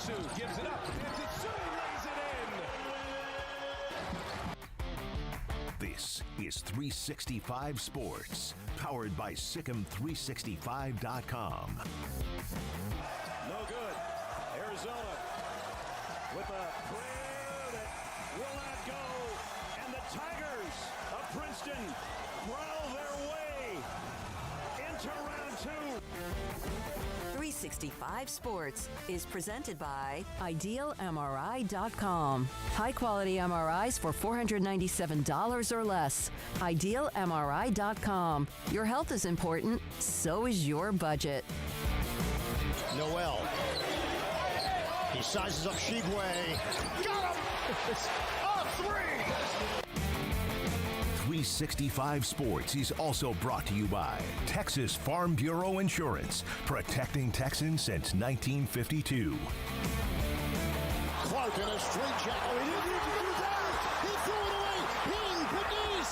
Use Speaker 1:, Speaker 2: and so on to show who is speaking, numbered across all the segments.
Speaker 1: Sue gives it up. And Sue lays it in.
Speaker 2: This is 365 Sports, powered by Sikkim365.com.
Speaker 1: No good. Arizona with a prayer that will not go. And the Tigers of Princeton growl their way into round 2.
Speaker 3: 365 Sports is presented by IdealMRI.com. High-quality MRIs for $497 or less. IdealMRI.com. Your health is important, so is your budget.
Speaker 4: Noel. He sizes up Shigwe. Got him! A 3!
Speaker 2: 365 Sports is also brought to you by Texas Farm Bureau Insurance, protecting Texans since 1952.
Speaker 4: Clark in a straight jack. Oh, he didn't even do that! He threw it away! Ping, Padis!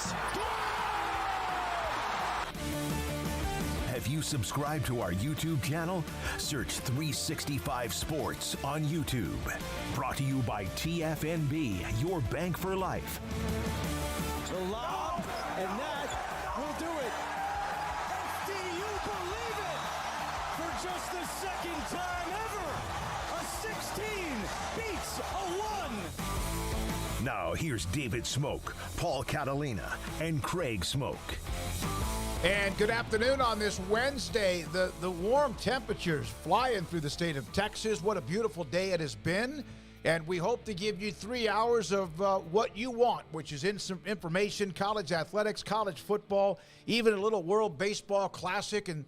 Speaker 2: Have you subscribed to our YouTube channel? Search 365 Sports on YouTube. Brought to you by TFNB, your bank for life.
Speaker 5: The lob, and that will do it. Do you believe it? For just the second time ever, a 16 beats a 1.
Speaker 2: Now here's David Smoak, Paul Catalina, and Craig Smoak.
Speaker 6: And good afternoon on this Wednesday. The warm temperatures flying through the state of Texas. What a beautiful day it has been. And we hope to give you 3 hours of what you want, which is information, college athletics, college football, even a little World Baseball Classic, and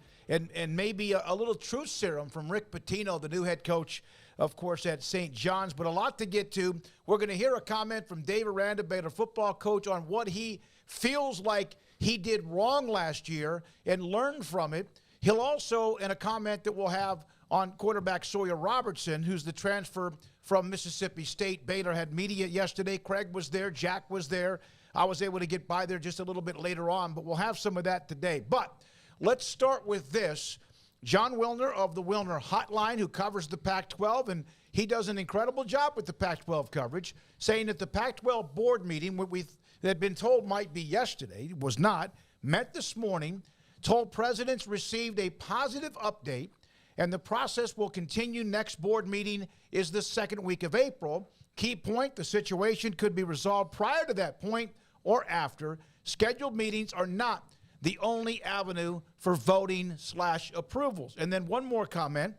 Speaker 6: maybe a little truth serum from Rick Pitino, the new head coach, of course, at St. John's. But a lot to get to. We're going to hear a comment from Dave Aranda, Baylor football coach, on what he feels like he did wrong last year and learned from it. He'll also, in a comment that we'll have on quarterback Sawyer Robertson, who's the transfer from Mississippi State. Baylor had media yesterday. Craig was there. Jack was there. I was able to get by there just a little bit later on, but we'll have some of that today. But let's start with this. John Wilner of the Wilner Hotline, who covers the Pac-12, and he does an incredible job with the Pac-12 coverage, saying that the Pac-12 board meeting, what we had been told might be yesterday, was not, met this morning, told presidents received a positive update, and the process will continue. Next board meeting is the second week of April. Key point, the situation could be resolved prior to that point or after. Scheduled meetings are not the only avenue for voting/approvals. And then one more comment.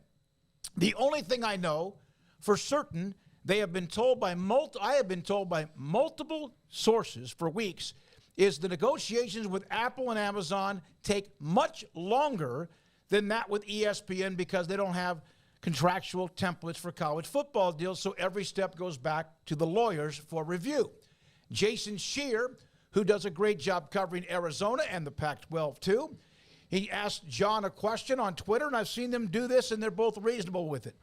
Speaker 6: The only thing I know for certain, I have been told by multiple sources for weeks, is the negotiations with Apple and Amazon take much longer than that with ESPN because they don't have contractual templates for college football deals, so every step goes back to the lawyers for review. Jason Scheer, who does a great job covering Arizona and the Pac-12 too, he asked John a question on Twitter, and I've seen them do this, and they're both reasonable with it.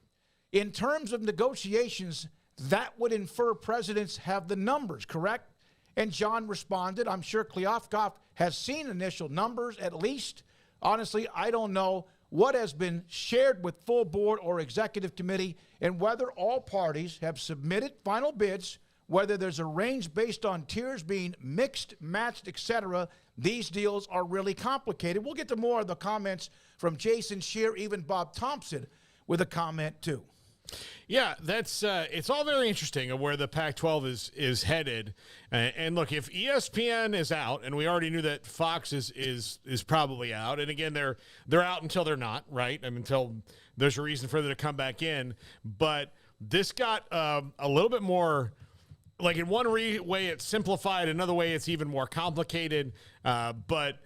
Speaker 6: In terms of negotiations, that would infer presidents have the numbers, correct? And John responded, I'm sure Kliavkoff has seen initial numbers at least. Honestly, I don't know what has been shared with full board or executive committee and whether all parties have submitted final bids, whether there's a range based on tiers being mixed, matched, etc. These deals are really complicated. We'll get to more of the comments from Jason Scheer, even Bob Thompson with a comment too.
Speaker 7: Yeah, that's it's all very interesting of where the Pac-12 is headed. And look, if ESPN is out, and we already knew that Fox is probably out, and again they're out until they're not, right? I mean, until there's a reason for them to come back in. But this got a little bit more. Like in one way it's simplified, another way it's even more complicated. But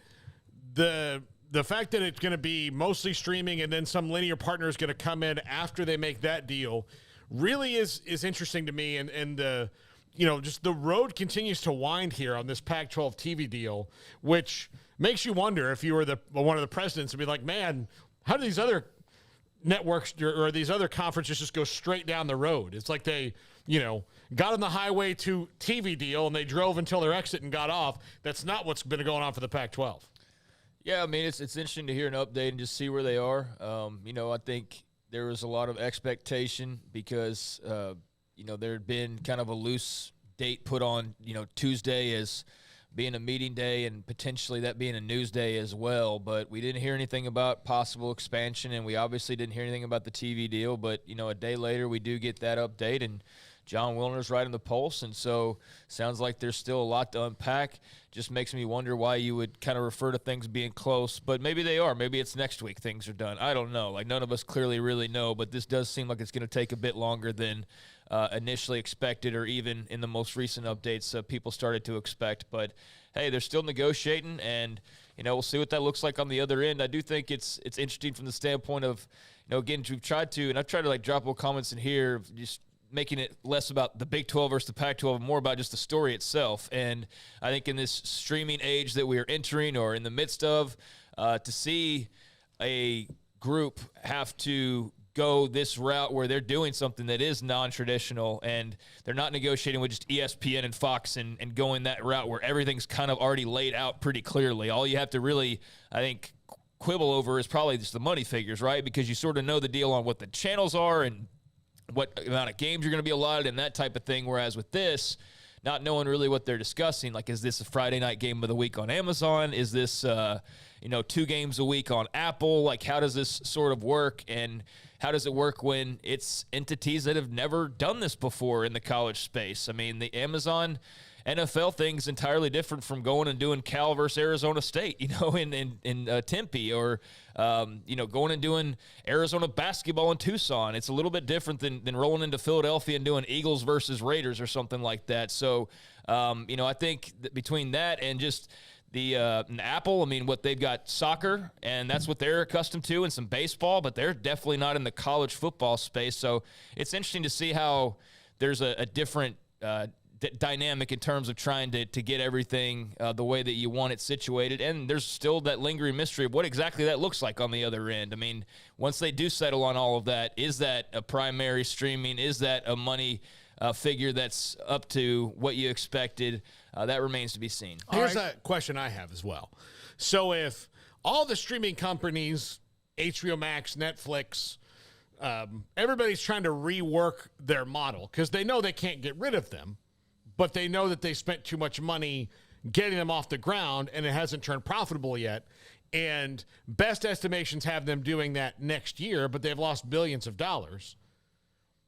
Speaker 7: the fact that it's going to be mostly streaming and then some linear partner is going to come in after they make that deal really is interesting to me. And just the road continues to wind here on this Pac-12 TV deal, which makes you wonder if you were one of the presidents and be like, man, how do these other networks or these other conferences just go straight down the road? It's like they, got on the highway to TV deal and they drove until their exit and got off. That's not what's been going on for the Pac-12.
Speaker 8: Yeah, I mean, it's interesting to hear an update and just see where they are. I think there was a lot of expectation because, there had been kind of a loose date put on, Tuesday as being a meeting day and potentially that being a news day as well. But we didn't hear anything about possible expansion, and we obviously didn't hear anything about the TV deal. But, a day later we do get that update, and John Wilner's right on the pulse, and so sounds like there's still a lot to unpack. Just makes me wonder why you would kind of refer to things being close, but maybe they are. Maybe it's next week things are done. I don't know. Like, none of us clearly really know, but this does seem like it's going to take a bit longer than initially expected, or even in the most recent updates people started to expect. But, hey, they're still negotiating, and, we'll see what that looks like on the other end. I do think it's interesting from the standpoint of, again, I've tried to drop little comments in here, just making it less about the Big 12 versus the Pac-12 and more about just the story itself. And I think in this streaming age that we are entering or in the midst of, to see a group have to go this route where they're doing something that is non-traditional and they're not negotiating with just ESPN and Fox and going that route where everything's kind of already laid out pretty clearly. All you have to really, I think, quibble over is probably just the money figures, right? Because you sort of know the deal on what the channels are and what amount of games you're going to be allotted and that type of thing. Whereas with this, not knowing really what they're discussing, like, is this a Friday night game of the week on Amazon? Is this, 2 games a week on Apple? Like, how does this sort of work? And how does it work when it's entities that have never done this before in the college space? I mean, the Amazon NFL thing is entirely different from going and doing Cal versus Arizona State, in Tempe, or, going and doing Arizona basketball in Tucson. It's a little bit different than rolling into Philadelphia and doing Eagles versus Raiders or something like that. So, I think that between that and just the Apple, I mean, what they've got soccer, and that's what they're accustomed to, and some baseball, but they're definitely not in the college football space. So it's interesting to see how there's a different dynamic in terms of trying to get everything the way that you want it situated. And there's still that lingering mystery of what exactly that looks like on the other end. I mean, once they do settle on all of that, is that a primary streaming? Is that a money figure that's up to what you expected? That remains to be seen.
Speaker 7: Here's a question I have as well. So if all the streaming companies, HBO Max, Netflix, everybody's trying to rework their model because they know they can't get rid of them, but they know that they spent too much money getting them off the ground and it hasn't turned profitable yet. And best estimations have them doing that next year, but they've lost billions of dollars.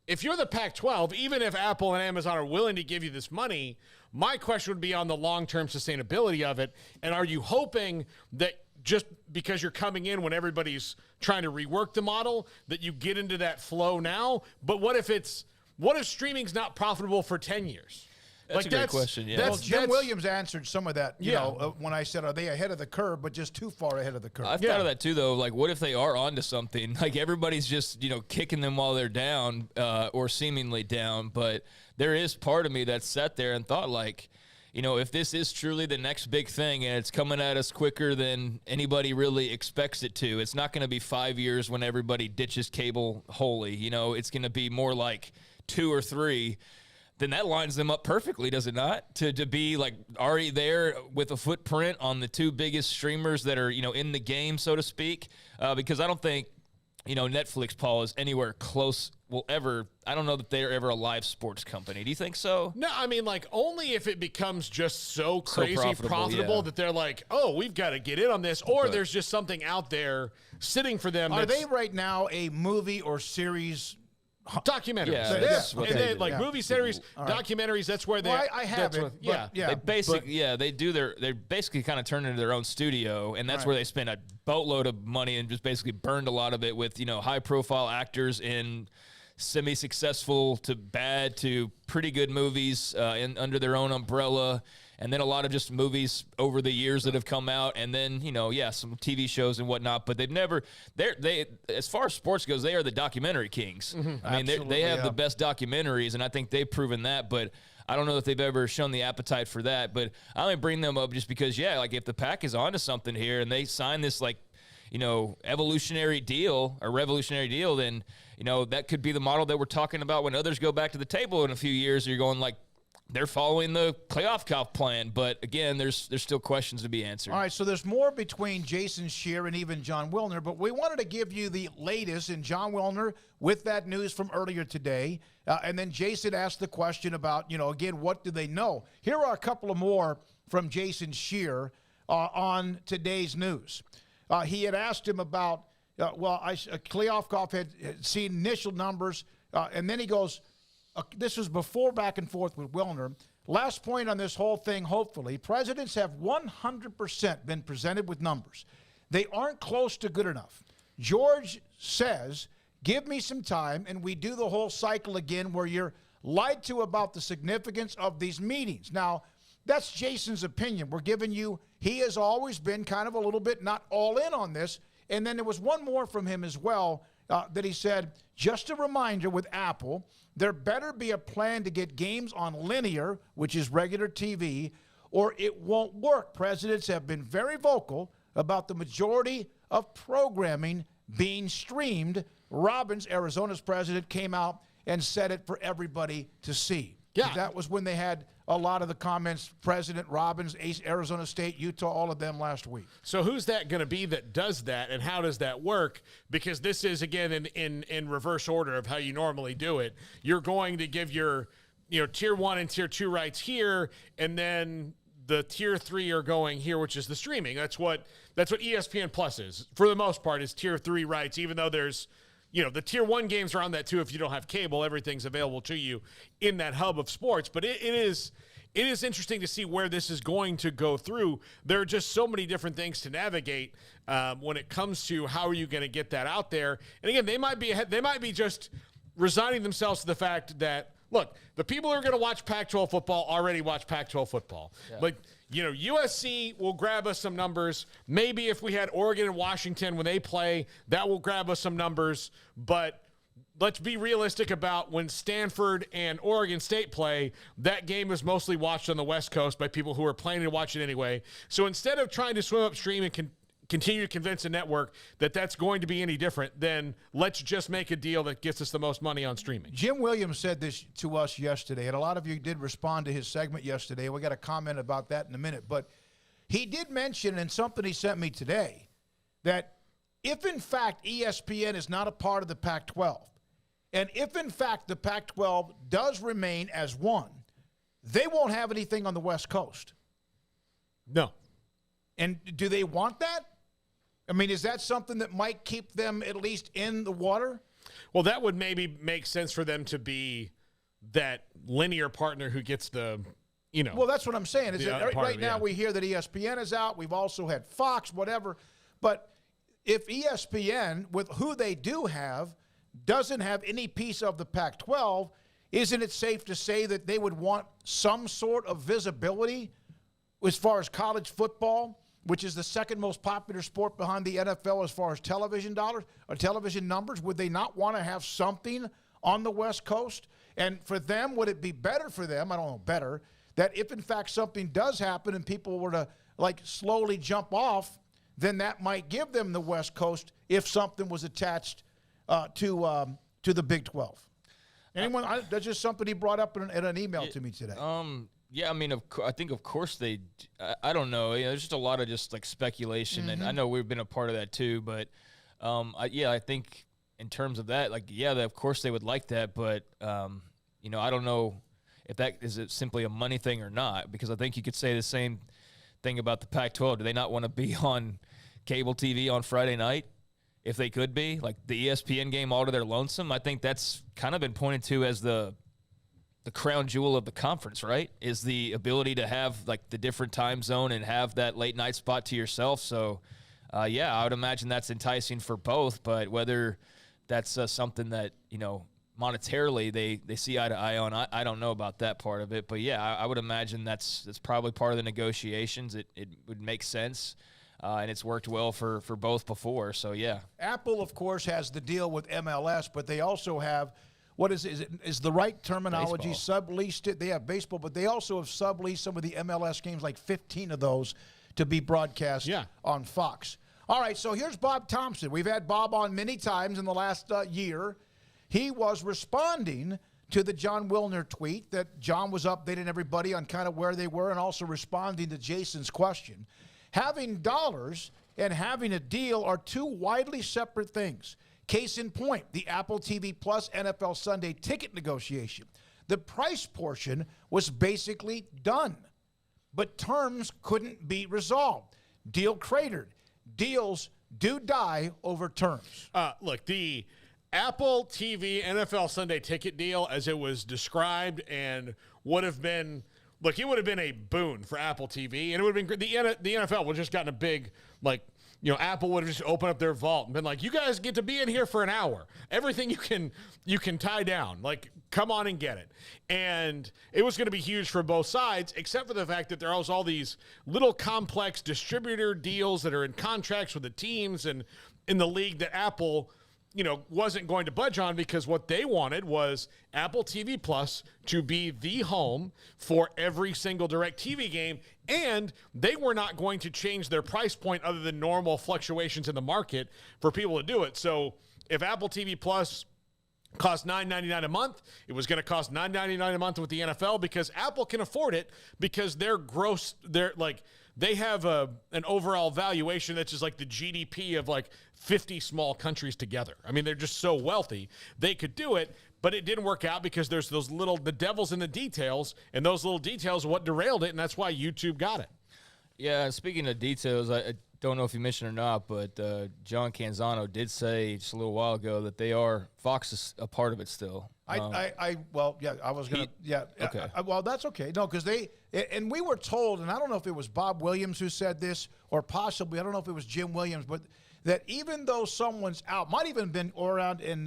Speaker 7: If you're the Pac-12, even if Apple and Amazon are willing to give you this money, my question would be on the long-term sustainability of it. And are you hoping that just because you're coming in when everybody's trying to rework the model, that you get into that flow now? But what if streaming's not profitable for 10 years?
Speaker 8: That's a great question, yeah.
Speaker 6: Well, Jim Williams answered some of that, when I said, are they ahead of the curve, but just too far ahead of the curve?
Speaker 8: I've thought of that too, though. Like, what if they are onto something? Like, everybody's just, kicking them while they're down or seemingly down. But there is part of me that sat there and thought, like, if this is truly the next big thing and it's coming at us quicker than anybody really expects it to, it's not going to be 5 years when everybody ditches cable wholly. It's going to be more like 2 or 3. Then that lines them up perfectly, does it not? To be like already there with a footprint on the 2 biggest streamers that are, in the game, so to speak. Because I don't think, Netflix, Paul, is anywhere close, I don't know that they're ever a live sports company. Do you think so?
Speaker 7: No, I mean, like, only if it becomes just so crazy profitable that they're like, oh, we've got to get in on this. Or there's just something out there sitting for them.
Speaker 6: Are they right now a movie or series
Speaker 7: documentaries?
Speaker 8: Yeah,
Speaker 7: that's what they do. Like movie series, documentaries. That's where they.
Speaker 6: Well, I have it.
Speaker 8: They basically, they do they basically kind of turn into their own studio, and that's where they spend a boatload of money and just basically burned a lot of it with high profile actors in semi-successful to bad to pretty good movies under their own umbrella. And then a lot of just movies over the years that have come out, and then some TV shows and whatnot. But they've never, they as far as sports goes, they are the documentary kings. Mm-hmm. I mean, they have the best documentaries, and I think they've proven that. But I don't know if they've ever shown the appetite for that. But I only bring them up just because, like if the Pac is onto something here and they sign this evolutionary deal or revolutionary deal, then that could be the model that we're talking about when others go back to the table in a few years. You're going like, they're following the playoff plan. But again, there's still questions to be answered.
Speaker 6: All right, so there's more between Jason Scheer and even John Wilner, but we wanted to give you the latest in John Wilner with that news from earlier today. And then Jason asked the question about, again, what do they know? Here are a couple of more from Jason Scheer on today's news. He had asked him about, Kleofkoff had seen initial numbers, and then he goes, this was before back and forth with Wilner. Last point on this whole thing, hopefully, presidents have 100% been presented with numbers. They aren't close to good enough. George says, give me some time, and we do the whole cycle again where you're lied to about the significance of these meetings. Now, that's Jason's opinion. We're giving you, he has always been kind of a little bit not all in on this. And then there was one more from him as well that he said, just a reminder with Apple, there better be a plan to get games on linear, which is regular TV, or it won't work. Presidents have been very vocal about the majority of programming being streamed. Robbins, Arizona's president, came out and said it for everybody to see. Yeah. That was when they had a lot of the comments, President Robbins, Arizona State, Utah, all of them last week.
Speaker 7: So who's that going to be that does that, and how does that work? Because this is, again, in reverse order of how you normally do it. You're going to give your tier 1 and tier 2 rights here, and then the tier 3 are going here, which is the streaming. That's what ESPN Plus is, for the most part, is tier 3 rights, even though there's the tier 1 games are on that too. If you don't have cable, everything's available to you in that hub of sports. But it is interesting to see where this is going to go through. There are just so many different things to navigate when it comes to how are you going to get that out there. And again, they might be just resigning themselves to the fact that, look, the people who are going to watch Pac-12 football already watch Pac-12 football. Yeah. But USC will grab us some numbers. Maybe if we had Oregon and Washington when they play, that will grab us some numbers. But let's be realistic about when Stanford and Oregon State play, that game is mostly watched on the West Coast by people who are planning to watch it anyway. So instead of trying to swim upstream and continue to convince a network that that's going to be any different, then let's just make a deal that gets us the most money on streaming.
Speaker 6: Jim Williams said this to us yesterday, and a lot of you did respond to his segment yesterday. We got a comment about that in a minute. But he did mention in something he sent me today that if, in fact, ESPN is not a part of the Pac-12, and if, in fact, the Pac-12 does remain as one, they won't have anything on the West Coast.
Speaker 7: No.
Speaker 6: And do they want that? I mean, is that something that might keep them at least in the water?
Speaker 7: Well, that would maybe make sense for them to be that linear partner who gets the,
Speaker 6: Well, that's what I'm saying. Is that right now we hear that ESPN is out. We've also had Fox, whatever. But if ESPN, with who they do have, doesn't have any piece of the Pac-12, isn't it safe to say that they would want some sort of visibility as far as college football, which is the second most popular sport behind the NFL as far as television dollars or television numbers? Would they not want to have something on the West Coast? And for them, would it be better for them, I don't know, better, that if in fact something does happen and people were to slowly jump off, then that might give them the West Coast if something was attached to the Big 12? Anyone? That's just something he brought up in an email to me today.
Speaker 8: Yeah, I mean, I think, of course, they I don't know. There's just a lot of just speculation, and I know we've been a part of that too. But, I think in terms of that, of course they would like that. But, I don't know if that is it simply a money thing or not, because I think you could say the same thing about the Pac-12. Do they not want to be on cable TV on Friday night? If they could be, like the ESPN game all to their lonesome, I think that's kind of been pointed to as the crown jewel of the conference, right? Is the ability to have the different time zone and have that late night spot to yourself. So, I would imagine that's enticing for both, but whether that's something that, monetarily they see eye to eye on, I don't know about that part of it. But I would imagine that's probably part of the negotiations. It would make sense. And it's worked well for both before, so yeah.
Speaker 6: Apple, of course, has the deal with MLS, but they also have, is the right terminology, subleased it? They have baseball, but they also have subleased some of the MLS games, 15 of those, to be broadcast on Fox. All right, so here's Bob Thompson. We've had Bob on many times in the last year. He was responding to the John Wilner tweet that John was updating everybody on kind of where they were and also responding to Jason's question. Having dollars and having a deal are two widely separate things. Case in point, the Apple TV Plus NFL Sunday ticket negotiation. The price portion was basically done, but terms couldn't be resolved. Deal cratered. Deals do die over terms.
Speaker 7: Look, the Apple TV NFL Sunday ticket deal, as it was described, and would have been, look, it would have been a boon for Apple TV, and it would have been the NFL would have just gotten a big, like, you know, Apple would have just opened up their vault and been like, you guys get to be in here for an hour. Everything you can tie down. Like, come on and get it. And it was going to be huge for both sides, except for the fact that there was all these little complex distributor deals that are in contracts with the teams and in the league that Apple, you know, wasn't going to budge on, because what they wanted was Apple TV Plus to be the home for every single DirecTV game, and they were not going to change their price point other than normal fluctuations in the market for people to do it. So if Apple TV Plus cost $9.99 a month, it was going to cost $9.99 a month with the NFL, because Apple can afford it, because they have an overall valuation that's just like the GDP of like 50 small countries together. I mean, they're just so wealthy. They could do it, but it didn't work out because there's the devil's in the details, and those little details are what derailed it, and that's why YouTube got it.
Speaker 8: Yeah, speaking of details, I don't know if you mentioned or not, but John Canzano did say just a little while ago that Fox is a part of it still.
Speaker 6: Okay. Well, that's okay. No, because and we were told, and I don't know if it was Bob Williams who said this, or possibly, I don't know if it was Jim Williams, but that even though someone's out, might even been around in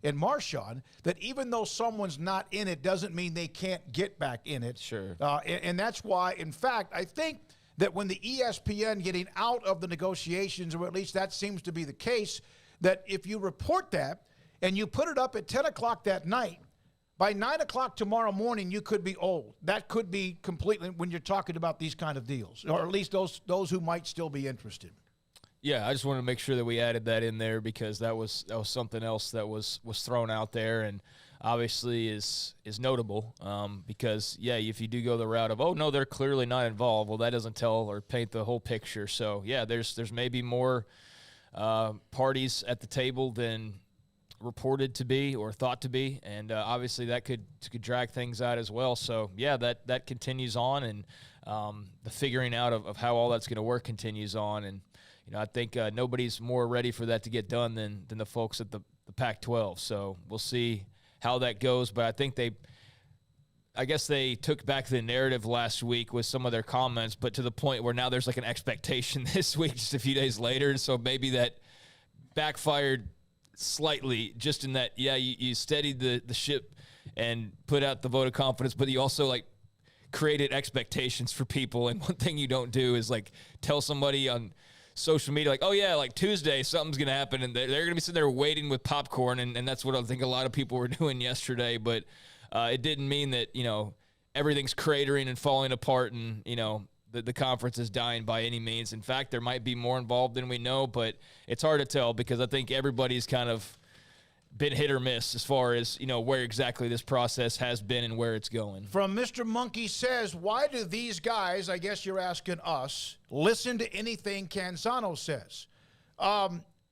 Speaker 6: Marshawn, that even though someone's not in it doesn't mean they can't get back in it.
Speaker 8: Sure.
Speaker 6: And that's why, in fact, I think that when the ESPN getting out of the negotiations, or at least that seems to be the case, that if you report that and you put it up at 10 o'clock that night, by 9 o'clock tomorrow morning, you could be old. That could be completely, when you're talking about these kind of deals, or at least those who might still be interested.
Speaker 8: Yeah, I just wanted to make sure that we added that in there, because that was something else that was thrown out there, and obviously is notable, because, yeah, if you do go the route of, oh, no, they're clearly not involved, well, that doesn't tell or paint the whole picture. So, yeah, there's maybe more parties at the table than reported to be or thought to be, and obviously that could drag things out as well. So, yeah, that continues on, and the figuring out of how all that's going to work continues on. And, you know, I think nobody's more ready for that to get done than the folks at the Pac-12. So we'll see how that goes. But I think I guess they took back the narrative last week with some of their comments, but to the point where now there's like an expectation this week, just a few days later. So maybe that backfired slightly, just in that, yeah, you steadied the ship and put out the vote of confidence, but you also like created expectations for people. And one thing you don't do is like tell somebody on social media, like, oh yeah, like Tuesday something's gonna happen, and they're gonna be sitting there waiting with popcorn, and that's what I think a lot of people were doing yesterday. But it didn't mean that, you know, everything's cratering and falling apart, and, you know, the conference is dying by any means. In fact, there might be more involved than we know, but it's hard to tell, because I think everybody's kind of been hit or miss as far as, you know, where exactly this process has been and where it's going.
Speaker 6: From Mr. Monkey says, why do these guys, I guess you're asking us, listen to anything Canzano says?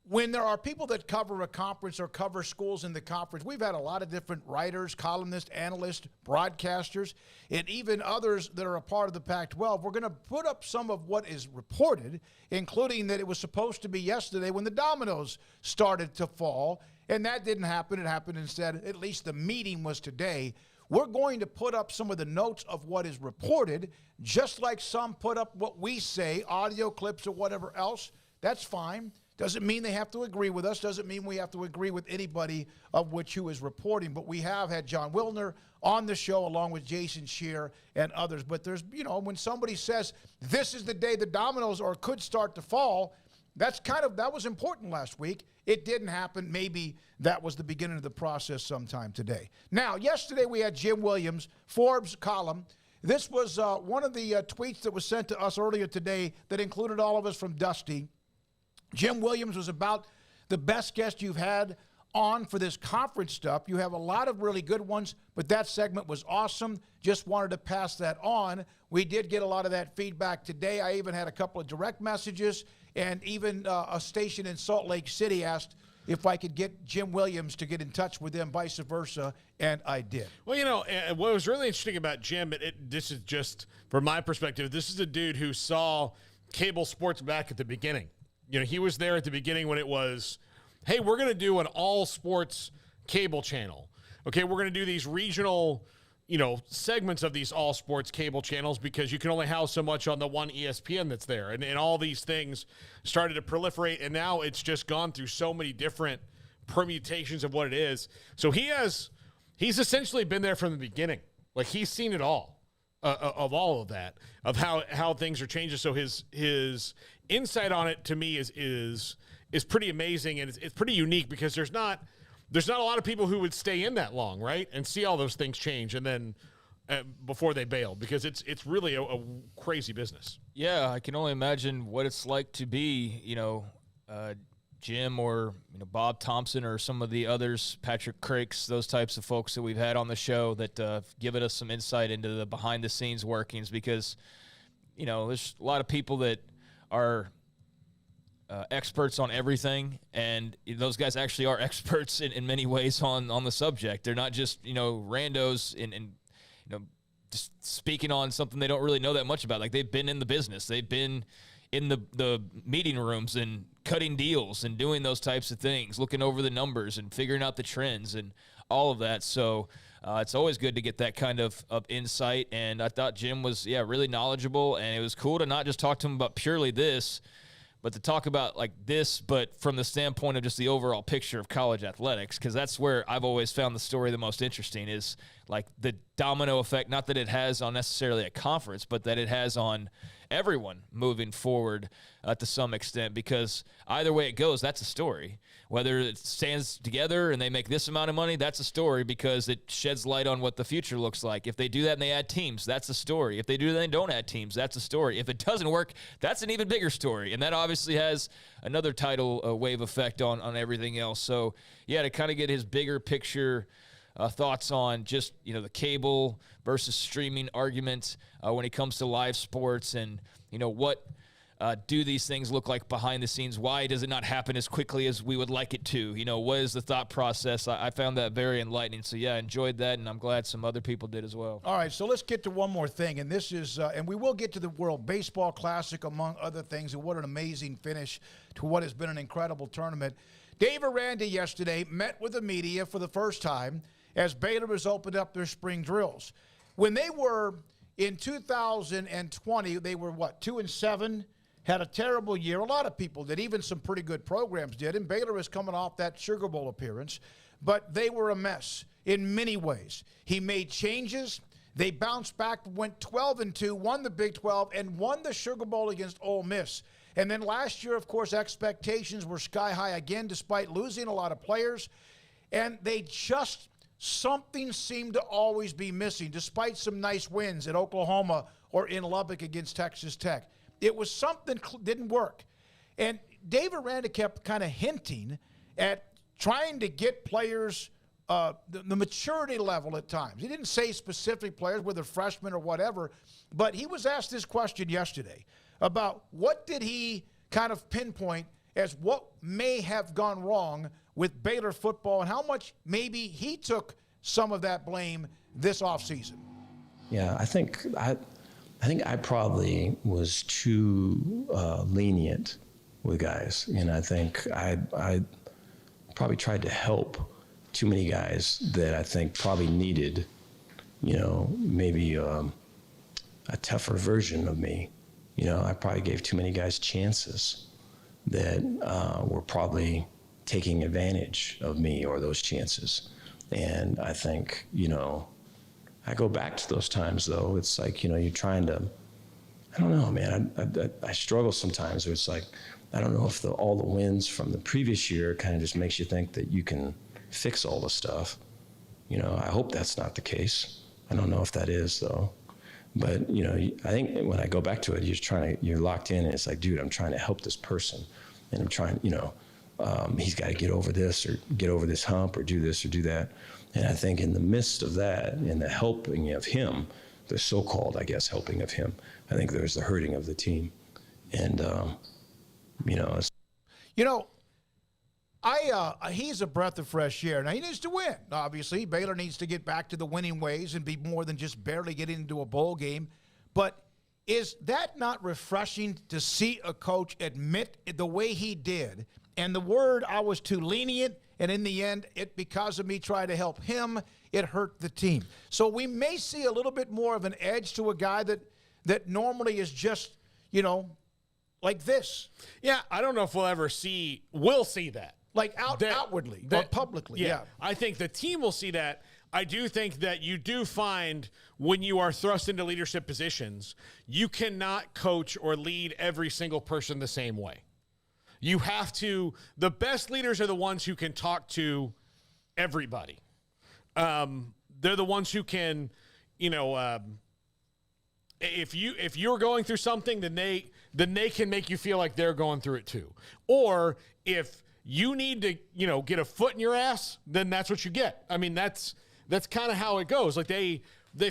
Speaker 6: When there are people that cover a conference or cover schools in the conference, we've had a lot of different writers, columnists, analysts, broadcasters, and even others that are a part of the Pac-12. We're going to put up some of what is reported, including that it was supposed to be yesterday when the dominoes started to fall, and that didn't happen. It happened instead. At least the meeting was today. We're going to put up some of the notes of what is reported, just like some put up what we say, audio clips or whatever else. That's fine. Doesn't mean they have to agree with us. Doesn't mean we have to agree with anybody of which who is reporting. But we have had John Wilner on the show along with Jason Scheer and others. But there's, you know, when somebody says this is the day the dominoes or could start to fall, that was important last week. It didn't happen. Maybe that was the beginning of the process sometime today. Now, yesterday we had Jim Williams, Forbes column. This was one of the tweets that was sent to us earlier today that included all of us from Dusty. Jim Williams was about the best guest you've had on for this conference stuff. You have a lot of really good ones, but that segment was awesome. Just wanted to pass that on. We did get a lot of that feedback today. I even had a couple of direct messages, and even a station in Salt Lake City asked if I could get Jim Williams to get in touch with them, vice versa, and I did.
Speaker 7: Well, what was really interesting about Jim, this is just from my perspective, this is a dude who saw cable sports back at the beginning. He was there at the beginning when it was, hey, we're going to do an all-sports cable channel. Okay, we're going to do these regional, segments of these all-sports cable channels because you can only house so much on the one ESPN that's there. And all these things started to proliferate, and now it's just gone through so many different permutations of what it is. So he's essentially been there from the beginning. Like, he's seen it all, of all of that, of how things are changing. So his insight on it, to me, is pretty amazing, and it's pretty unique because there's not a lot of people who would stay in that long, right, and see all those things change and then before they bail, because it's really a crazy business.
Speaker 8: Yeah, I can only imagine what it's like to be, Jim or Bob Thompson or some of the others, Patrick Crakes, those types of folks that we've had on the show that have given us some insight into the behind-the-scenes workings, because, there's a lot of people that are experts on everything, and those guys actually are experts in many ways on the subject. They're not just randos and just speaking on something they don't really know that much about. Like, they've been in the business, they've been in the meeting rooms and cutting deals and doing those types of things, looking over the numbers and figuring out the trends and all of that. So it's always good to get that kind of insight, and I thought Jim was really knowledgeable, and it was cool to not just talk to him about purely this, but to talk about like this, but from the standpoint of just the overall picture of college athletics, because that's where I've always found the story the most interesting, is like the domino effect, not that it has on necessarily a conference, but that it has on everyone moving forward to some extent, because either way it goes, that's a story. Whether it stands together and they make this amount of money, that's a story because it sheds light on what the future looks like. If they do that and they add teams, that's a story. If they do that and they don't add teams, that's a story. If it doesn't work, that's an even bigger story. And that obviously has another tidal wave effect on everything else. So, yeah, to kind of get his bigger picture thoughts on just, the cable versus streaming argument when it comes to live sports, and, what do these things look like behind the scenes? Why does it not happen as quickly as we would like it to? What is the thought process? I found that very enlightening. So, yeah, I enjoyed that, and I'm glad some other people did as well.
Speaker 6: All right, so let's get to one more thing, and this is, and we will get to the World Baseball Classic, among other things, and what an amazing finish to what has been an incredible tournament. Dave Aranda yesterday met with the media for the first time as Baylor has opened up their spring drills. When they were in 2020, they were, 2-7, had a terrible year. A lot of people did, even some pretty good programs did, and Baylor is coming off that Sugar Bowl appearance, but they were a mess in many ways. He made changes. They bounced back, went 12-2, won the Big 12, and won the Sugar Bowl against Ole Miss. And then last year, of course, expectations were sky high again, despite losing a lot of players, and they just... something seemed to always be missing, despite some nice wins at Oklahoma or in Lubbock against Texas Tech. It was something didn't work. And Dave Aranda kept kind of hinting at trying to get players the maturity level at times. He didn't say specific players, whether freshmen or whatever, but he was asked this question yesterday about what did he kind of pinpoint as what may have gone wrong with Baylor football, and how much maybe he took some of that blame this offseason.
Speaker 9: Yeah, I think I probably was too lenient with guys, and I think I probably tried to help too many guys that I think probably needed, maybe a tougher version of me. I probably gave too many guys chances that were probably taking advantage of me or those chances. And I think, I go back to those times, though. It's like, you're trying to, I don't know, man. I struggle sometimes. It's like, I don't know if all the wins from the previous year kind of just makes you think that you can fix all the stuff. I hope that's not the case. I don't know if that is, though. But, I think when I go back to it, you're locked in, and it's like, dude, I'm trying to help this person. And I'm trying, he's got to get over this or get over this hump or do this or do that. And I think in the midst of that, in the helping of him, the so-called, I guess, helping of him, I think there's the hurting of the team. And,
Speaker 6: he's a breath of fresh air. Now, he needs to win. Obviously, Baylor needs to get back to the winning ways and be more than just barely getting into a bowl game. But is that not refreshing to see a coach admit the way he did? And the word, I was too lenient, and in the end, because of me trying to help him, it hurt the team. So we may see a little bit more of an edge to a guy that normally is just, like this.
Speaker 7: Yeah, I don't know if we'll see that.
Speaker 6: Like outwardly or publicly, yeah.
Speaker 7: I think the team will see that. I do think that you do find when you are thrust into leadership positions, you cannot coach or lead every single person the same way. You have to – the best leaders are the ones who can talk to everybody. They're the ones who can, if you're going through something, then they can make you feel like they're going through it too. Or if you need to, get a foot in your ass, then that's what you get. I mean, that's kind of how it goes. Like they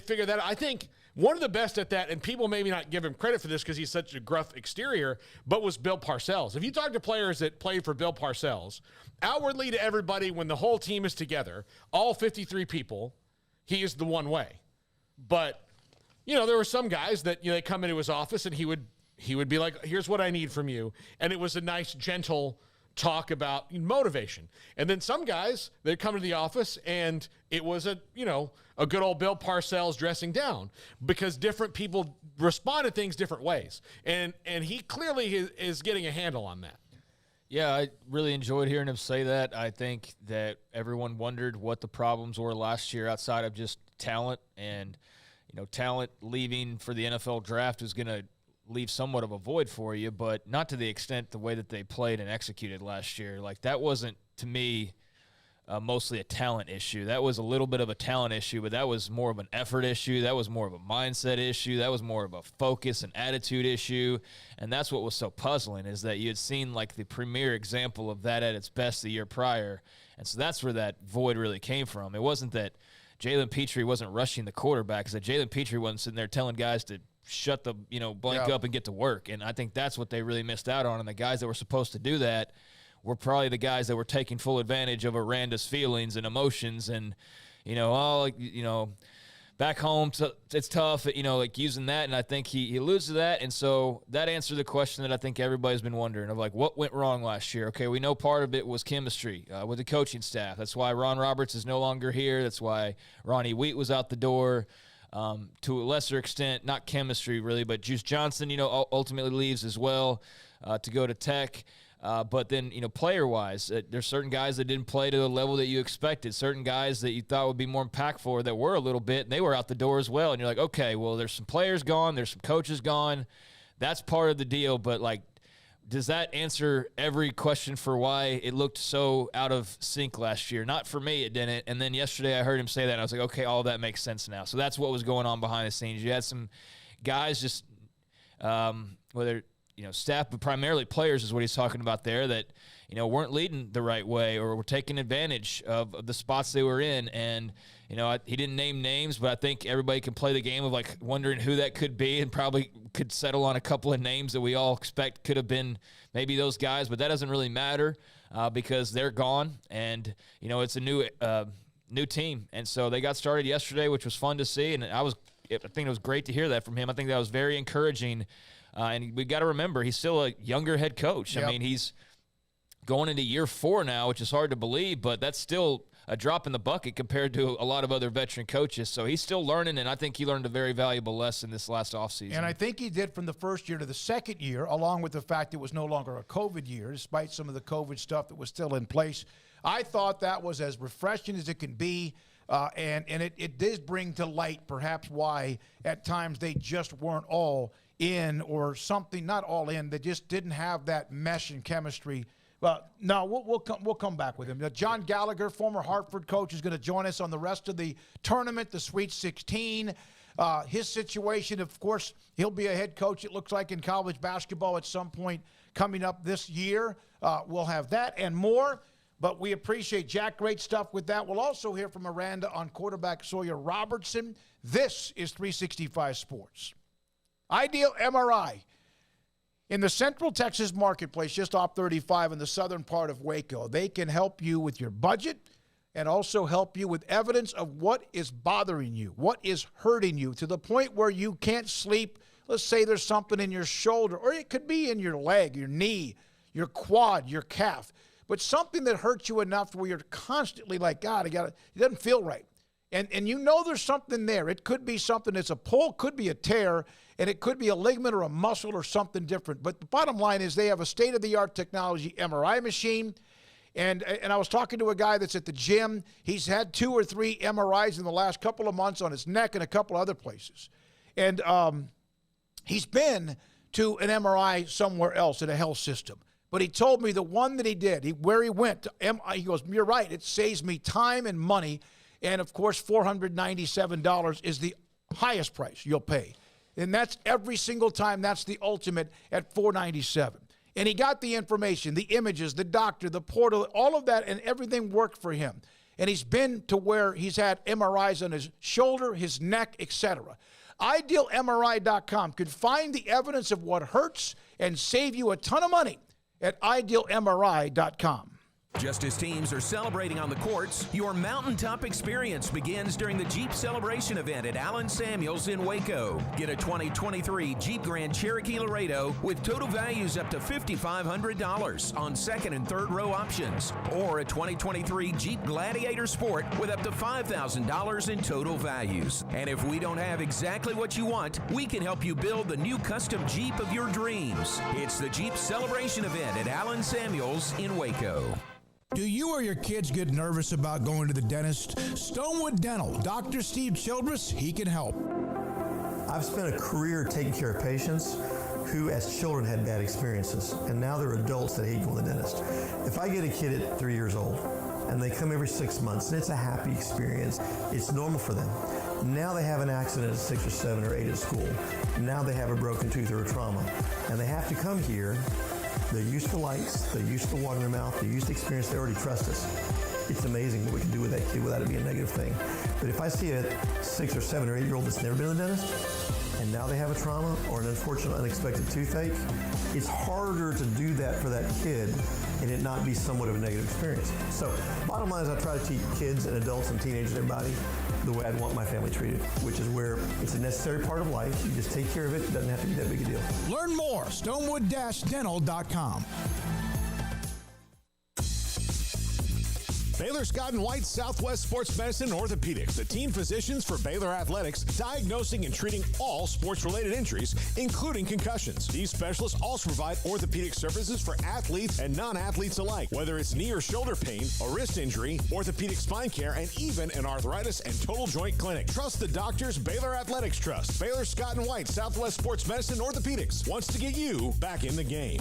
Speaker 7: figure that out. I think one of the best at that, and people maybe not give him credit for this because he's such a gruff exterior, but was Bill Parcells. If you talk to players that played for Bill Parcells, outwardly to everybody, when the whole team is together, all 53 people, he is the one way. But, there were some guys that, they come into his office and he would be like, here's what I need from you. And it was a nice, gentle talk about motivation. And then some guys, they'd come to the office and it was a good old Bill Parcells dressing down because different people respond to things different ways. And he clearly is getting a handle on that.
Speaker 8: Yeah, I really enjoyed hearing him say that. I think that everyone wondered what the problems were last year outside of just talent. And, talent leaving for the NFL draft is going to leave somewhat of a void for you, but not to the extent the way that they played and executed last year. Like, that wasn't, to me, mostly a talent issue. That was a little bit of a talent issue, but that was more of an effort issue. That was more of a mindset issue. That was more of a focus and attitude issue. And that's what was so puzzling, is that you had seen like the premier example of that at its best the year prior. And so that's where that void really came from. It wasn't that Jalen Petrie wasn't rushing the quarterback. It's that Jalen Petrie wasn't sitting there telling guys to shut the blank up and get to work. And I think that's what they really missed out on. And the guys that were supposed to do that were probably the guys that were taking full advantage of Aranda's feelings and emotions and, back home it's tough, like using that. And I think he alludes to that. And so that answered the question that I think everybody's been wondering of, like, what went wrong last year? Okay, we know part of it was chemistry with the coaching staff. That's why Ron Roberts is no longer here. That's why Ronnie Wheat was out the door. To a lesser extent, not chemistry really, but Juice Johnson, ultimately leaves as well to go to Tech. But then, player-wise, there's certain guys that didn't play to the level that you expected, certain guys that you thought would be more impactful that were a little bit, and they were out the door as well. And you're like, okay, well, there's some players gone, there's some coaches gone. That's part of the deal, but, like, does that answer every question for why it looked so out of sync last year? Not for me, it didn't. And then yesterday I heard him say that, and I was like, okay, all that makes sense now. So that's what was going on behind the scenes. You had some guys just, whether staff, but primarily players is what he's talking about there, that, weren't leading the right way or were taking advantage of the spots they were in. And, he didn't name names, but I think everybody can play the game of, like, wondering who that could be and probably could settle on a couple of names that we all expect could have been maybe those guys, but that doesn't really matter because they're gone. And, it's a new team. And so they got started yesterday, which was fun to see. And I think it was great to hear that from him. I think that was very encouraging. And we got to remember, he's still a younger head coach. Yep. I mean, he's going into year 4 now, which is hard to believe, but that's still a drop in the bucket compared to a lot of other veteran coaches. So he's still learning, and I think he learned a very valuable lesson this last offseason.
Speaker 6: And I think he did from the first year to the second year, along with the fact it was no longer a COVID year, despite some of the COVID stuff that was still in place. I thought that was as refreshing as it can be. And it did bring to light perhaps why at times they just weren't all in, or something, not all in, they just didn't have that mesh and chemistry. But no, we'll come back with him. Now, John Gallagher, former Hartford coach, is going to join us on the rest of the tournament, the Sweet 16. His situation, of course, he'll be a head coach, it looks like, in college basketball at some point coming up this year. We'll have that and more. But we appreciate Jack. Great stuff with that. We'll also hear from Miranda on quarterback Sawyer Robertson. This is 365 Sports. Ideal MRI. In the Central Texas marketplace, just off 35 in the southern part of Waco, they can help you with your budget and also help you with evidence of what is bothering you, what is hurting you, to the point where you can't sleep. Let's say there's something in your shoulder, or it could be in your leg, your knee, your quad, your calf, but something that hurts you enough where you're constantly like, God, it doesn't feel right. And you know there's something there. It could be something that's a pull, could be a tear, and it could be a ligament or a muscle or something different. But the bottom line is they have a state-of-the-art technology MRI machine. And I was talking to a guy that's at the gym. He's had 2 or 3 MRIs in the last couple of months on his neck and a couple other places. And he's been to an MRI somewhere else in a health system. But he told me the one that he did, where he went to MRI, he goes, you're right, it saves me time and money. And, of course, $497 is the highest price you'll pay. And that's every single time. That's the ultimate at $497. And he got the information, the images, the doctor, the portal, all of that, and everything worked for him. And he's been to where he's had MRIs on his shoulder, his neck, etc. IdealMRI.com could find the evidence of what hurts and save you a ton of money at IdealMRI.com.
Speaker 2: Just as teams are celebrating on the courts, your mountaintop experience begins during the Jeep Celebration event at Allen Samuels in Waco. Get a 2023 Jeep Grand Cherokee Laredo with total values up to $5,500 on second and third row options, or a 2023 Jeep Gladiator Sport with up to $5,000 in total values. And if we don't have exactly what you want, we can help you build the new custom Jeep of your dreams. It's the Jeep Celebration event at Allen Samuels in Waco.
Speaker 10: Do you or your kids get nervous about going to the dentist? Stonewood Dental, Dr. Steve Childress, he can help.
Speaker 11: I've spent a career taking care of patients who as children had bad experiences, and now they're adults that hate going to the dentist. If I get a kid at 3 years old and they come every 6 months and it's a happy experience, it's normal for them. Now they have an accident at 6 or 7 or 8 at school. Now they have a broken tooth or a trauma, and they have to come here. They're used to lights, they're used to water in their mouth, they're used to experience, they already trust us. It's amazing what we can do with that kid without it being a negative thing. But if I see a 6 or 7 or 8 year old that's never been to the dentist, and now they have a trauma or an unfortunate unexpected toothache, it's harder to do that for that kid and it not be somewhat of a negative experience. So bottom line is I try to teach kids and adults and teenagers and everybody the way I'd want my family treated, which is where it's a necessary part of life. You just take care of it. It doesn't have to be that big a deal.
Speaker 10: Learn more, stonewood-dental.com.
Speaker 12: Baylor Scott & White Southwest Sports Medicine and Orthopedics, the team physicians for Baylor Athletics, diagnosing and treating all sports-related injuries, including concussions. These specialists also provide orthopedic services for athletes and non-athletes alike, whether it's knee or shoulder pain, a wrist injury, orthopedic spine care, and even an arthritis and total joint clinic. Trust the doctors Baylor Athletics trust. Baylor Scott & White Southwest Sports Medicine and Orthopedics wants to get you back in the game.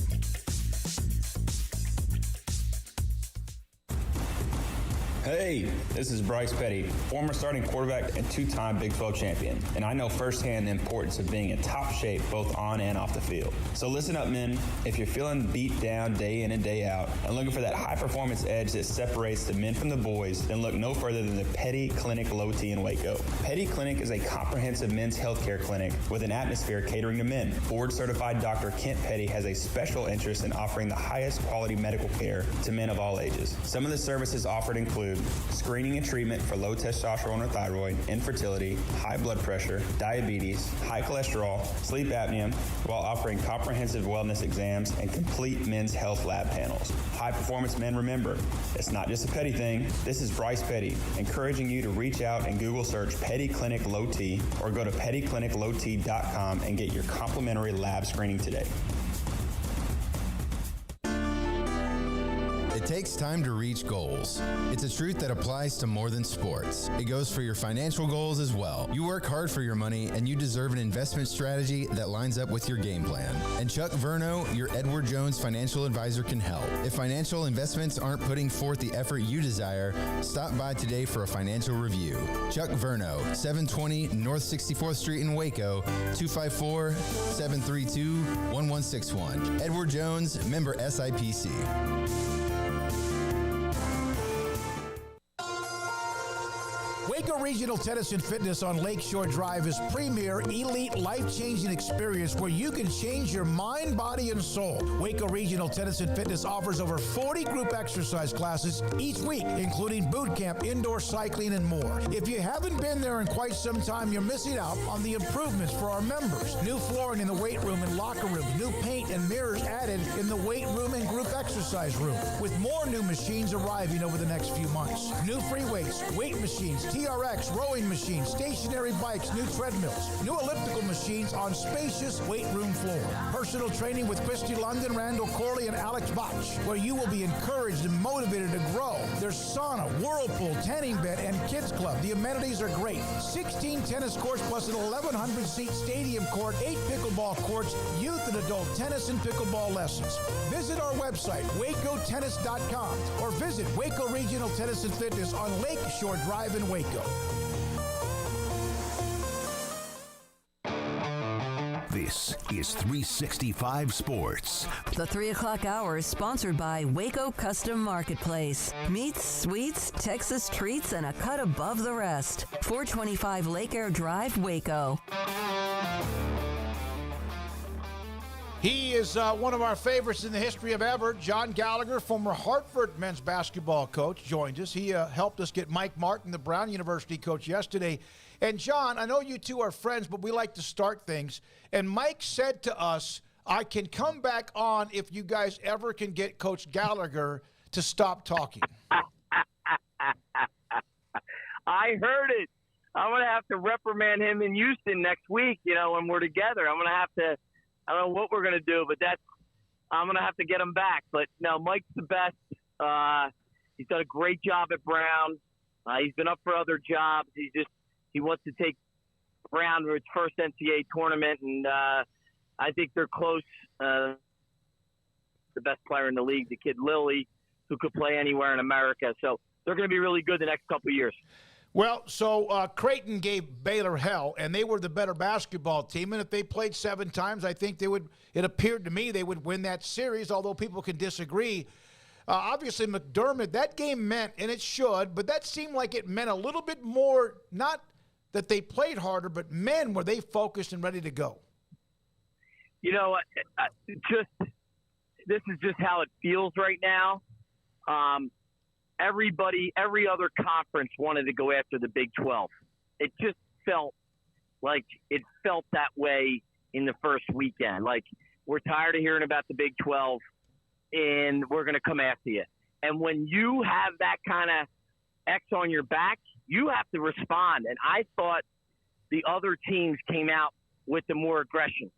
Speaker 13: Hey, this is Bryce Petty, former starting quarterback and 2-time Big 12 champion, and I know firsthand the importance of being in top shape both on and off the field. So listen up, men. If you're feeling beat down day in and day out and looking for that high-performance edge that separates the men from the boys, then look no further than the Petty Clinic Low T in Waco. Petty Clinic is a comprehensive men's healthcare clinic with an atmosphere catering to men. Board-certified Dr. Kent Petty has a special interest in offering the highest quality medical care to men of all ages. Some of the services offered include screening and treatment for low testosterone or thyroid, infertility, high blood pressure, diabetes, high cholesterol, sleep apnea, while offering comprehensive wellness exams and complete men's health lab panels. High performance men, remember, it's not just a Petty thing. This is Bryce Petty, encouraging you to reach out and Google search Petty Clinic Low T or go to pettycliniclowt.com and get your complimentary lab screening today.
Speaker 14: It takes time to reach goals. It's a truth that applies to more than sports. It goes for your financial goals as well. You work hard for your money, and you deserve an investment strategy that lines up with your game plan. And Chuck Verno, your Edward Jones financial advisor, can help. If financial investments aren't putting forth the effort you desire, stop by today for a financial review. Chuck Verno, 720 North 64th Street in Waco, 254-732-1161. Edward Jones, member SIPC.
Speaker 10: Waco Regional Tennis and Fitness on Lakeshore Drive is premier, elite, life-changing experience where you can change your mind, body, and soul. Waco Regional Tennis and Fitness offers over 40 group exercise classes each week, including boot camp, indoor cycling, and more. If you haven't been there in quite some time, you're missing out on the improvements for our members. New flooring in the weight room and locker room, new paint and mirrors added in the weight room and group exercise room, with more new machines arriving over the next few months. New free weights, weight machines, TRX, rowing machines, stationary bikes, new treadmills, new elliptical machines on spacious weight room floor. Personal training with Christy London, Randall Corley, and Alex Botch, where you will be encouraged and motivated to grow. There's sauna, whirlpool, tanning bed, and kids club. The amenities are great. 16 tennis courts plus an 1,100-seat stadium court, 8 pickleball courts, youth and adult tennis and pickleball lessons. Visit our website, wacotennis.com, or visit Waco Regional Tennis and Fitness on Lakeshore Drive in Waco.
Speaker 15: This is 365 Sports.
Speaker 3: The 3 o'clock hour is sponsored by Waco Custom Marketplace. Meats, sweets, Texas treats, and a cut above the rest. 425 Lake Air Drive, Waco.
Speaker 6: He is one of our favorites in the history of ever. John Gallagher, former Hartford men's basketball coach, joined us. He helped us get Mike Martin, the Brown University coach, yesterday. And John, I know you two are friends, but we like to start things. And Mike said to us, I can come back on if you guys ever can get Coach Gallagher to stop talking.
Speaker 16: I heard it. I'm going to have to reprimand him in Houston next week, when we're together. I'm going to have to, I don't know what we're going to do, but I'm going to have to get him back. But no, Mike's the best. He's done a great job at Brown. He's been up for other jobs. He wants to take Brown to its first NCAA tournament, and I think they're close. The best player in the league, the kid Lilly, who could play anywhere in America. So they're going to be really good the next couple of years.
Speaker 6: Well, so Creighton gave Baylor hell, and they were the better basketball team. And if they played 7 times, I think they would. It appeared to me they would win that series, although people can disagree. Obviously, McDermott, that game meant, and it should, but that seemed like it meant a little bit more, not that they played harder, but men, were they focused and ready to go?
Speaker 16: This is just how it feels right now. Every other conference wanted to go after the Big 12. It just felt like that way in the first weekend. Like, we're tired of hearing about the Big 12, and we're going to come after you. And when you have that kind of X on your back, you have to respond. And I thought the other teams came out with the more aggression.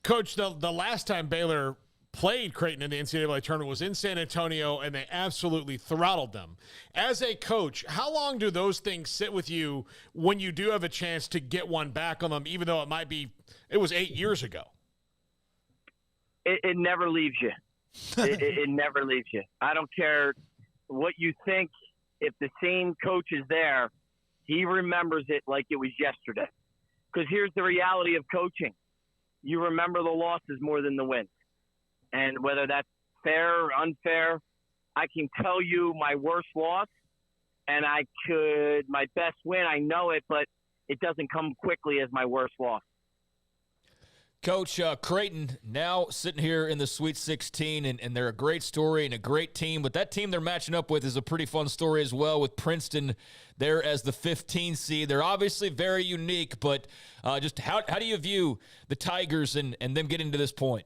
Speaker 7: Coach, the last time Baylor played Creighton in the NCAA tournament was in San Antonio, and they absolutely throttled them. As a coach, how long do those things sit with you when you do have a chance to get one back on them, even though it was 8 years ago?
Speaker 16: It never leaves you. It never leaves you. I don't care what you think. If the same coach is there, he remembers it like it was yesterday. Because here's the reality of coaching. You remember the losses more than the wins. And whether that's fair or unfair, I can tell you my worst loss, and my best win, I know it, but it doesn't come quickly as my worst loss.
Speaker 8: Coach, Creighton now sitting here in the Sweet 16, and they're a great story and a great team. But that team they're matching up with is a pretty fun story as well, with Princeton there as the 15 seed. They're obviously very unique, but just how do you view the Tigers and them getting to this point?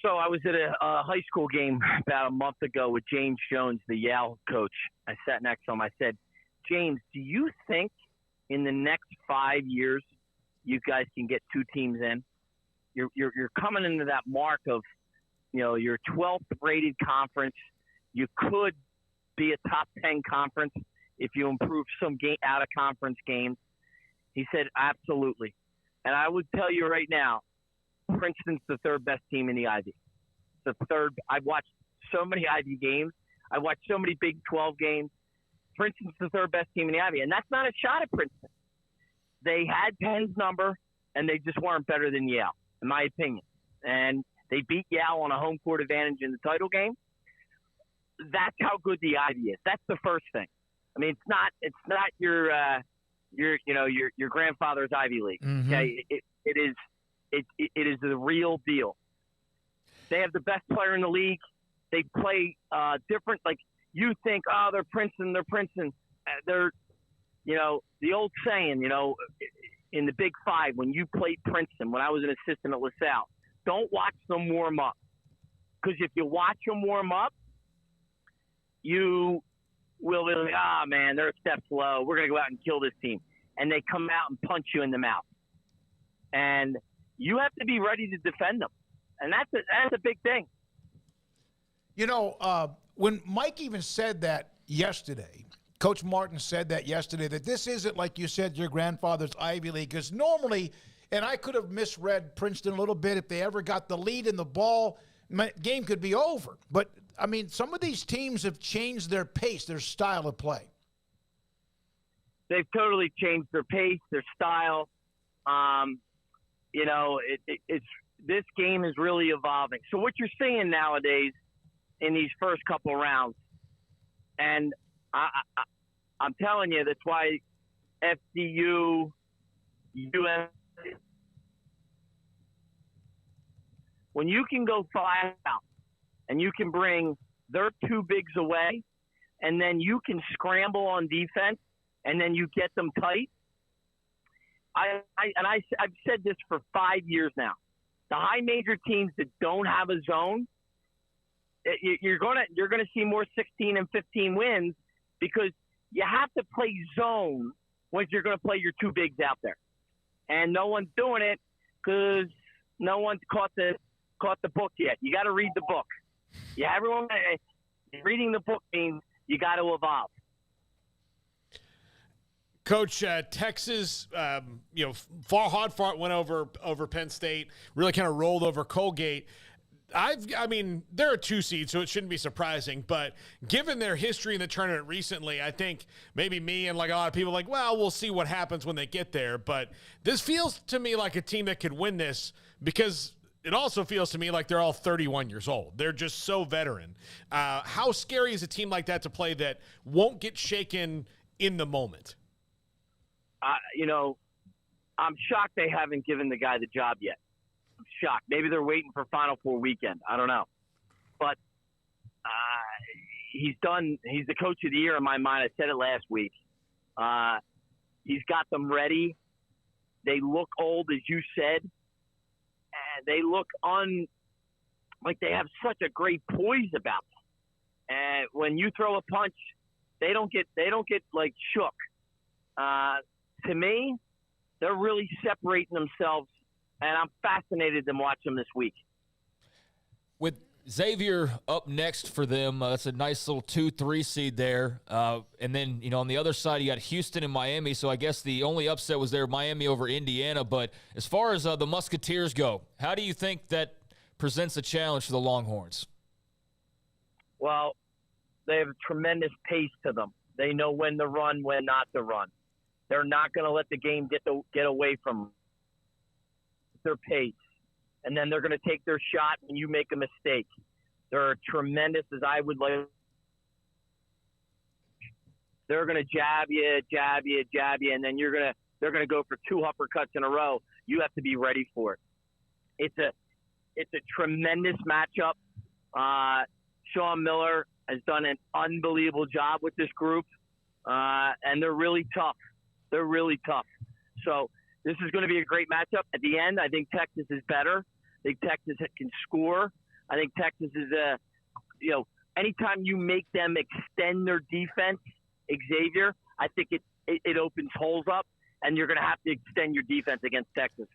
Speaker 16: So I was at a high school game about a month ago with James Jones, the Yale coach. I sat next to him. I said, James, do you think in the next 5 years you guys can get 2 teams in? You're coming into that mark of, your 12th rated conference. You could be a top 10 conference if you improve some out of conference games. He said, absolutely. And I would tell you right now, Princeton's the third best team in the Ivy. The third. I've watched so many Ivy games. I watched so many Big 12 games. Princeton's the third best team in the Ivy, and that's not a shot at Princeton. They had Penn's number, and they just weren't better than Yale, in my opinion. And they beat Yale on a home court advantage in the title game. That's how good the Ivy is. That's the first thing. I mean, it's not your grandfather's Ivy League.
Speaker 6: Mm-hmm.
Speaker 16: Okay, it is the real deal. They have the best player in the league. They play different. Like you think, oh, they're Princeton. They're, the old saying, in the Big Five when you played Princeton, when I was an assistant at LaSalle, don't watch them warm up, because if you watch them warm up, you will be like, man, they're a step slow. We're going to go out and kill this team. And they come out and punch you in the mouth. And you have to be ready to defend them. And that's a big thing.
Speaker 6: When Mike even said that yesterday, Coach Martin said that yesterday, that this isn't, like you said, your grandfather's Ivy League. Because normally, and I could have misread Princeton a little bit, if they ever got the lead in the ball, game could be over. But, I mean, some of these teams have changed their pace, their style of play.
Speaker 16: They've totally changed their pace, their style. This game is really evolving. So what you're seeing nowadays in these first couple rounds, and I'm telling you, that's why FDU, UM, when you can go 5 out and you can bring their two bigs away, and then you can scramble on defense, and then you get them tight. I've said this for 5 years now. The high major teams that don't have a zone, you're gonna see more 16 and 15 wins, because you have to play zone when you're going to play your two bigs out there, and no one's doing it because no one's caught the book yet. You got to read the book. Yeah, everyone reading the book means you got to evolve.
Speaker 7: Coach, Texas, fought went over Penn State, really kind of rolled over Colgate. They're a 2 seed, so it shouldn't be surprising. But given their history in the tournament recently, I think maybe me and like a lot of people we'll see what happens when they get there. But this feels to me like a team that could win this, because it also feels to me like they're all 31 years old. They're just so veteran. How scary is a team like that to play that won't get shaken in the moment?
Speaker 16: I'm shocked they haven't given the guy the job yet. I'm shocked. Maybe they're waiting for Final Four weekend. I don't know. But he's the coach of the year in my mind. I said it last week. He's got them ready. They look old, as you said. And they look like they have such a great poise about them. And when you throw a punch, they don't get like shook. To me, they're really separating themselves, and I'm fascinated to watch them this week.
Speaker 8: With Xavier up next for them, that's a nice little 2-3 seed there. And then, on the other side, you got Houston and Miami, so I guess the only upset was there, Miami over Indiana. But as far as the Musketeers go, how do you think that presents a challenge for the Longhorns?
Speaker 16: Well, they have a tremendous pace to them. They know when to run, when not to run. They're not going to let the game get away from their pace. And then they're going to take their shot when you make a mistake. They're tremendous, as I would like. They're going to jab you, and then they're going to go for 2 uppercuts in a row. You have to be ready for it. It's a tremendous matchup. Sean Miller has done an unbelievable job with this group, and they're really tough. They're really tough. So this is going to be a great matchup. At the end, I think Texas is better. I think Texas can score. I think Texas is anytime you make them extend their defense, Xavier, I think it opens holes up, and you're going to have to extend your defense against Texas.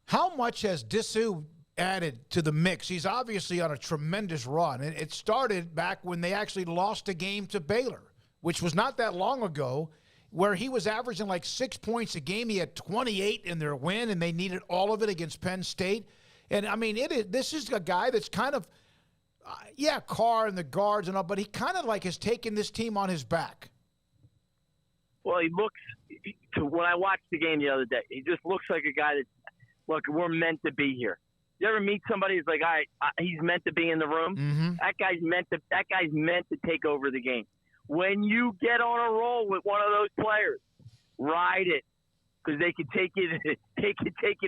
Speaker 6: How much has Disu added to the mix. He's obviously on a tremendous run. It started back when they actually lost a game to Baylor, which was not that long ago, where he was averaging like 6 points a game. He had 28 in their win, and they needed all of it against Penn State. And, I mean, this is a guy that's kind of, Carr and the guards and all, but he kind of like has taken this team on his back.
Speaker 16: Well, he looks – when I watched the game the other day, he just looks like a guy that, look, we're meant to be here. You ever meet somebody who's like, all right, he's meant to be in the room?
Speaker 6: Mm-hmm.
Speaker 16: That guy's meant to take over the game. When you get on a roll with one of those players, ride it, because they can take you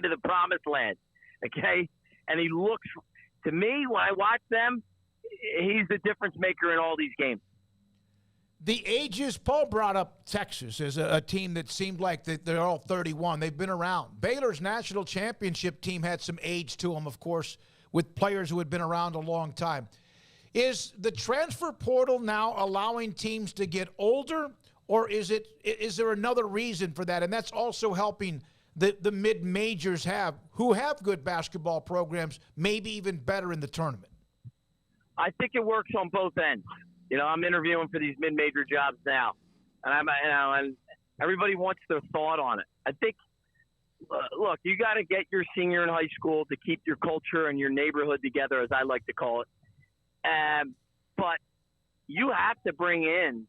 Speaker 16: to the promised land. Okay, and he looks to me when I watch them, he's the difference maker in all these games.
Speaker 6: The ages, Paul brought up Texas as a team that seemed like they're all 31. They've been around. Baylor's national championship team had some age to them, of course, with players who had been around a long time. Is the transfer portal now allowing teams to get older, or is there another reason for that? And that's also helping the mid-majors who have good basketball programs, maybe even better in the tournament.
Speaker 16: I think it works on both ends. You know, I'm interviewing for these mid-major jobs now, and and everybody wants their thought on it. I think, look, you got to get your senior in high school to keep your culture and your neighborhood together, as I like to call it. But you have to bring in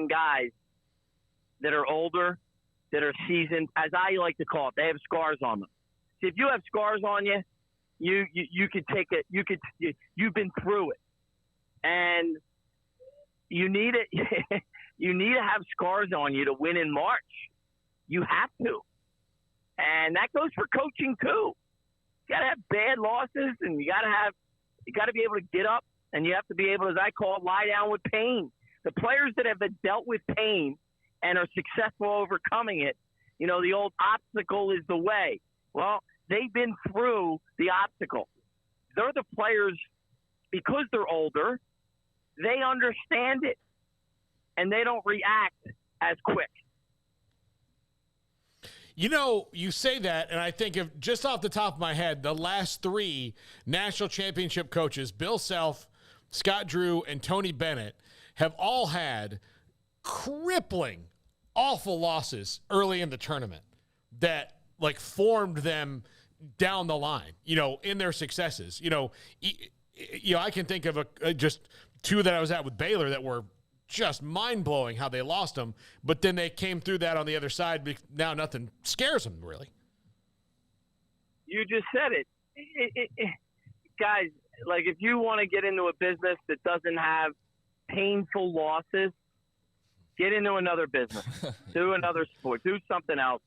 Speaker 16: guys that are older, that are seasoned, as I like to call it. They have scars on them. See, if you have scars on you, you could take it. You've been through it, and you need it. You need to have scars on you to win in March. You have to, and that goes for coaching too. You got to have bad losses, and you got to be able to get up, and you have to be able, as I call it, lie down with pain. The players that have dealt with pain and are successful overcoming it, you know, the old obstacle is the way. Well, they've been through the obstacle. They're the players, because they're older, they understand it, and they don't react as quick.
Speaker 7: You know, you say that, and I think of, just off the top of my head, the last three national championship coaches, Bill Self, Scott Drew, and Tony Bennett, have all had crippling, awful losses early in the tournament that, like, formed them down the line, you know, in their successes. You know, I can think of just two that I was at with Baylor that were just mind-blowing how they lost them, but then they came through that on the other side. Now nothing scares them, really.
Speaker 16: You just said it. Guys, like, if you want to get into a business that doesn't have painful losses, get into another business. Do another sport. Do something else.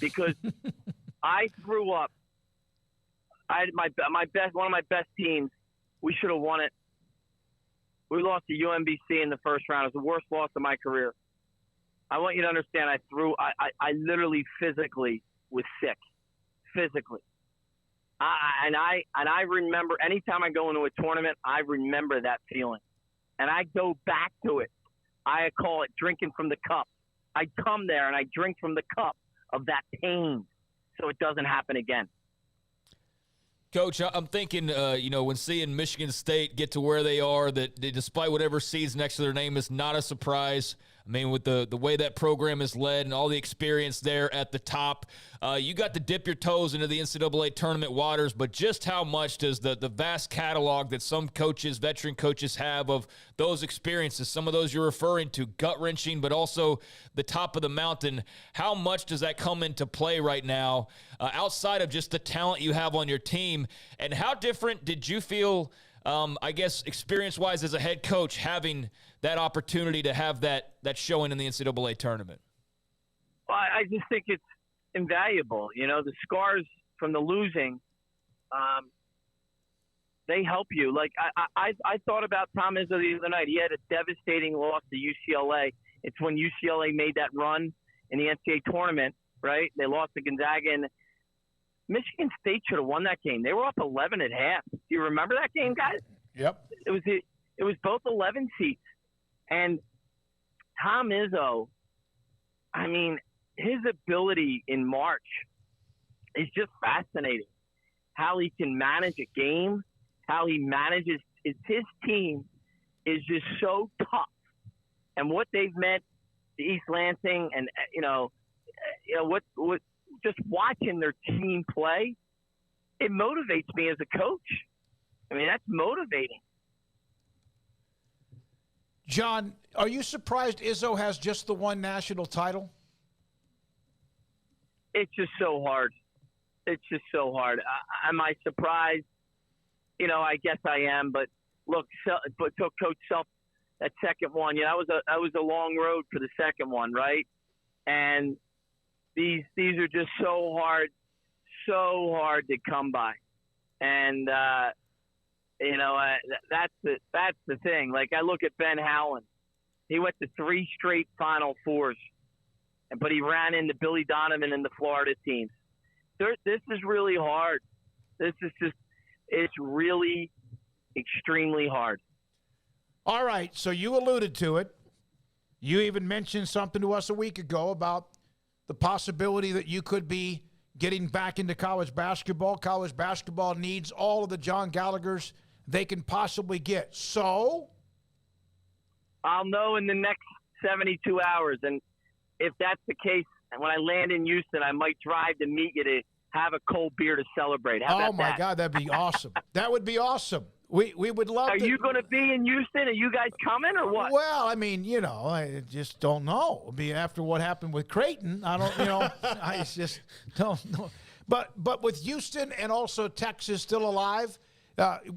Speaker 16: Because I grew up, I had one of my best teams. We should have won it. We lost to UMBC in the first round. It was the worst loss of my career. I want you to understand, I literally physically was sick. Physically. And I remember, anytime I go into a tournament, I remember that feeling. And I go back to it. I call it drinking from the cup. I come there and I drink from the cup of that pain so it doesn't happen again.
Speaker 8: Coach, I'm thinking, when seeing Michigan State get to where they are, that despite whatever seeds next to their name is not a surprise. I mean, with the way that program is led and all the experience there at the top, you got to dip your toes into the NCAA tournament waters, but just how much does the vast catalog that some coaches, veteran coaches, have of those experiences, some of those you're referring to, gut-wrenching, but also the top of the mountain, how much does that come into play right now outside of just the talent you have on your team? And how different did you feel, experience-wise as a head coach, having that opportunity to have that showing in the NCAA tournament?
Speaker 16: Well, I just think it's invaluable. You know, the scars from the losing, they help you. Like, I thought about Tom Izzo the other night. He had a devastating loss to UCLA. It's when UCLA made that run in the NCAA tournament, right? They lost to Gonzaga, and Michigan State should have won that game. They were up 11 at half. Do you remember that game, guys?
Speaker 6: Yep.
Speaker 16: It was both 11 seats. And Tom Izzo, I mean, his ability in March is just fascinating. how he can manage a game, how he manages his team is just so tough. And what they've meant to East Lansing, and what just watching their team play, it motivates me as a coach. I mean, that's motivating.
Speaker 6: John, are you surprised Izzo has just the one national title?
Speaker 16: It's just so hard. It's just so hard. Am I surprised? I guess I am. But look, Coach Self, that second one, that was a long road for the second one, right? And these are just so hard to come by. And that's the thing. Like, I look at Ben Howland. He went to 3 straight Final Fours, but he ran into Billy Donovan and the Florida teams. This is really hard. It's really extremely hard.
Speaker 6: All right, so you alluded to it. You even mentioned something to us a week ago about the possibility that you could be getting back into college basketball. College basketball needs all of the John Gallaghers they can possibly get. So?
Speaker 16: I'll know in the next 72 hours. And if that's the case, and when I land in Houston, I might drive to meet you to have a cold beer to celebrate. How about that?
Speaker 6: God, that'd be awesome. That would be awesome. We would love
Speaker 16: Are you going to be in Houston? Are you guys coming or what?
Speaker 6: Well, I mean, I just don't know. After what happened with Creighton, I don't, I just don't know. But with Houston and also Texas still alive,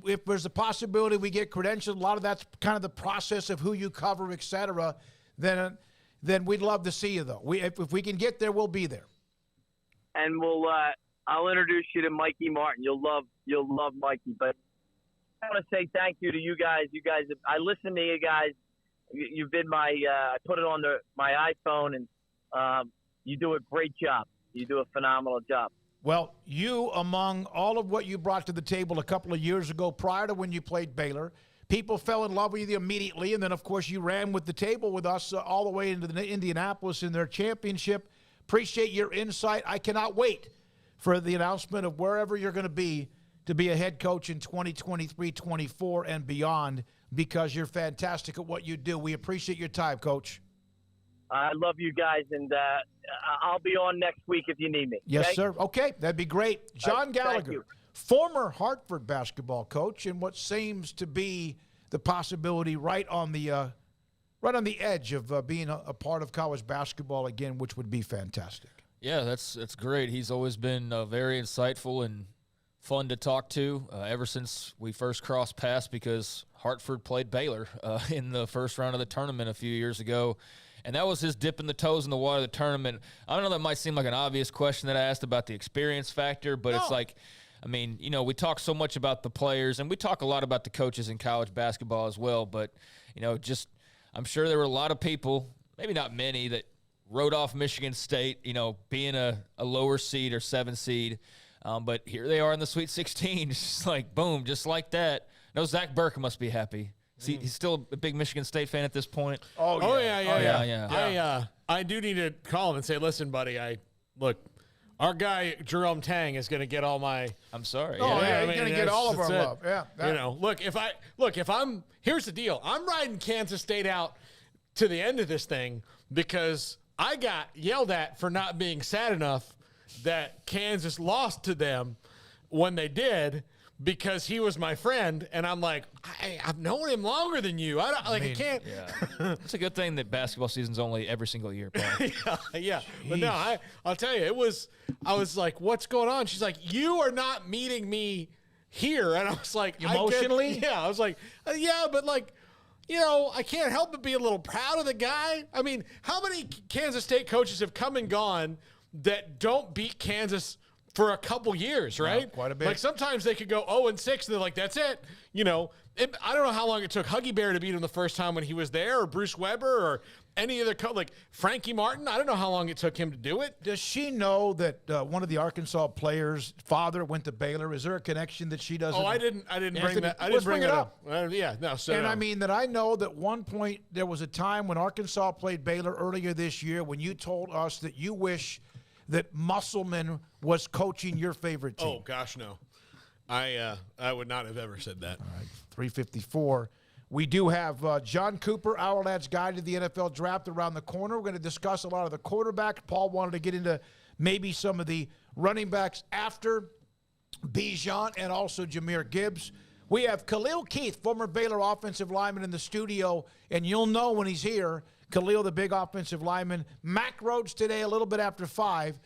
Speaker 6: if there's a possibility we get credentialed, a lot of that's kind of the process of who you cover, et cetera, then we'd love to see you, though. If we can get there, we'll be there.
Speaker 16: And I'll introduce you to Mikey Martin. You'll love Mikey. But I want to say thank you to you guys. You guys, I listen to you guys. You've been I put it on my iPhone, and you do a great job. You do a phenomenal job.
Speaker 6: Well, you, among all of what you brought to the table a couple of years ago prior to when you played Baylor, people fell in love with you immediately, and then, of course, you ran with the table with us all the way into Indianapolis in their championship. Appreciate your insight. I cannot wait for the announcement of wherever you're going to be a head coach in 2023, 24, and beyond, because you're fantastic at what you do. We appreciate your time, Coach.
Speaker 16: I love you guys, and I'll be on next week if you need me.
Speaker 6: Yes,
Speaker 16: okay?
Speaker 6: sir. Okay, that'd be great. John Gallagher, former Hartford basketball coach, and what seems to be the possibility right on the edge of being a part of college basketball again, which would be fantastic.
Speaker 8: Yeah, that's great. He's always been very insightful and fun to talk to ever since we first crossed paths, because Hartford played Baylor in the first round of the tournament a few years ago. And that was his dipping the toes in the water of the tournament. I don't know, that might seem like an obvious question that I asked about the experience factor, but It's like, I mean, we talk so much about the players, and we talk a lot about the coaches in college basketball as well, but, I'm sure there were a lot of people, maybe not many, that wrote off Michigan State, being a lower seed or 7 seed. But here they are in the Sweet 16, just like, boom, just like that. No, Zach Burke must be happy. See, he's still a big Michigan State fan at this point.
Speaker 7: Oh yeah. I do need to call him and say, listen, buddy, our guy Jerome Tang is going to get all my.
Speaker 8: I'm sorry.
Speaker 6: Oh yeah, he's going to get all of our love. Yeah.
Speaker 7: Here's the deal. I'm riding Kansas State out to the end of this thing because I got yelled at for not being sad enough that Kansas lost to them when they did, because he was my friend, and I'm like, I've known him longer than you. I can't.
Speaker 8: Yeah. It's a good thing that basketball season's only every single year, Paul.
Speaker 7: yeah. But no, I'll tell you, I was like, what's going on? She's like, you are not meeting me here. And I was like,
Speaker 6: emotionally?
Speaker 7: I was like, yeah, but I can't help but be a little proud of the guy. I mean, how many Kansas State coaches have come and gone that don't beat Kansas for a couple years, right?
Speaker 6: Yeah, quite a bit.
Speaker 7: Like, sometimes they could go 0-6, and they're like, that's it. I don't know how long it took Huggy Bear to beat him the first time when he was there, or Bruce Weber, or any other like Frankie Martin. I don't know how long it took him to do it.
Speaker 6: Does she know that one of the Arkansas players' father went to Baylor? Is there a connection that she doesn't?
Speaker 7: Oh, I didn't bring that. I didn't bring it up.
Speaker 6: I mean, that I know that one point there was a time when Arkansas played Baylor earlier this year when you told us that you wish that Musselman was coaching your favorite team.
Speaker 7: Oh, gosh, no. I would not have ever said that.
Speaker 6: All right, 3:54. We do have John Cooper, Our Lad's Guide to the NFL Draft, around the corner. We're going to discuss a lot of the quarterback. Paul wanted to get into maybe some of the running backs after Bijan and also Jahmyr Gibbs. We have Khalil Keith, former Baylor offensive lineman, in the studio, and you'll know when he's here. Khalil, the big offensive lineman. Mack Rhodes today, a little bit after 5.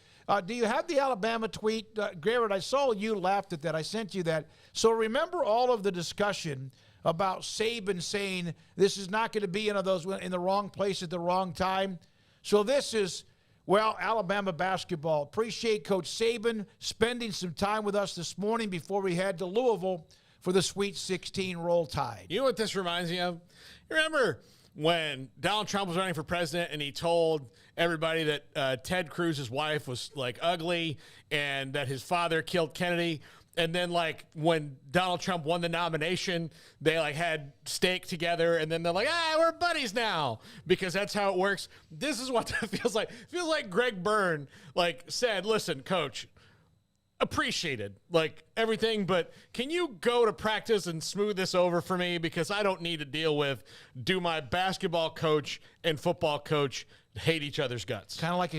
Speaker 6: Do you have the Alabama tweet? Garrett, I saw you laughed at that. I sent you that. So remember all of the discussion about Saban saying this is not going to be one of those in the wrong place at the wrong time. So this is, well, Alabama basketball. Appreciate Coach Saban spending some time with us this morning before we head to Louisville for the Sweet 16 Roll Tide.
Speaker 7: You know what this reminds me of? You remember when Donald Trump was running for president and he told everybody that Ted Cruz's wife was, like, ugly and that his father killed Kennedy? And then, like, when Donald Trump won the nomination, they, like, had steak together, and then they're like, we're buddies now, because that's how it works. This is what that feels like. It feels like Greg Byrne, like, said, listen, Coach, appreciated, like, everything, but can you go to practice and smooth this over for me, because I don't need to deal with, do my basketball coach and football coach hate each other's guts?
Speaker 6: Kind of like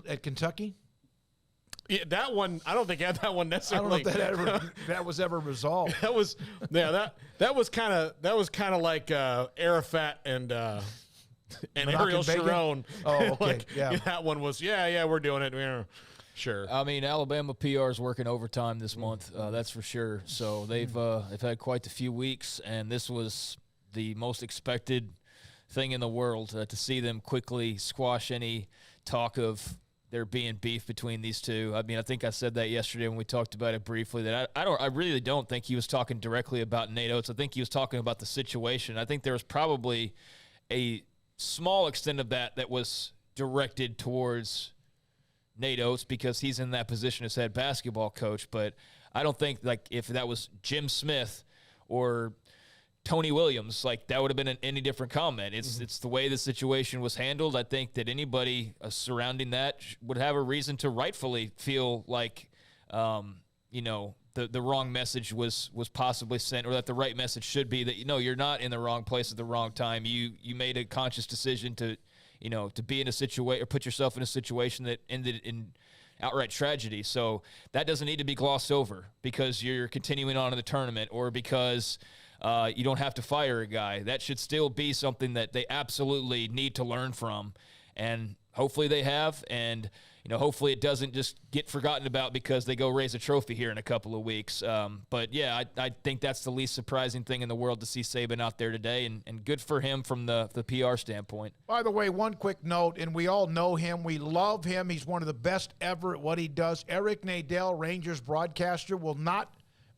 Speaker 6: at Kentucky?
Speaker 7: Yeah, that one, I don't think that one necessarily.
Speaker 6: I don't know if that was ever resolved.
Speaker 7: That was kind of like Arafat and Ariel Sharon.
Speaker 6: Oh, okay,
Speaker 7: like,
Speaker 6: yeah.
Speaker 7: That one was, we're doing it. Yeah, sure.
Speaker 8: I mean, Alabama PR is working overtime this month. That's for sure. So they've had quite a few weeks, and this was the most expected thing in the world to see them quickly squash any talk of there being beef between these two. I mean, I think I said that yesterday when we talked about it briefly, that I really don't think he was talking directly about Nate Oates. I think he was talking about the situation. I think there was probably a small extent of that was directed towards Nate Oates because he's in that position as head basketball coach. But I don't think, like, if that was Jim Smith or Tony Williams, like, that would have been any different comment. It's the way the situation was handled. I think that anybody surrounding that would have a reason to rightfully feel like, the wrong message was possibly sent, or that the right message should be that, you're not in the wrong place at the wrong time. You made a conscious decision to be in a situation, or put yourself in a situation that ended in outright tragedy. So that doesn't need to be glossed over because you're continuing on in the tournament, or because you don't have to fire a guy. That should still be something that they absolutely need to learn from. And hopefully they have. And, hopefully it doesn't just get forgotten about because they go raise a trophy here in a couple of weeks. But, yeah, I think that's the least surprising thing in the world to see Saban out there today. And good for him from the PR standpoint.
Speaker 6: By the way, one quick note, and we all know him. We love him. He's one of the best ever at what he does. Eric Nadel, Rangers broadcaster, will not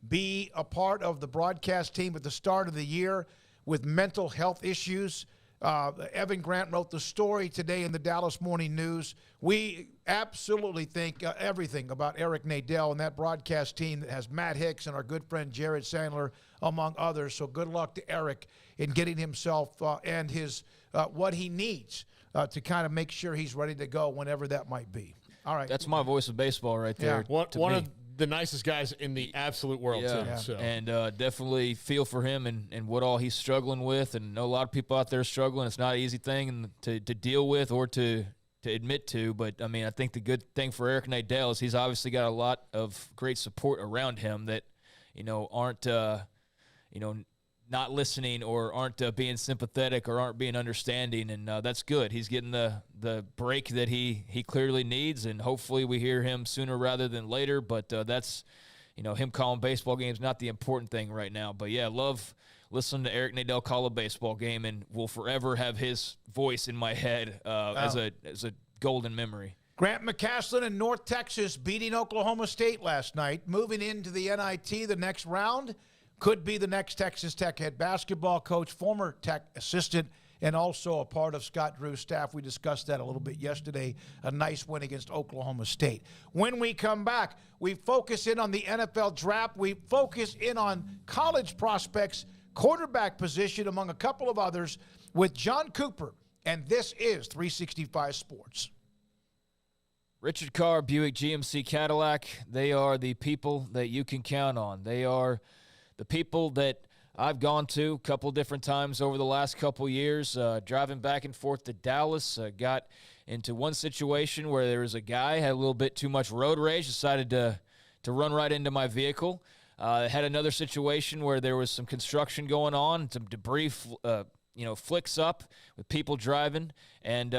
Speaker 6: be a part of the broadcast team at the start of the year with mental health issues. Evan Grant wrote the story today in the Dallas Morning News. We absolutely think everything about Eric Nadel and that broadcast team that has Matt Hicks and our good friend Jared Sandler, among others. So good luck to Eric in getting himself and his what he needs to kind of make sure he's ready to go whenever that might be. All right.
Speaker 8: That's my voice of baseball right there.
Speaker 7: Yeah. One of the nicest guys in the absolute world, too.
Speaker 8: Yeah.
Speaker 7: So.
Speaker 8: And definitely feel for him and what all he's struggling with. And I know a lot of people out there struggling. It's not an easy thing to deal with or to admit to. But, I mean, I think the good thing for Eric Nadel is he's obviously got a lot of great support around him that, aren't, not listening or aren't being sympathetic or aren't being understanding, and that's good. He's getting the break that he clearly needs, and hopefully we hear him sooner rather than later, but that's, him calling baseball games, not the important thing right now. But, yeah, love listening to Eric Nadel call a baseball game, and will forever have his voice in my head as a golden memory.
Speaker 6: Grant McCaslin in North Texas beating Oklahoma State last night, moving into the NIT the next round. Could be the next Texas Tech head basketball coach, former Tech assistant, and also a part of Scott Drew's staff. We discussed that a little bit yesterday. A nice win against Oklahoma State. When we come back, we focus in on the NFL draft. We focus in on college prospects, quarterback position, among a couple of others, with John Cooper. And this is 365 Sports.
Speaker 8: Richard Carr, Buick GMC Cadillac, they are the people that you can count on. They are the people that I've gone to a couple different times over the last couple years, driving back and forth to Dallas. Got into one situation where there was a guy, had a little bit too much road rage, decided to run right into my vehicle. Had another situation where there was some construction going on, some debris, flicks up with people driving, and,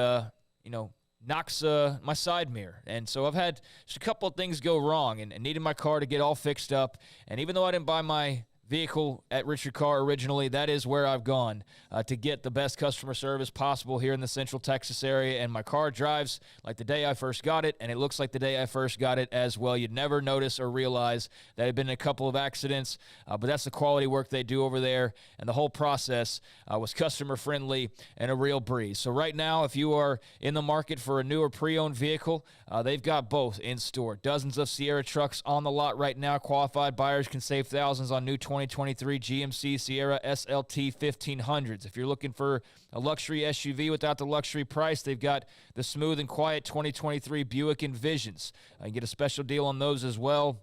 Speaker 8: knocks my side mirror. And so I've had just a couple of things go wrong and needed my car to get all fixed up. And even though I didn't buy my vehicle at Richard Carr originally, that is where I've gone to get the best customer service possible here in the Central Texas area. And my car drives like the day I first got it, and it looks like the day I first got it as well. You'd never notice or realize that there had been a couple of accidents, but that's the quality work they do over there. And the whole process was customer friendly and a real breeze. So right now, if you are in the market for a new or pre-owned vehicle, they've got both in store. Dozens of Sierra trucks on the lot right now. Qualified buyers can save thousands on new 2023 GMC Sierra SLT 1500s. If you're looking for a luxury SUV without the luxury price, they've got the smooth and quiet 2023 Buick Envisions. You get a special deal on those as well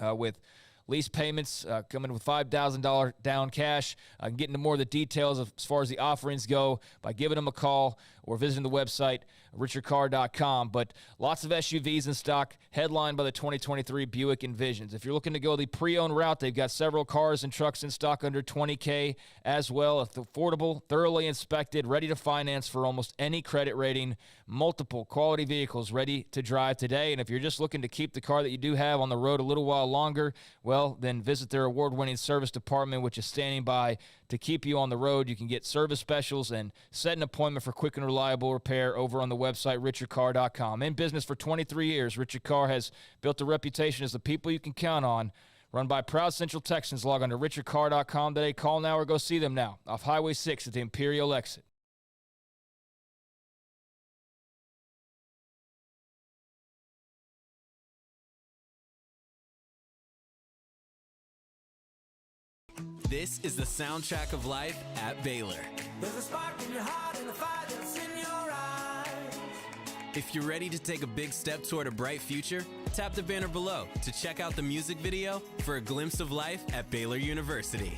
Speaker 8: with lease payments coming with $5,000 down cash. I can get into more of the details as far as the offerings go by giving them a call or visiting the website, richardcarr.com. But lots of SUVs in stock, headlined by the 2023 Buick Envisions. If you're looking to go the pre-owned route, they've got several cars and trucks in stock under $20K as well. It's affordable, thoroughly inspected, ready to finance for almost any credit rating. Multiple quality vehicles ready to drive today. And if you're just looking to keep the car that you do have on the road a little while longer, well, then visit their award-winning service department, which is standing by to keep you on the road. You can get service specials and set an appointment for quick and reliable repair over on the website, richardcarr.com. In business for 23 years, Richard Carr has built a reputation as the people you can count on. Run by proud Central Texans. Log on to richardcarr.com today. Call now or go see them now off Highway 6 at the Imperial exit.
Speaker 17: This is the soundtrack of life at Baylor.
Speaker 18: There's a spark in your heart and a fire that's in your eyes.
Speaker 17: If you're ready to take a big step toward a bright future, tap the banner below to check out the music video for a glimpse of life at Baylor University,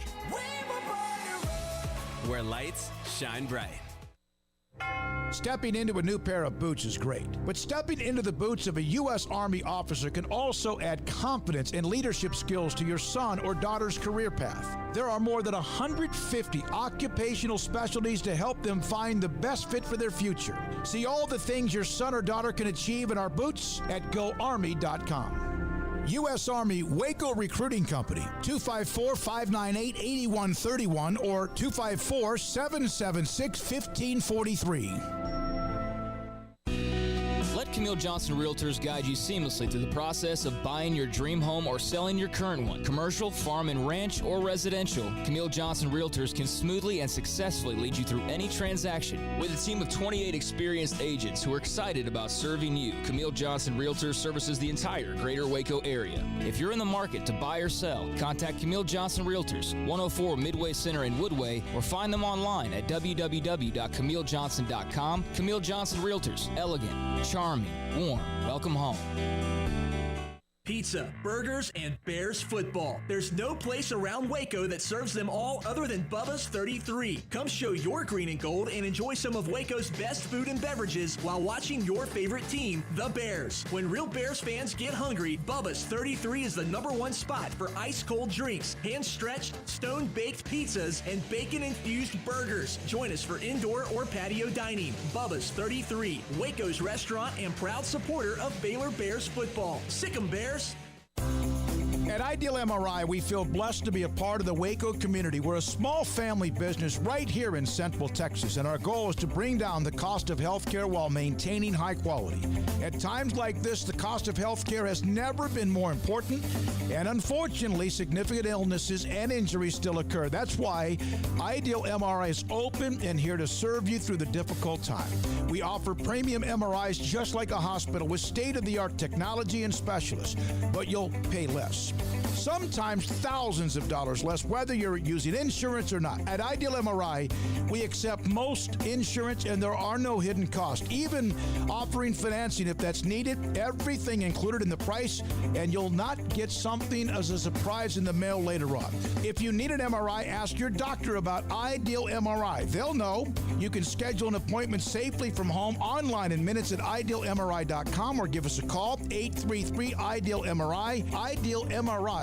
Speaker 17: where lights shine bright.
Speaker 10: Stepping into a new pair of boots is great, but stepping into the boots of a U.S. Army officer can also add confidence and leadership skills to your son or daughter's career path. There are more than 150 occupational specialties to help them find the best fit for their future. See all the things your son or daughter can achieve in our boots at GoArmy.com. U.S. Army Waco Recruiting Company, 254-598-8131 or 254-776-1543.
Speaker 8: Let Camille Johnson Realtors guide you seamlessly through the process of buying your dream home or selling your current one. Commercial, farm and ranch, or residential, Camille Johnson Realtors can smoothly and successfully lead you through any transaction. With a team of 28 experienced agents who are excited about serving you, Camille Johnson Realtors services the entire greater Waco area. If you're in the market to buy or sell, contact Camille Johnson Realtors, 104 Midway Center in Woodway, or find them online at www.camillejohnson.com. Camille Johnson Realtors, elegant, charming, warm. Welcome home.
Speaker 19: Pizza, burgers, and Bears football. There's no place around Waco that serves them all other than Bubba's 33. Come show your green and gold and enjoy some of Waco's best food and beverages while watching your favorite team, the Bears. When real Bears fans get hungry, Bubba's 33 is the #1 spot for ice-cold drinks, hand-stretched, stone-baked pizzas, and bacon-infused burgers. Join us for indoor or patio dining. Bubba's 33, Waco's restaurant and proud supporter of Baylor Bears football. Sick 'em, Bears.
Speaker 10: At Ideal MRI, we feel blessed to be a part of the Waco community. We're a small family business right here in Central Texas, and our goal is to bring down the cost of healthcare while maintaining high quality. At times like this, the cost of healthcare has never been more important, and unfortunately, significant illnesses and injuries still occur. That's why Ideal MRI is open and here to serve you through the difficult time. We offer premium MRIs just like a hospital with state-of-the-art technology and specialists, but you'll pay less. Sometimes thousands of dollars less, whether you're using insurance or not. At Ideal MRI, we accept most insurance and there are no hidden costs, even offering financing if that's needed. Everything included in the price, and you'll not get something as a surprise in the mail later on. If you need an MRI, ask your doctor about Ideal MRI. They'll know. You can schedule an appointment safely from home online in minutes at idealmri.com or give us a call, 833-IDEAL-MRI, idealmri.com.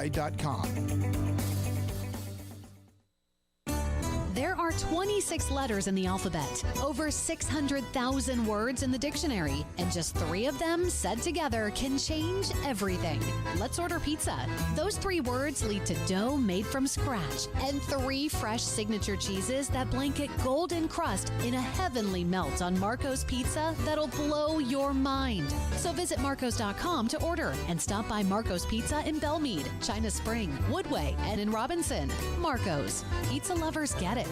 Speaker 20: There are 26 letters in the alphabet, over 600,000 words in the dictionary, and just 3 of them said together can change everything. Let's order pizza. Those 3 words lead to dough made from scratch and 3 fresh signature cheeses that blanket golden crust in a heavenly melt on Marco's Pizza that'll blow your mind. So visit marcos.com to order and stop by Marco's Pizza in Belmead, China Spring, Woodway, and in Robinson. Marco's. Pizza lovers get it.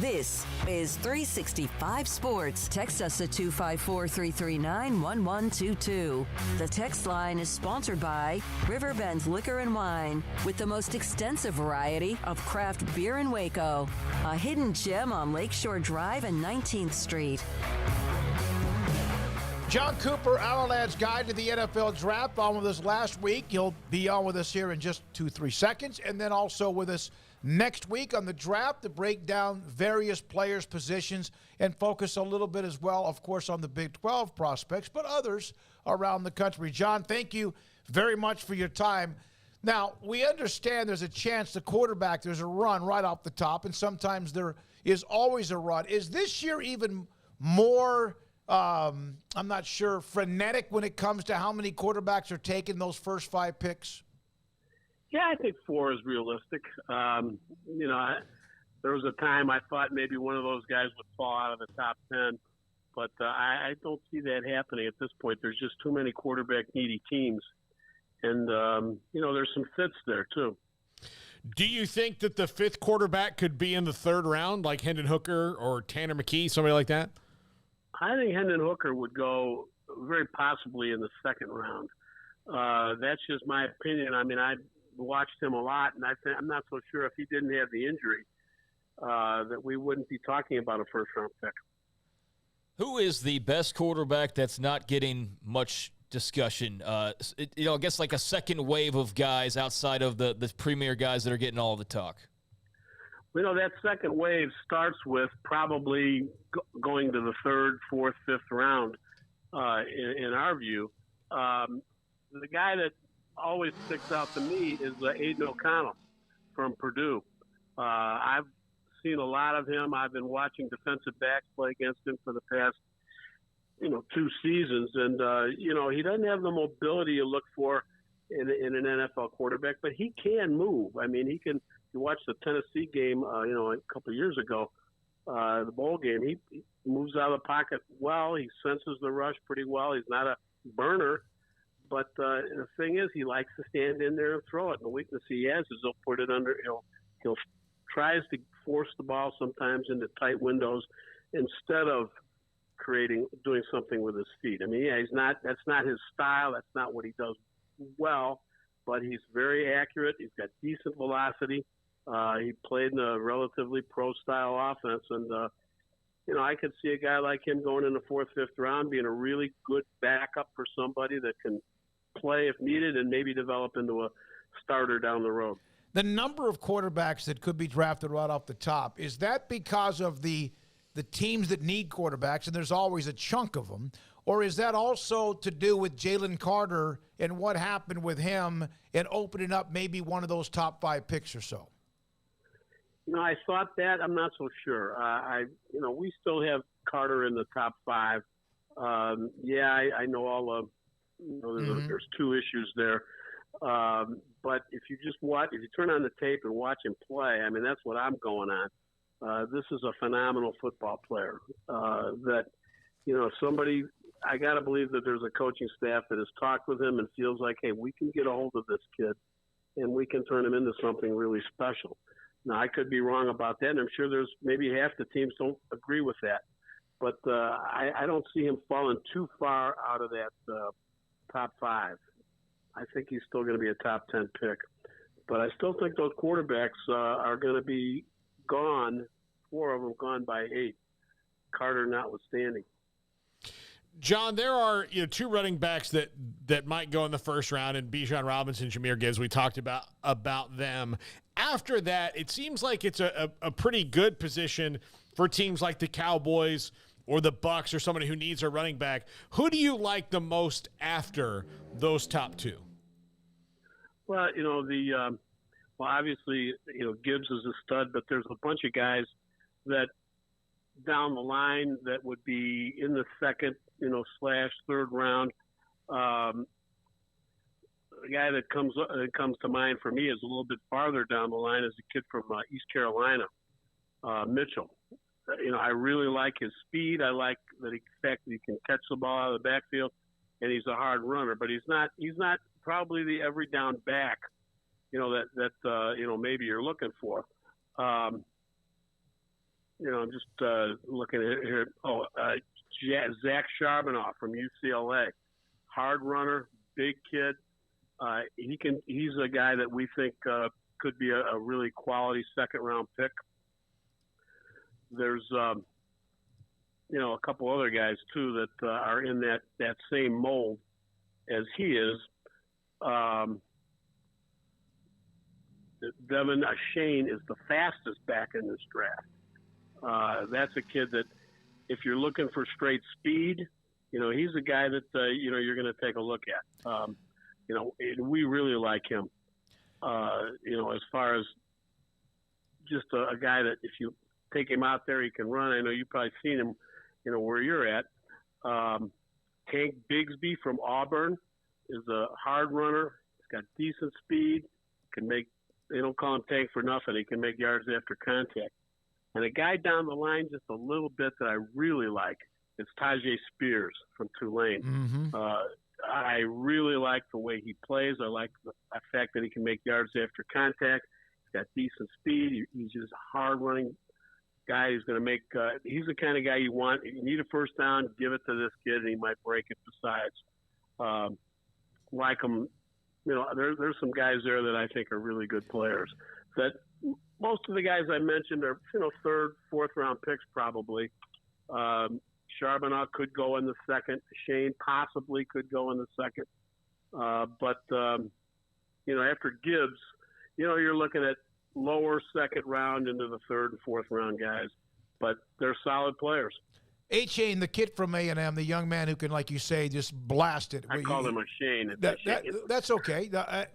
Speaker 3: This is 365 Sports. Text us at 254-339-1122. The text line is sponsored by Riverbend Liquor and Wine, with the most extensive variety of craft beer in Waco. A hidden gem on Lakeshore Drive and 19th Street.
Speaker 6: John Cooper, Our Lad's Guide to the NFL Draft, on with us last week. He'll be on with us here in just 2-3 seconds, and then also with us next week on the draft to break down various players' positions and focus a little bit as well, of course, on the Big 12 prospects, but others around the country. John, thank you very much for your time. Now, we understand there's a chance the quarterback, there's a run right off the top, and sometimes there is always a run. Is this year even more I'm not sure, frenetic when it comes to how many quarterbacks are taking those first 5 picks?
Speaker 21: Yeah, I think 4 is realistic. There was a time I thought maybe one of those guys would fall out of the top 10, but I don't see that happening at this point. There's just too many quarterback-needy teams, and, there's some fits there too.
Speaker 7: Do you think that the 5th quarterback could be in the 3rd round, like Hendon Hooker or Tanner McKee, somebody like that?
Speaker 21: I think Hendon Hooker would go very possibly in the 2nd round. That's just my opinion. I mean, I watched him a lot, and I'm not so sure if he didn't have the injury that we wouldn't be talking about a first-round pick.
Speaker 8: Who is the best quarterback that's not getting much discussion? I guess like a second wave of guys outside of the premier guys that are getting all the talk.
Speaker 21: That second wave starts with probably going to the 3rd, 4th, 5th round, in our view. The guy that always sticks out to me is Aiden O'Connell from Purdue. I've seen a lot of him. I've been watching defensive backs play against him for the past, 2 seasons. And, he doesn't have the mobility you look for in an NFL quarterback, but he can move. I mean, he can. You watch the Tennessee game, a couple of years ago, the bowl game. He moves out of the pocket well. He senses the rush pretty well. He's not a burner, but the thing is, he likes to stand in there and throw it. And the weakness he has is he'll put it under. He'll tries to force the ball sometimes into tight windows instead of doing something with his feet. I mean, that's not his style. That's not what he does well. But he's very accurate. He's got decent velocity. He played in a relatively pro-style offense, and I could see a guy like him going in the 4th, 5th round being a really good backup for somebody that can play if needed and maybe develop into a starter down the road.
Speaker 6: The number of quarterbacks that could be drafted right off the top, is that because of the teams that need quarterbacks, and there's always a chunk of them, or is that also to do with Jalen Carter and what happened with him and opening up maybe one of those top 5 picks or so?
Speaker 21: I thought that. I'm not so sure. We still have Carter in the top 5. I know all of. There's 2 issues there. But if you turn on the tape and watch him play, I mean, that's what I'm going on. This is a phenomenal football player. Somebody. I got to believe that there's a coaching staff that has talked with him and feels like, hey, we can get a hold of this kid and we can turn him into something really special. Now, I could be wrong about that, and I'm sure there's maybe half the teams don't agree with that. But I don't see him falling too far out of that top 5. I think he's still going to be a top 10 pick. But I still think those quarterbacks are going to be gone, 4 of them gone by 8, Carter notwithstanding.
Speaker 7: John, there are 2 running backs that might go in the first round, and Bijan Robinson, Jahmyr Gibbs. We talked about them. After that, it seems like it's a pretty good position for teams like the Cowboys or the Bucs or somebody who needs a running back. Who do you like the most after those top 2?
Speaker 21: Well, obviously, Gibbs is a stud, but there's a bunch of guys that down the line that would be in the second, / third round. The guy that comes to mind for me is a little bit farther down the line is a kid from East Carolina, Mitchell. I really like his speed. I like the fact that he can catch the ball out of the backfield, and he's a hard runner. But he's not probably the every down back, that maybe you're looking for. I'm just looking at here. Zach Charbonneau from UCLA, hard runner, big kid. He's a guy that we think could be a really quality second round pick. There's a couple other guys too that are in that same mold as he is. Devin Shane is the fastest back in this draft. That's a kid that, if you're looking for straight speed, he's a guy that you're going to take a look at. We really like him. As far as just a guy that if you take him out there, he can run. I know you've probably seen him, where you're at. Tank Bigsby from Auburn is a hard runner. He's got decent speed. They don't call him Tank for nothing. He can make yards after contact. And a guy down the line just a little bit that I really like is Tajay Spears from Tulane.
Speaker 6: Mm-hmm.
Speaker 21: I really like the way he plays. I like the fact that he can make yards after contact. He's got decent speed. He's just a hard-running guy. He's going to make he's the kind of guy you want. You need a first down, give it to this kid, and he might break it besides. Like him, there's some guys there that I think are really good players. That most of the guys I mentioned are, third, fourth round picks probably. Charbonneau could go in the second. Shane possibly could go in the second. But after Gibbs, you're looking at lower second round into the third and fourth round guys. But they're solid players.
Speaker 10: A-Chain, the kid from A&M, the young man who can, like you say, just blast it.
Speaker 21: I call him a Shane.
Speaker 10: That's okay.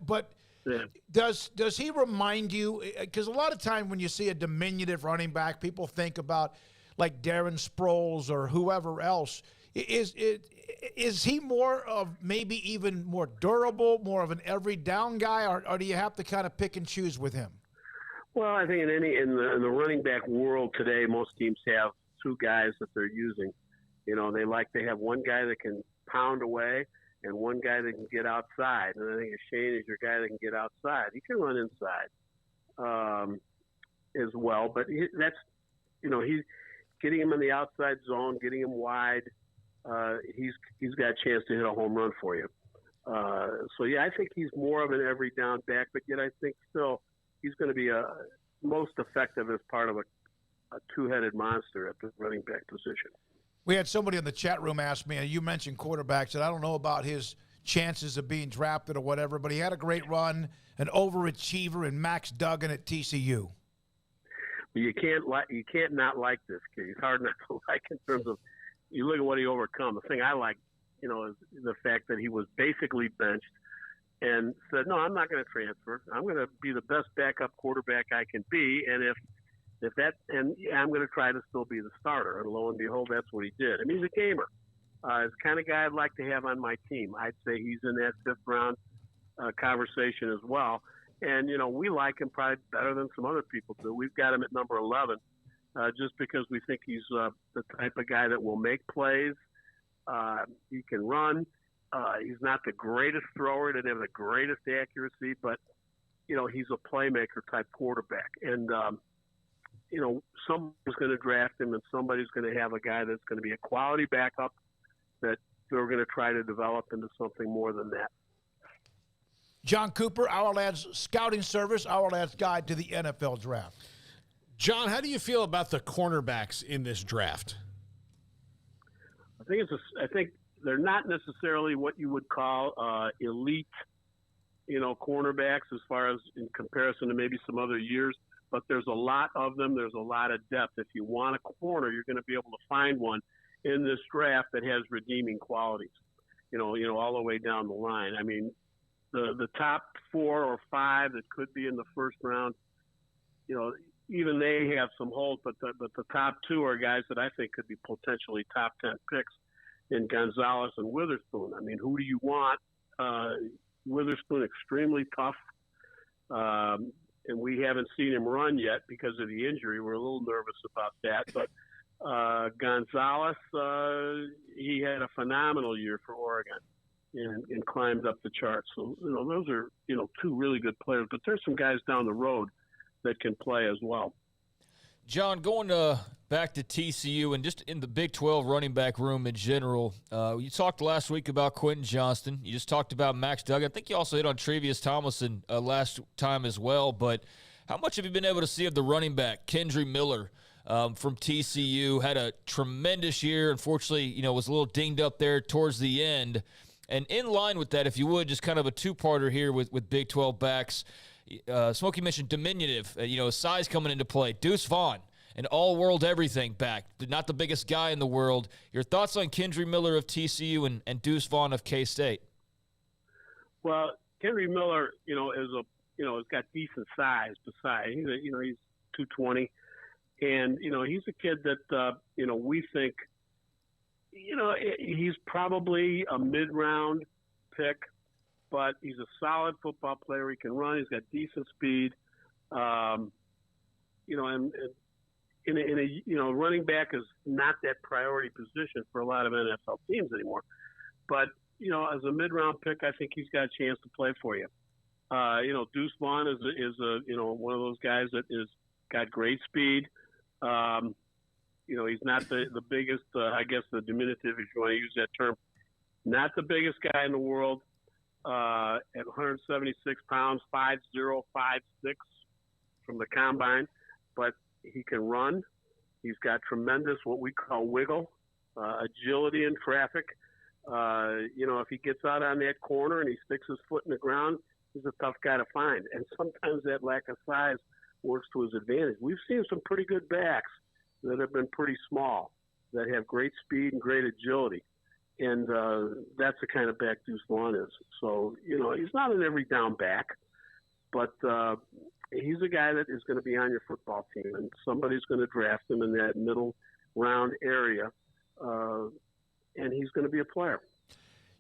Speaker 10: But
Speaker 21: yeah.
Speaker 10: Does he remind you, because a lot of time when you see a diminutive running back, people think about like Darren Sproles or whoever else. Is he more of maybe even more durable, more of an every down guy, or do you have to kind of pick and choose with him?
Speaker 21: Well, I think in the running back world today, most teams have 2 guys that they're using. They have one guy that can pound away and one guy that can get outside. And I think Shane is your guy that can get outside. He can run inside as well, but he's getting him in the outside zone, getting him wide. He's got a chance to hit a home run for you. I think he's more of an every down back, but yet I think still he's going to be most effective as part of a 2-headed monster at the running back position.
Speaker 10: We had somebody in the chat room ask me, and you mentioned quarterbacks, and I don't know about his chances of being drafted or whatever, but he had a great run, an overachiever in Max Duggan at TCU.
Speaker 21: You can't not like this kid. He's hard not to like in terms of you look at what he overcome. The thing I like, is the fact that he was basically benched and said, "No, I'm not going to transfer. I'm going to be the best backup quarterback I can be, and I'm going to try to still be the starter." And lo and behold, that's what he did. I mean, he's a gamer. He's the kind of guy I'd like to have on my team. I'd say he's in that 5th round conversation as well. And, we like him probably better than some other people do. We've got him at number 11 just because we think he's the type of guy that will make plays. He can run. He's not the greatest thrower. He doesn't have the greatest accuracy, but, he's a playmaker type quarterback. And, somebody's going to draft him, and somebody's going to have a guy that's going to be a quality backup that they're going to try to develop into something more than that.
Speaker 10: John Cooper, Our Lad's Scouting Service, Our Lad's Guide to the NFL Draft.
Speaker 7: John, how do you feel about the cornerbacks in this draft?
Speaker 21: I think they're not necessarily what you would call elite, cornerbacks as far as in comparison to maybe some other years. But there's a lot of them. There's a lot of depth. If you want a corner, you're going to be able to find one in this draft that has redeeming qualities. All the way down the line. I mean, the top 4 or 5 that could be in the first round, even they have some holes. But the top 2 are guys that I think could be potentially top 10 picks in Gonzalez and Witherspoon. I mean, who do you want? Witherspoon, extremely tough. And we haven't seen him run yet because of the injury. We're a little nervous about that. But Gonzalez, he had a phenomenal year for Oregon and climbed up the charts. So, those are, 2 really good players. But there's some guys down the road that can play as well.
Speaker 8: John, going back to TCU and just in the Big 12 running back room in general, you talked last week about Quentin Johnston. You just talked about Max Duggan. I think you also hit on Trevius Tomlinson last time as well. But how much have you been able to see of the running back, Kendre Miller, from TCU? Had a tremendous year. Unfortunately, was a little dinged up there towards the end. And in line with that, if you would, just kind of a two-parter here with Big 12 backs. Smokey mentioned diminutive, size coming into play. Deuce Vaughn, an all-world everything back, not the biggest guy in the world. Your thoughts on Kendre Miller of TCU and Deuce Vaughn of K-State?
Speaker 21: Well, Kendre Miller, has got decent size beside. He's 220, and he's a kid that we think, he's probably a mid-round pick. But he's a solid football player. He can run. He's got decent speed. And running back is not that priority position for a lot of NFL teams anymore. But as a mid-round pick, I think he's got a chance to play for you. Deuce Vaughn is one of those guys that is got great speed. He's not the biggest. I guess the diminutive, if you want to use that term, not the biggest guy in the world. At 176 pounds, 5'0", 5'6", from the combine, but he can run. He's got tremendous what we call wiggle, agility in traffic. If he gets out on that corner and he sticks his foot in the ground, he's a tough guy to find. And sometimes that lack of size works to his advantage. We've seen some pretty good backs that have been pretty small, that have great speed and great agility. And that's the kind of back Deuce Vaughn is. So, he's not an every down back, but he's a guy that is going to be on your football team, and somebody's going to draft him in that middle round area, and he's going to be a player.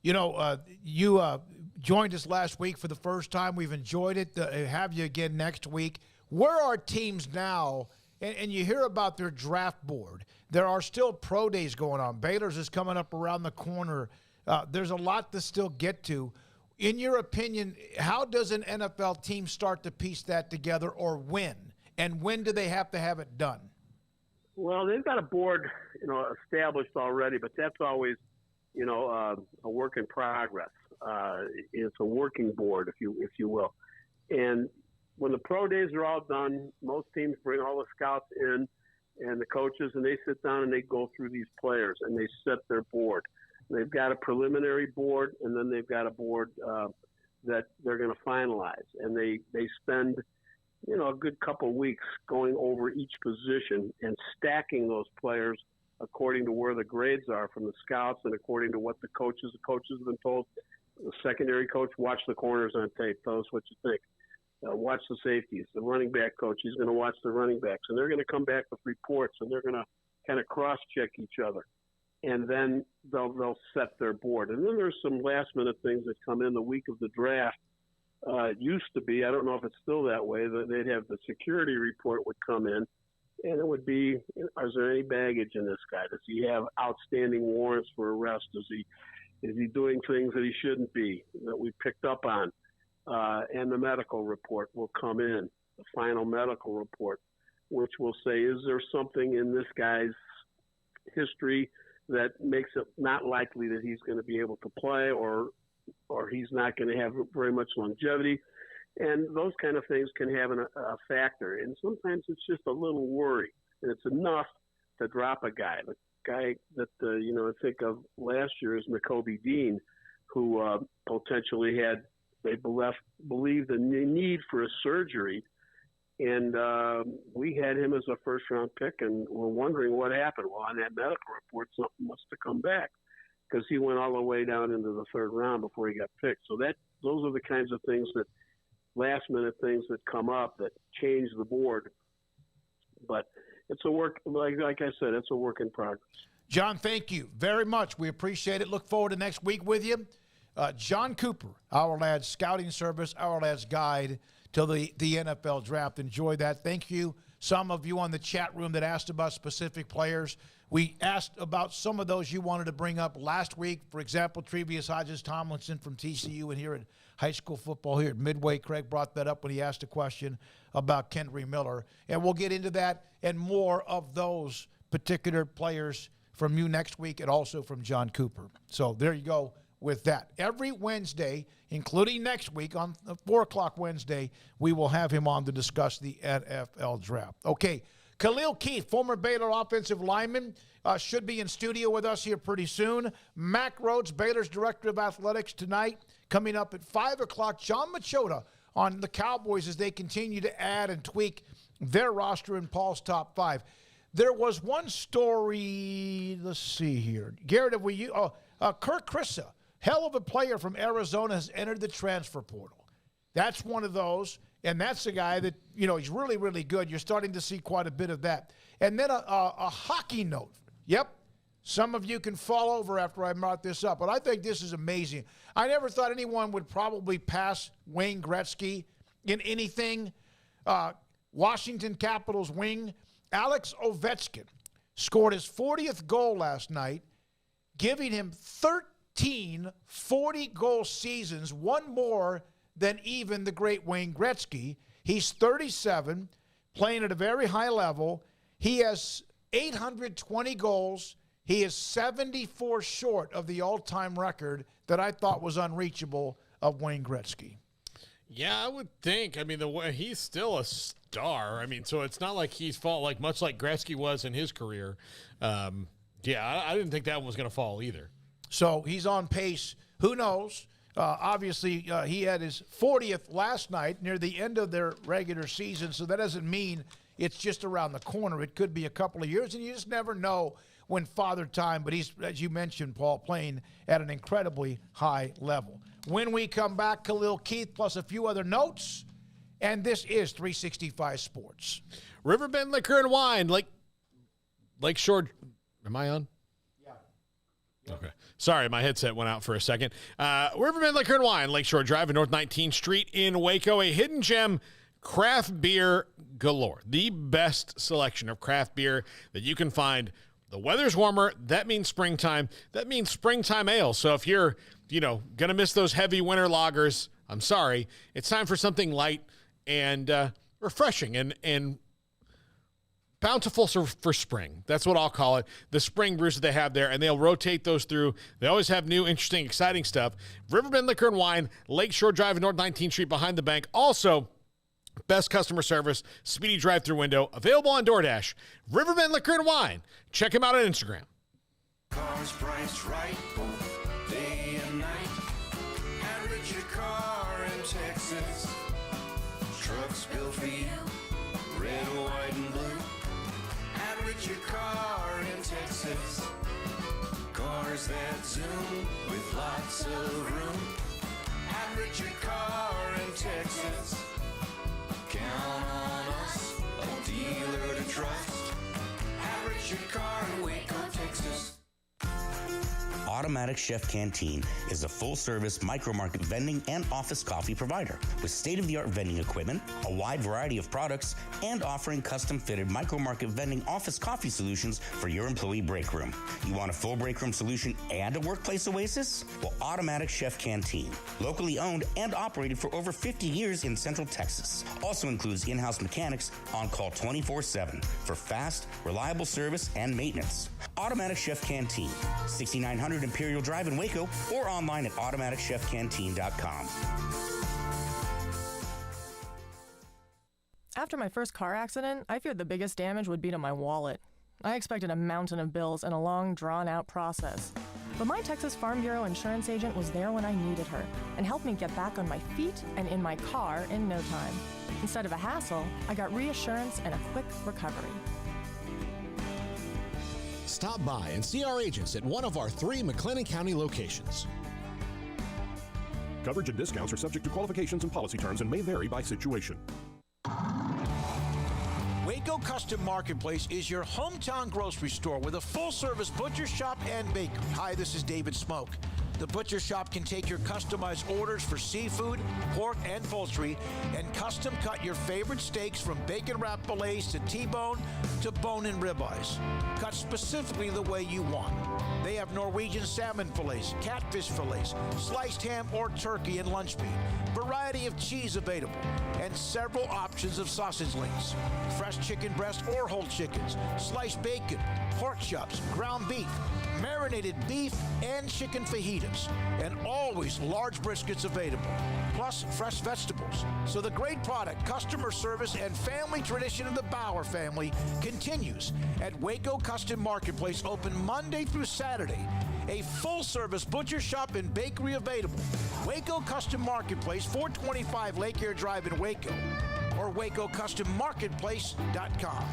Speaker 10: You joined us last week for the first time. We've enjoyed it. Have you again next week. Where are teams now? And you hear about their draft board. There are still pro days going on. Baylor's is coming up around the corner. There's a lot to still get to. In your opinion, how does an NFL team start to piece that together, or when? And when do they have to have it done?
Speaker 21: Well, they've got a board, established already, but that's always, a work in progress. It's a working board, if you will. And when the pro days are all done, most teams bring all the scouts in and the coaches, and they sit down and they go through these players and they set their board. They've got a preliminary board, and then they've got a board that they're going to finalize. And they spend, a good couple of weeks going over each position and stacking those players according to where the grades are from the scouts and according to what the coaches have been told. The secondary coach, watch the corners on tape. Tell us what you think. Watch the safeties. The running back coach, he's going to watch the running backs. And they're going to come back with reports, and they're going to kind of cross-check each other. And then they'll set their board. And then there's some last-minute things that come in the week of the draft. It used to be, I don't know if it's still that way, that they'd have the security report would come in, and it would be, is there any baggage in this guy? Does he have outstanding warrants for arrest? Is he doing things that he shouldn't be, that we picked up on? and the medical report will come in, the final medical report, which will say, is there something in this guy's history that makes it not likely that he's going to be able to play, or he's not going to have very much longevity. And those kind of things can have a factor. And sometimes it's just a little worry. And it's enough to drop a guy. The guy that, I think of last year is Nakobe Dean, who potentially had, they believed the need for a surgery. And we had him as a first-round pick, and we're wondering what happened. Well, on that medical report, something must have come back, because he went all the way down into the third round before he got picked. So those are the kinds of things that last-minute things that come up that change the board. But it's a work, like I said, it's a work in progress.
Speaker 6: John, thank you very much. We appreciate it. Look forward to next week with you. John Cooper, Our Lads Scouting Service, Our Lads Guide to the NFL Draft. Enjoy that. Thank you. Some of you on the chat room that asked about specific players. We asked about some of those you wanted to bring up last week. For example, Tre'Vius Hodges-Tomlinson from TCU and here at high school football here at Midway. Craig brought that up when he asked a question about Kendry Miller. And we'll get into that and more of those particular players from you next week, and also from John Cooper. So there you go with that. Every Wednesday, including next week on 4 o'clock Wednesday, we will have him on to discuss the NFL Draft. Okay, Khalil Keith, former Baylor offensive lineman, should be in studio with us here pretty soon. Mack Rhodes, Baylor's Director of Athletics, tonight. Coming up at 5 o'clock, John Machota on the Cowboys as they continue to add and tweak their roster in Paul's Top 5. There was one story, let's see here. Garrett, Kirk Krissa, hell of a player from Arizona, has entered the transfer portal. That's one of those, and that's a guy that, he's really, really good. You're starting to see quite a bit of that. And then a hockey note. Yep, some of you can fall over after I brought this up, but I think this is amazing. I never thought anyone would probably pass Wayne Gretzky in anything. Washington Capitals wing Alex Ovechkin scored his 40th goal last night, giving him 13 40-goal seasons, one more than even the great Wayne Gretzky. He's 37, playing at a very high level. He has 820 goals. He is 74 short of the all-time record that I thought was unreachable of Wayne Gretzky.
Speaker 7: Yeah, I would think. I mean, the way he's still a star. I mean, so it's not like he's fallen, like much like Gretzky was in his career. I didn't think that one was going to fall either.
Speaker 6: So he's on pace. Who knows? Obviously, he had his 40th last night near the end of their regular season, so that doesn't mean it's just around the corner. It could be a couple of years, and you just never know when Father Time. But he's, as you mentioned, Paul, playing at an incredibly high level. When we come back, Khalil Keith plus a few other notes, and this is 365 Sports.
Speaker 7: Riverbend Liquor and Wine, Lakeshore. Am I on? Yeah. Okay. Sorry, my headset went out for a second. Riverbend Liquor and Wine, Lakeshore Drive and North 19th Street in Waco, a hidden gem, craft beer galore. The best selection of craft beer that you can find. The weather's warmer. That means springtime. That means springtime ale. So if you're, going to miss those heavy winter lagers, I'm sorry. It's time for something light and refreshing and bountiful for spring. That's what I'll call it. The spring brews that they have there, and they'll rotate those through. They always have new, interesting, exciting stuff. Riverbend Liquor and Wine, Lakeshore Drive and North 19th Street behind the bank. Also, best customer service, speedy drive-through window, available on DoorDash. Riverbend Liquor and Wine. Check him out on Instagram.
Speaker 18: Cars priced right, day and night. At Richard Car in Texas. Trucks built for you, red, white, and blue. At Richard Car in Texas. Cars that zoom with lots of room. At Richard Car in Texas. Count on us, a dealer to trust. At Richard Car in Waco, Texas.
Speaker 1: Automatic Chef Canteen is a full-service micro-market vending and office coffee provider with state-of-the-art vending equipment, a wide variety of products, and offering custom-fitted micro-market vending office coffee solutions for your employee break room. You want a full break room solution and a workplace oasis? Well, Automatic Chef Canteen, locally owned and operated for over 50 years in Central Texas, also includes in-house mechanics on call 24/7 for fast, reliable service and maintenance. Automatic Chef Canteen, 6900 Imperial Drive in Waco, or online at automaticchefcanteen.com.
Speaker 22: After my first car accident, I feared the biggest damage would be to my wallet. I expected a mountain of bills and a long, drawn-out process. But my Texas Farm Bureau insurance agent was there when I needed her and helped me get back on my feet and in my car in no time. Instead of a hassle, I got reassurance and a quick recovery.
Speaker 12: Stop by and see our agents at one of our 3 McLennan County locations.
Speaker 23: Coverage and discounts are subject to qualifications and policy terms and may vary by situation.
Speaker 10: Waco Custom Marketplace is your hometown grocery store with a full-service butcher shop and bakery. Hi, this is David Smoak. The butcher shop can take your customized orders for seafood, pork, and poultry and custom cut your favorite steaks from bacon wrap fillets to T-bone to bone-in ribeyes, cut specifically the way you want. They have Norwegian salmon fillets, catfish fillets, sliced ham or turkey and lunch meat, variety of cheese available, and several options of sausage links, fresh chicken breast or whole chickens, sliced bacon, pork chops, ground beef, marinated beef, and chicken fajitas, and always large briskets available, plus fresh vegetables. So the great product, customer service, and family tradition of the Bauer family continues at Waco Custom Marketplace, open Monday through Saturday. A full-service butcher shop and bakery available. Waco Custom Marketplace, 425 Lake Air Drive in Waco, or WacoCustomMarketplace.com.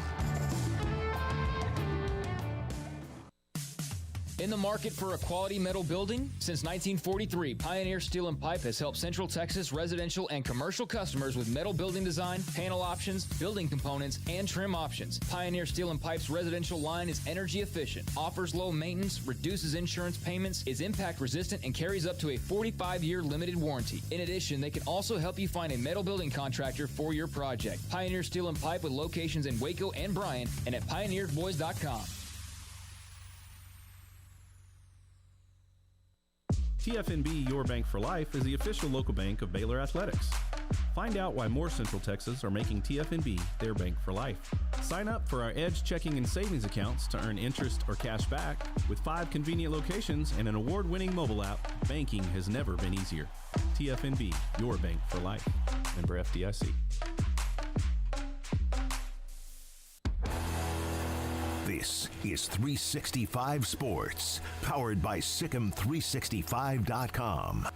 Speaker 8: In the market for a quality metal building? Since 1943, Pioneer Steel and Pipe has helped Central Texas residential and commercial customers with metal building design, panel options, building components, and trim options. Pioneer Steel and Pipe's residential line is energy efficient, offers low maintenance, reduces insurance payments, is impact resistant, and carries up to a 45-year limited warranty. In addition, they can also help you find a metal building contractor for your project. Pioneer Steel and Pipe with locations in Waco and Bryan and at pioneeredboys.com.
Speaker 24: TFNB Your Bank for Life is the official local bank of Baylor Athletics. Find out why more Central Texas are making TFNB their bank for life. Sign up for our Edge checking and savings accounts to earn interest or cash back. With 5 convenient locations and an award-winning mobile app, banking has never been easier. TFNB Your Bank for Life. Member FDIC.
Speaker 15: This is 365 Sports, powered by Sikkim365.com.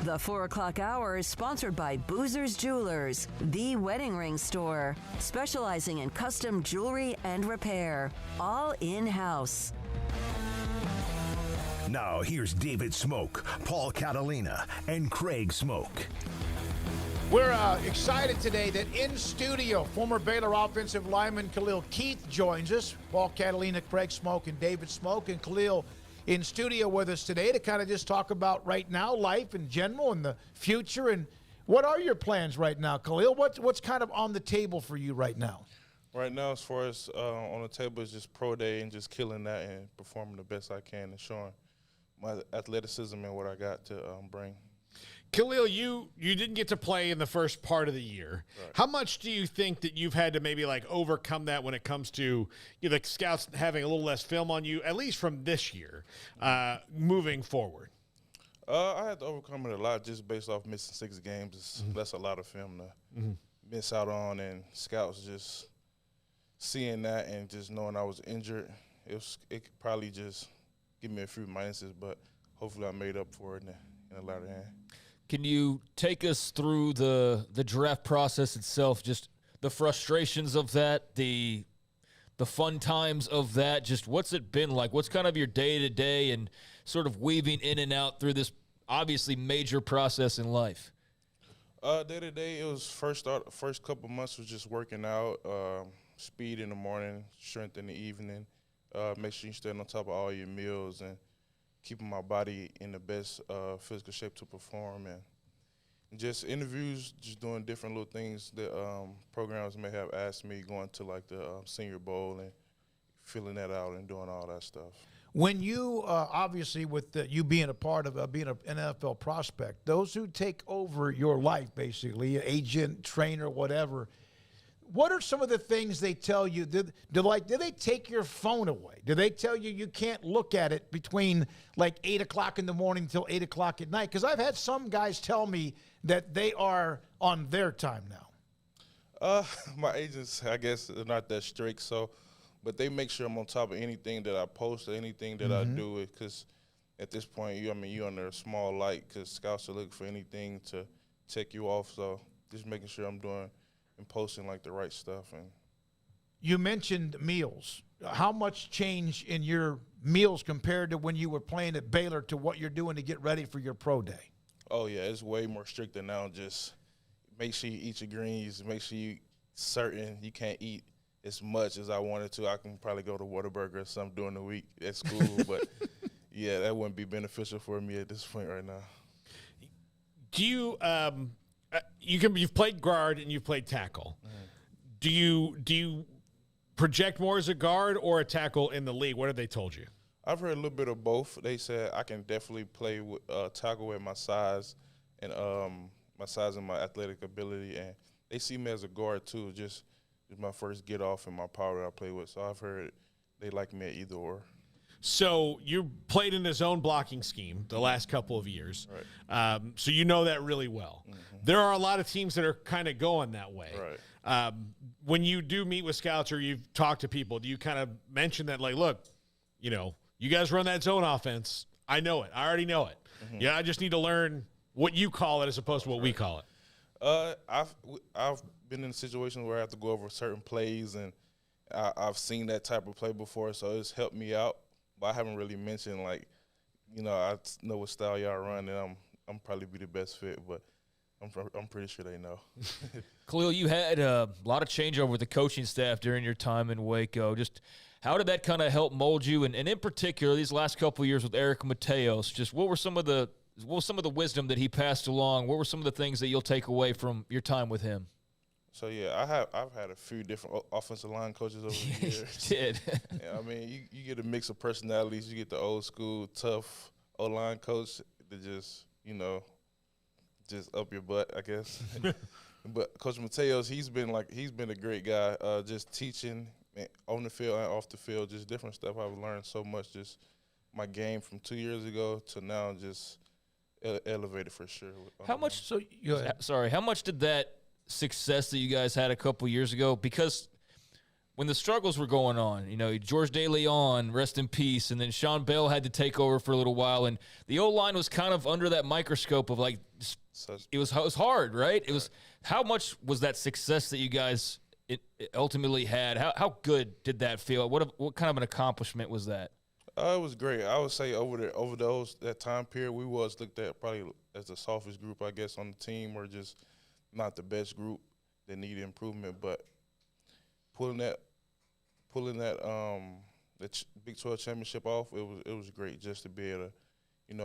Speaker 3: The 4 o'clock hour is sponsored by Boozer's Jewelers, the wedding ring store, specializing in custom jewelry and repair, all in-house.
Speaker 15: Now here's David Smoak, Paul Catalina, and Craig Smoak.
Speaker 6: We're excited today that in studio, former Baylor offensive lineman Khalil Keith joins us. Paul Catalina, Craig Smoak, and David Smoak. And Khalil in studio with us today to kind of just talk about right now, life in general and the future. And what are your plans right now, Khalil? What's kind of on the table for you right now?
Speaker 25: Right now, as far as on the table, is just pro day and just killing that and performing the best I can and showing my athleticism and what I got to bring.
Speaker 7: Khalil, you didn't get to play in the first part of the year. Right. How much do you think that you've had to maybe like overcome that when it comes to the scouts having a little less film on you, at least from this year, moving forward?
Speaker 25: I had to overcome it a lot just based off missing 6 games. That's a lot of film to miss out on, and scouts just seeing that and just knowing I was injured, it could probably just give me a few minuses, but hopefully I made up for it in the latter hand.
Speaker 8: Can you take us through the draft process itself, just the frustrations of that, the fun times of that, just what's it been like? What's kind of your day-to-day and sort of weaving in and out through this obviously major process in life?
Speaker 25: Day-to-day, it was first couple months was just working out, speed in the morning, strength in the evening, make sure you stay on top of all your meals and keeping my body in the best physical shape to perform, and just interviews, just doing different little things that programs may have asked me, going to like the Senior Bowl and filling that out and doing all that stuff.
Speaker 6: When you, obviously with you being a part of being an NFL prospect, those who take over your life, basically, agent, trainer, whatever, what are some of the things they tell you? Do they take your phone away? Do they tell you you can't look at it between like 8 o'clock in the morning till 8 o'clock at night? Because I've had some guys tell me that they are on their time now.
Speaker 25: My agents, I guess, are not that strict, but they make sure I'm on top of anything that I post or anything that I do. Because at this point, you're under a small light because scouts are looking for anything to check you off. So just making sure I'm doing and posting like the right stuff. And
Speaker 6: you mentioned meals. How much change in your meals compared to when you were playing at Baylor to what you're doing to get ready for your pro day?
Speaker 25: Oh yeah, it's way more stricter now. Just make sure you eat your greens. Make sure you certain you can't eat as much as I wanted to. I can probably go to Whataburger or something during the week at school, but yeah, that wouldn't be beneficial for me at this point right now.
Speaker 7: Do you you've played guard and you've played tackle. Do you project more as a guard or a tackle in the league? What have they told you?
Speaker 25: I've heard a little bit of both. They said I can definitely play with tackle with my size and my athletic ability, and they see me as a guard too. Just my first get off and my power I play with. So I've heard they like me at either or.
Speaker 7: So you played in a zone blocking scheme the last couple of years. Right. So you know that really well. There are a lot of teams that are kind of going that way.
Speaker 25: Right.
Speaker 7: When you do meet with scouts or you've talked to people, do you kind of mention that, like, look, you guys run that zone offense. I know it. I already know it. Yeah, I just need to learn what you call it as opposed to what we call it.
Speaker 25: I've been in situations where I have to go over certain plays, and I've seen that type of play before, so it's helped me out. But I haven't really mentioned, I know what style y'all run, and I'm probably be the best fit, but I'm pretty sure they know.
Speaker 8: Khalil, you had a lot of changeover with the coaching staff during your time in Waco. Just how did that kind of help mold you? And in particular, these last couple of years with Eric Mateos, just what was some of the wisdom that he passed along? What were some of the things that you'll take away from your time with him?
Speaker 25: So yeah, I've had a few different offensive line coaches over the years.
Speaker 8: You did.
Speaker 25: Yeah, you get a mix of personalities. You get the old school tough O-line coach that just up your butt, I guess. But Coach Mateos, he's been a great guy, just teaching on the field and off the field, just different stuff. I've learned so much, just my game from 2 years ago to now, just elevated for sure.
Speaker 8: How much? How much did that success that you guys had a couple years ago, because when the struggles were going on, George DeLeon, rest in peace, and then Sean Bell had to take over for a little while, and the O-line was kind of under that microscope of it was hard, right? It was, how much was that success that you guys it ultimately had? How good did that feel? What kind of an accomplishment was that?
Speaker 25: It was great. I would say over that time period, we was looked at probably as the softest group, I guess, on the team, or just not the best group that needed improvement. But pulling that Big 12 championship off, it was great just to be able to,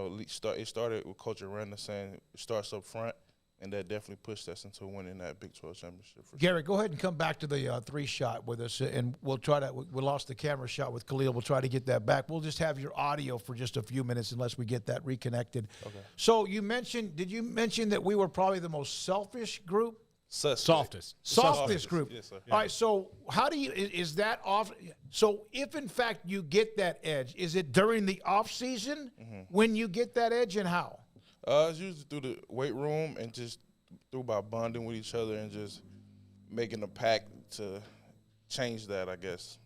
Speaker 25: at least start. It started with Coach Aranda saying it starts up front, and that definitely pushed us into winning that Big 12 championship.
Speaker 6: Gary, go ahead and come back to the three-shot with us, and we'll try to – we lost the camera shot with Khalil. We'll try to get that back. We'll just have your audio for just a few minutes unless we get that reconnected. Okay. So did you mention that we were probably the most selfish group?
Speaker 7: Softest
Speaker 6: group.
Speaker 25: Yes, sir.
Speaker 6: All right, so how do you – is that off – so if, in fact, you get that edge, is it during the off-season when you get that edge, and how?
Speaker 25: It's usually through the weight room and just by bonding with each other and just making a pact to change that, I guess.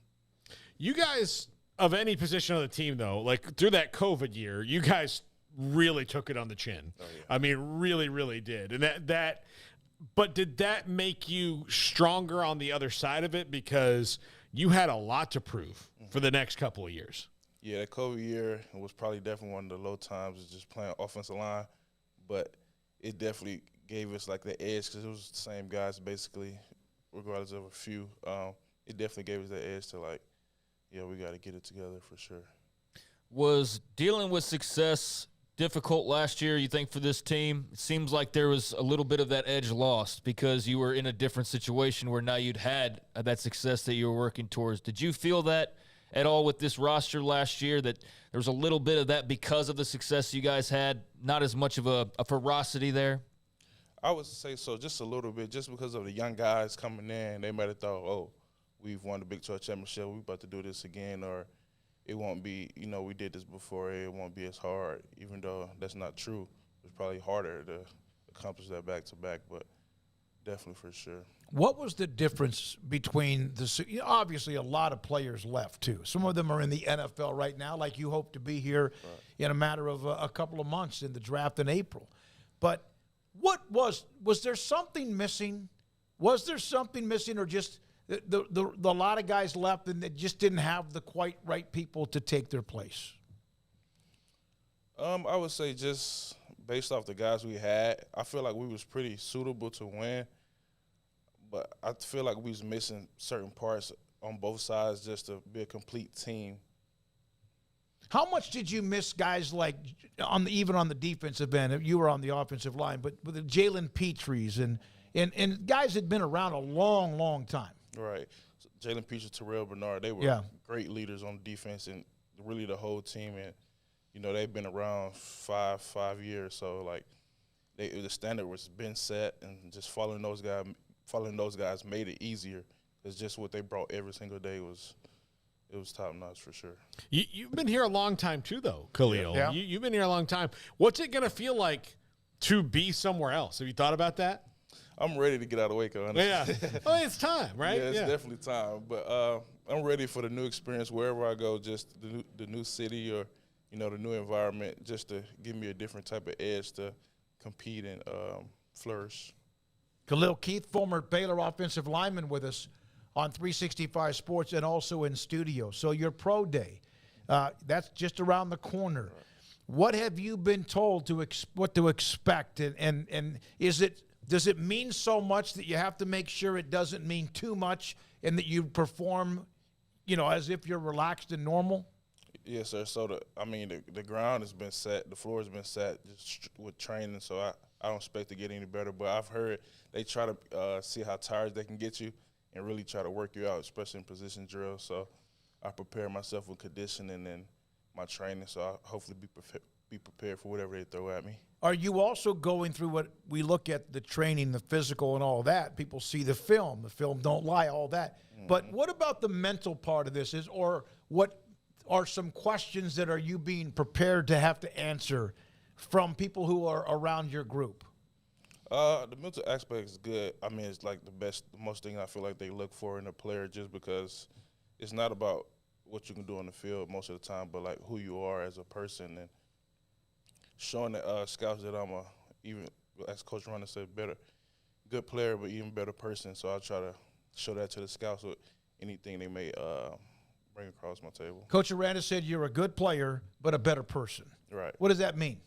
Speaker 7: You guys, of any position on the team, though, like through that COVID year, you guys really took it on the chin. Oh, yeah. I mean, really, really did. And but did that make you stronger on the other side of it, because you had a lot to prove for the next couple of years?
Speaker 25: Yeah, that COVID year was probably definitely one of the low times, was just playing offensive line, but it definitely gave us like the edge because it was the same guys basically, regardless of a few. It definitely gave us that edge to we got to get it together for sure.
Speaker 8: Was dealing with success difficult last year, you think, for this team? It seems like there was a little bit of that edge lost because you were in a different situation where now you'd had that success that you were working towards. Did you feel that at all with this roster last year, that there was a little bit of that because of the success you guys had, not as much of a ferocity there?
Speaker 25: I would say so, just a little bit, just because of the young guys coming in. They might have thought, oh, we've won the Big 12 championship, we're about to do this again, or it won't be, we did this before, it won't be as hard, even though that's not true. It's probably harder to accomplish that back-to-back, but definitely for sure.
Speaker 6: What was the difference between obviously a lot of players left too. Some of them are in the NFL right now, like you hope to be here in a matter of a couple of months in the draft in April. But what was there something missing? Was there something missing, or just the lot of guys left and they just didn't have the quite right people to take their place?
Speaker 25: I would say just based off the guys we had, I feel like we was pretty suitable to win. But I feel like we was missing certain parts on both sides just to be a complete team.
Speaker 6: How much did you miss guys like even on the defensive end? You were on the offensive line, but with the Jalen Petries and guys had been around a long, long time.
Speaker 25: Right. So Jalen Petrie, Terrell Bernard, they were great leaders on defense and really the whole team. And, they've been around five years. So, like, the standard was been set, and just following those guys made it easier. It's just what they brought every single day was top-notch for sure.
Speaker 7: You've been here a long time too, though, Khalil.
Speaker 6: Yeah.
Speaker 7: You've been here a long time. What's it going to feel like to be somewhere else? Have you thought about that?
Speaker 25: I'm ready to get out of Waco, honestly.
Speaker 7: Yeah. Well, it's time, right?
Speaker 25: Yeah, it's definitely time. But I'm ready for the new experience wherever I go, just the new city or, the new environment, just to give me a different type of edge to compete and flourish.
Speaker 6: Khalil Keith, former Baylor offensive lineman, with us on 365 Sports and also in studio. So your pro day, that's just around the corner. Right. What have you been told what to expect? And does it mean so much that you have to make sure it doesn't mean too much and that you perform, as if you're relaxed and normal?
Speaker 25: Yes, sir. So the ground has been set, the floor has been set just with training. So I don't expect to get any better. But I've heard they try to see how tired they can get you and really try to work you out, especially in position drill. So I prepare myself with conditioning and my training. So I'll hopefully be prepared for whatever they throw at me.
Speaker 6: Are you also going through what we look at, the training, the physical and all that? People see the film don't lie, all that. Mm-hmm. But what about the mental part of this or what are some questions that are you being prepared to have to answer from people who are around your group?
Speaker 25: The mental aspect is good. It's like the most thing I feel like they look for in a player, just because it's not about what you can do on the field most of the time, but like who you are as a person and showing the scouts that I'm even as Coach Ronda said, good player, but even better person. So I try to show that to the scouts with anything they may bring across my table.
Speaker 6: Coach Aranda said you're a good player, but a better person.
Speaker 25: Right.
Speaker 6: What does that mean?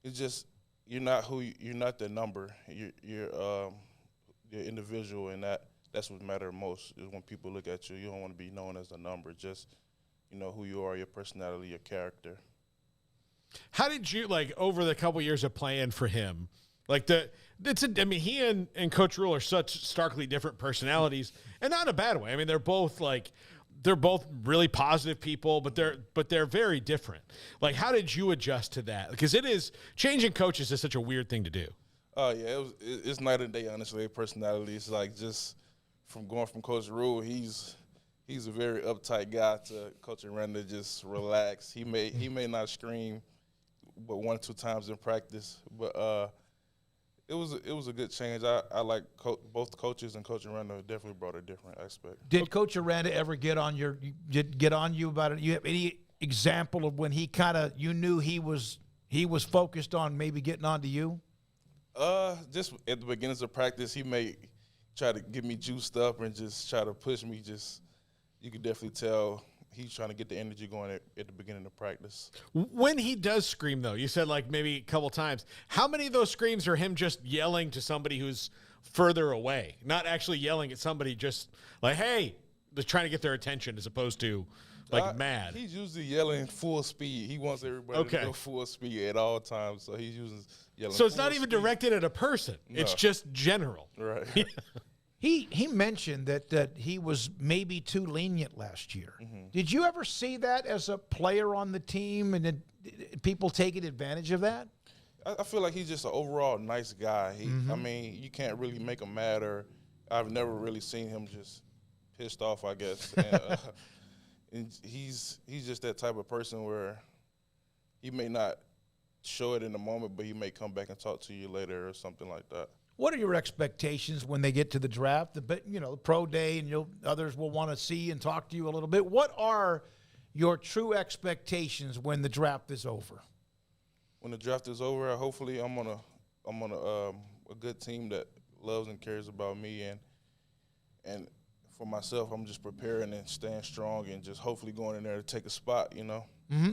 Speaker 25: It's just you're not the number. You're the individual, and that's what matters most. Is when people look at you, you don't want to be known as a number. Just who you are, your personality, your character.
Speaker 7: How did you, over the couple years of playing for him, he and Coach Rule are such starkly different personalities, and not in a bad way. They're both they're both really positive people, but they're very different. How did you adjust to that? Because changing coaches is such a weird thing to do.
Speaker 25: Oh yeah, it's night and day, honestly. Personality, it's just from going from Coach Rule, he's a very uptight guy, to Coach Aranda, just relax. He may not scream, but 1 or 2 times in practice, but it was a good change. I like both coaches, and Coach Aranda definitely brought a different aspect.
Speaker 6: Did Coach Aranda ever get on you about it? You have any example of when he you knew he was focused on maybe getting onto you?
Speaker 25: Just at the beginnings of practice, he may try to get me juiced up and just try to push me. Just you could definitely tell he's trying to get the energy going at the beginning of practice.
Speaker 7: When he does scream, though, you said maybe a couple times. How many of those screams are him just yelling to somebody who's further away, not actually yelling at somebody, just hey, just trying to get their attention, as opposed to like mad?
Speaker 25: He's usually yelling full speed. He wants everybody to go full speed at all times, so he's yelling.
Speaker 7: So it's not even directed at a person. No. It's just general.
Speaker 25: Right.
Speaker 6: He mentioned that he was maybe too lenient last year. Did you ever see that as a player on the team, and did people taking advantage of that?
Speaker 25: I feel like he's just an overall nice guy. I mean, you can't really make him mad, or I've never really seen him just pissed off, I guess. And he's just that type of person where he may not show it in the moment, but he may come back and talk to you later or something like that.
Speaker 6: What are your expectations when they get to the draft? The pro day, and others will want to see and talk to you a little bit. What are your true expectations when the draft is over?
Speaker 25: When the draft is over, hopefully I'm on a good team that loves and cares about me, and for myself, I'm just preparing and staying strong and just hopefully going in there to take a spot,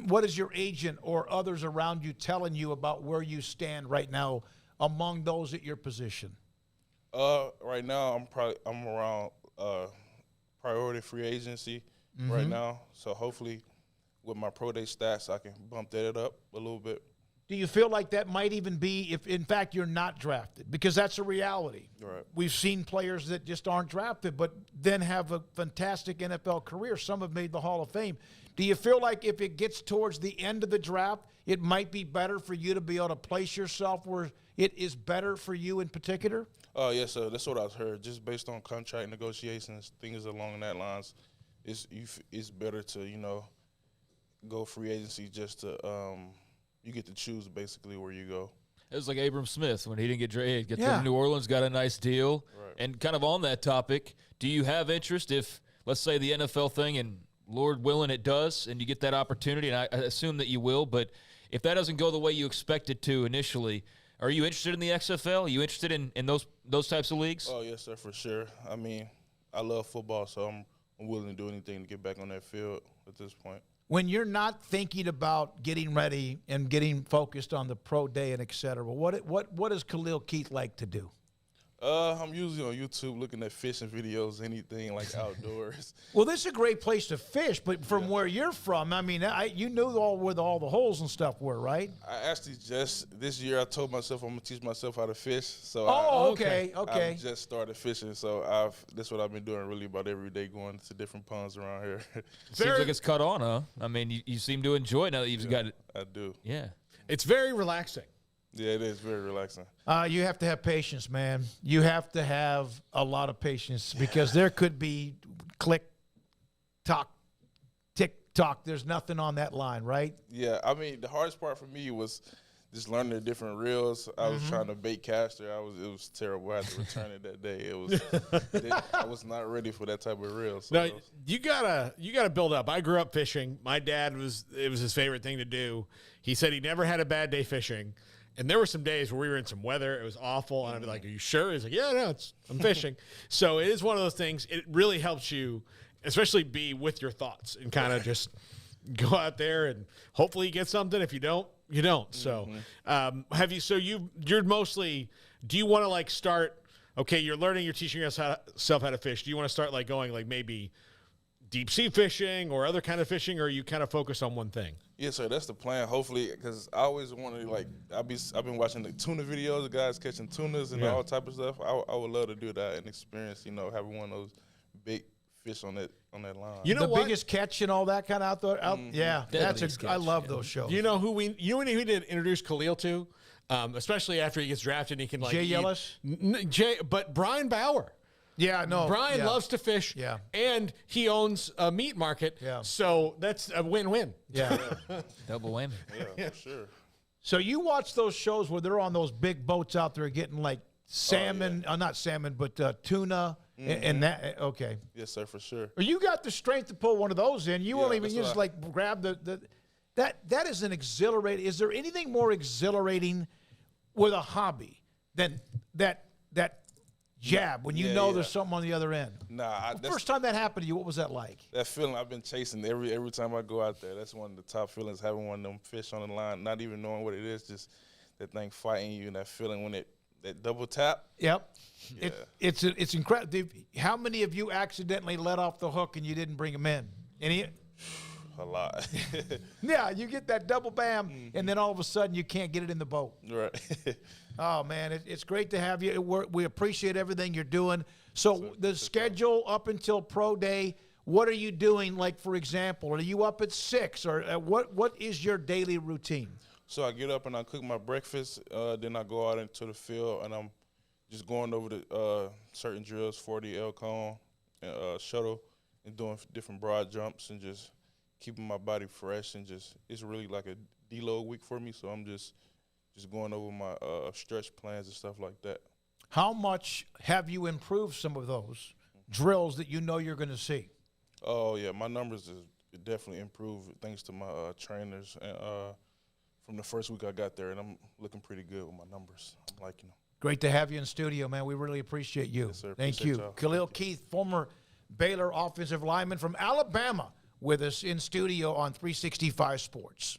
Speaker 6: What is your agent or others around you telling you about where you stand right now among those at your position?
Speaker 25: Right now, I'm around priority free agency right now, so hopefully with my pro day stats, I can bump that up a little bit.
Speaker 6: Do you feel like that might even be if, in fact, you're not drafted? Because that's a reality.
Speaker 25: Right.
Speaker 6: We've seen players that just aren't drafted but then have a fantastic NFL career. Some have made the Hall of Fame. Do you feel like if it gets towards the end of the draft, it might be better for you to be able to place yourself where it is better for you in particular?
Speaker 25: Oh, yes, sir. That's what I've heard. Just based on contract negotiations, things along that lines, it's better to, go free agency just to you get to choose basically where you go.
Speaker 8: It was like Abram Smith when he didn't get drafted. Get to New Orleans, got a nice deal.
Speaker 25: Right.
Speaker 8: And kind of on that topic, do you have interest if, let's say, the NFL thing, and Lord willing it does, and you get that opportunity, and I assume that you will, but if that doesn't go the way you expect it to initially, are you interested in the XFL? Are you interested in those types of leagues?
Speaker 25: Oh, yes, sir, for sure. I mean, I love football, so I'm willing to do anything to get back on that field at this point.
Speaker 6: When you're not thinking about getting ready and getting focused on the pro day and et cetera, what does Khalil Keith like to do?
Speaker 25: I'm usually on YouTube looking at fishing videos, anything like outdoors.
Speaker 6: Well, this is a great place to fish, but from where you're from, I mean, you knew where all the holes and stuff were, right?
Speaker 25: I actually just this year I told myself I'm gonna teach myself how to fish. So
Speaker 6: okay.
Speaker 25: I just started fishing, so that's what I've been doing really about every day, going to different ponds around here.
Speaker 8: Seems like it's caught on, huh? I mean, you seem to enjoy it now that you've got it.
Speaker 25: I do.
Speaker 8: Yeah,
Speaker 7: it's very relaxing.
Speaker 25: Yeah, it is very relaxing.
Speaker 6: You have to have patience, man. You have to have a lot of patience because there could be click, tock, tick, tock. There's nothing on that line, right?
Speaker 25: Yeah, I mean, the hardest part for me was just learning the different reels. I was trying to bait caster. It was terrible. I had to return it that day. I was not ready for that type of reel. So
Speaker 7: no, you gotta build up. I grew up fishing. My dad it was his favorite thing to do. He said he never had a bad day fishing. And there were some days where we were in some weather. It was awful. And I'd be like, are you sure? He's like, yeah, no, I'm fishing. So it is one of those things. It really helps you, especially be with your thoughts and kind of just go out there and hopefully you get something. If you don't, you don't. So you're mostly, do you want to like start, okay, you're learning, you're teaching yourself how to fish. Do you want to start like going like maybe deep sea fishing or other kind of fishing, or are you kind of focus on one thing?
Speaker 25: Yes, sir. That's the plan. Hopefully, because I always wanted I've been watching the tuna videos, the guys catching tunas and all type of stuff. I would love to do that and experience, having one of those big fish on that line.
Speaker 6: You know the biggest catch and all that kind of out there. Yeah, I love those shows.
Speaker 7: You know who who did introduce Khalil to, especially after he gets drafted, and he can like
Speaker 6: Jay Ellis,
Speaker 7: but Brian Bauer.
Speaker 6: Yeah, no.
Speaker 7: Brian loves to fish, and he owns a meat market, so that's a win-win.
Speaker 6: Yeah.
Speaker 8: Double whammy.
Speaker 25: Yeah, for sure.
Speaker 6: So you watch those shows where they're on those big boats out there getting like salmon, not salmon, but tuna and that. Okay.
Speaker 25: Yes, sir, for sure.
Speaker 6: Or you got the strength to pull one of those in. You won't even just like grab that is an exhilarating. Is there anything more exhilarating with a hobby than that jab when you know there's something on the other end?
Speaker 25: Nah.
Speaker 6: The first time that happened to you, what was that like?
Speaker 25: That feeling I've been chasing every time I go out there. That's one of the top feelings, having one of them fish on the line, not even knowing what it is, just that thing fighting you and that feeling when that double tap.
Speaker 6: Yep.
Speaker 25: Yeah.
Speaker 6: It's incredible. How many of you accidentally let off the hook and you didn't bring them in? Any?
Speaker 25: A lot.
Speaker 6: Yeah, you get that double bam, and then all of a sudden you can't get it in the boat.
Speaker 25: Right.
Speaker 6: Oh, man, it's great to have you. We appreciate everything you're doing. So the schedule up until Pro Day, what are you doing? Like, for example, are you up at 6? Or what is your daily routine?
Speaker 25: So I get up and I cook my breakfast. Then I go out into the field, and I'm just going over the certain drills, 40 L cone, and shuttle, and doing different broad jumps and just keeping my body fresh, and just it's really like a deload week for me. So I'm just going over my stretch plans and stuff like that.
Speaker 6: How much have you improved some of those drills that you know you're going to see?
Speaker 25: Oh yeah, my numbers is definitely improved thanks to my trainers. And from the first week I got there, and I'm looking pretty good with my numbers. I'm liking them.
Speaker 6: Great to have you in studio, man. We really appreciate you.
Speaker 25: Yes, sir.
Speaker 6: Thank
Speaker 25: Appreciate
Speaker 6: you.
Speaker 25: y'all.
Speaker 6: Khalil Keith, former Baylor offensive lineman from Alabama, with us in studio on 365 Sports.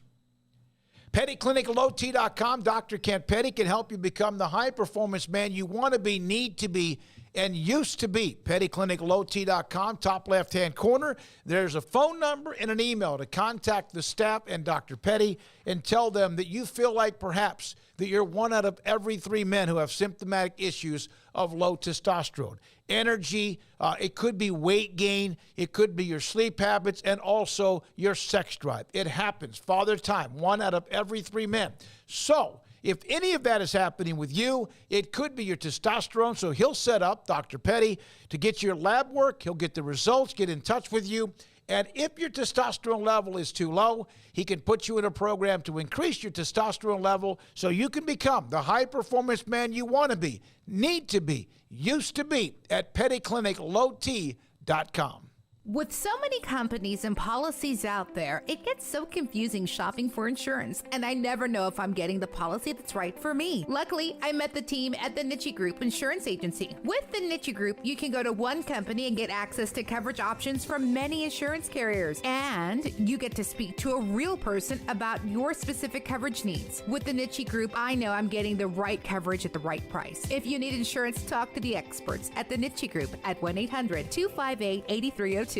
Speaker 6: PettyClinicLowT.com. Dr. Kent Petty can help you become the high-performance man you want to be, need to be, and used to be. PettyClinicLowT.com, top left-hand corner. There's a phone number and an email to contact the staff and Dr. Petty and tell them that you feel like perhaps that you're one out of every 3 men who have symptomatic issues of low testosterone. Energy, it could be weight gain, it could be your sleep habits, and also your sex drive. It happens. Father Time, 1 out of every 3 men. So, if any of that is happening with you, it could be your testosterone. So he'll set up Dr. Petty to get your lab work. He'll get the results, get in touch with you. And if your testosterone level is too low, he can put you in a program to increase your testosterone level so you can become the high-performance man you want to be, need to be, used to be at PettyClinicLowT.com.
Speaker 2: With so many companies and policies out there, it gets so confusing shopping for insurance, and I never know if I'm getting the policy that's right for me. Luckily, I met the team at the Niche Group Insurance Agency. With the Niche Group, you can go to one company and get access to coverage options from many insurance carriers, and you get to speak to a real person about your specific coverage needs. With the Niche Group, I know I'm getting the right coverage at the right price. If you need insurance, talk to the experts at the Niche Group at 1-800-258-8302.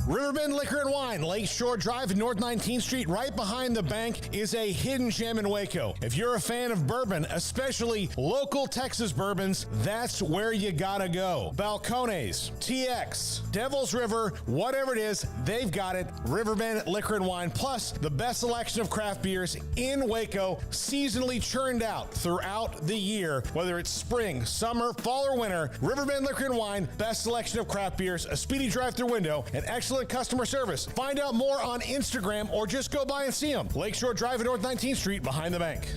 Speaker 12: Riverbend Liquor and Wine, Lakeshore Drive, North 19th Street, right behind the bank, is a hidden gem in Waco. If you're a fan of bourbon, especially local Texas bourbons, that's where you gotta go. Balcones, TX, Devil's River, whatever it is, they've got it. Riverbend Liquor and Wine, plus the best selection of craft beers in Waco, seasonally churned out throughout the year. Whether it's spring, summer, fall, or winter, Riverbend Liquor and Wine, best selection of craft beers, a speedy drive-through window, and excellent customer service. Find out more on Instagram or just go by and see them. Lakeshore Drive at North 19th Street behind the bank.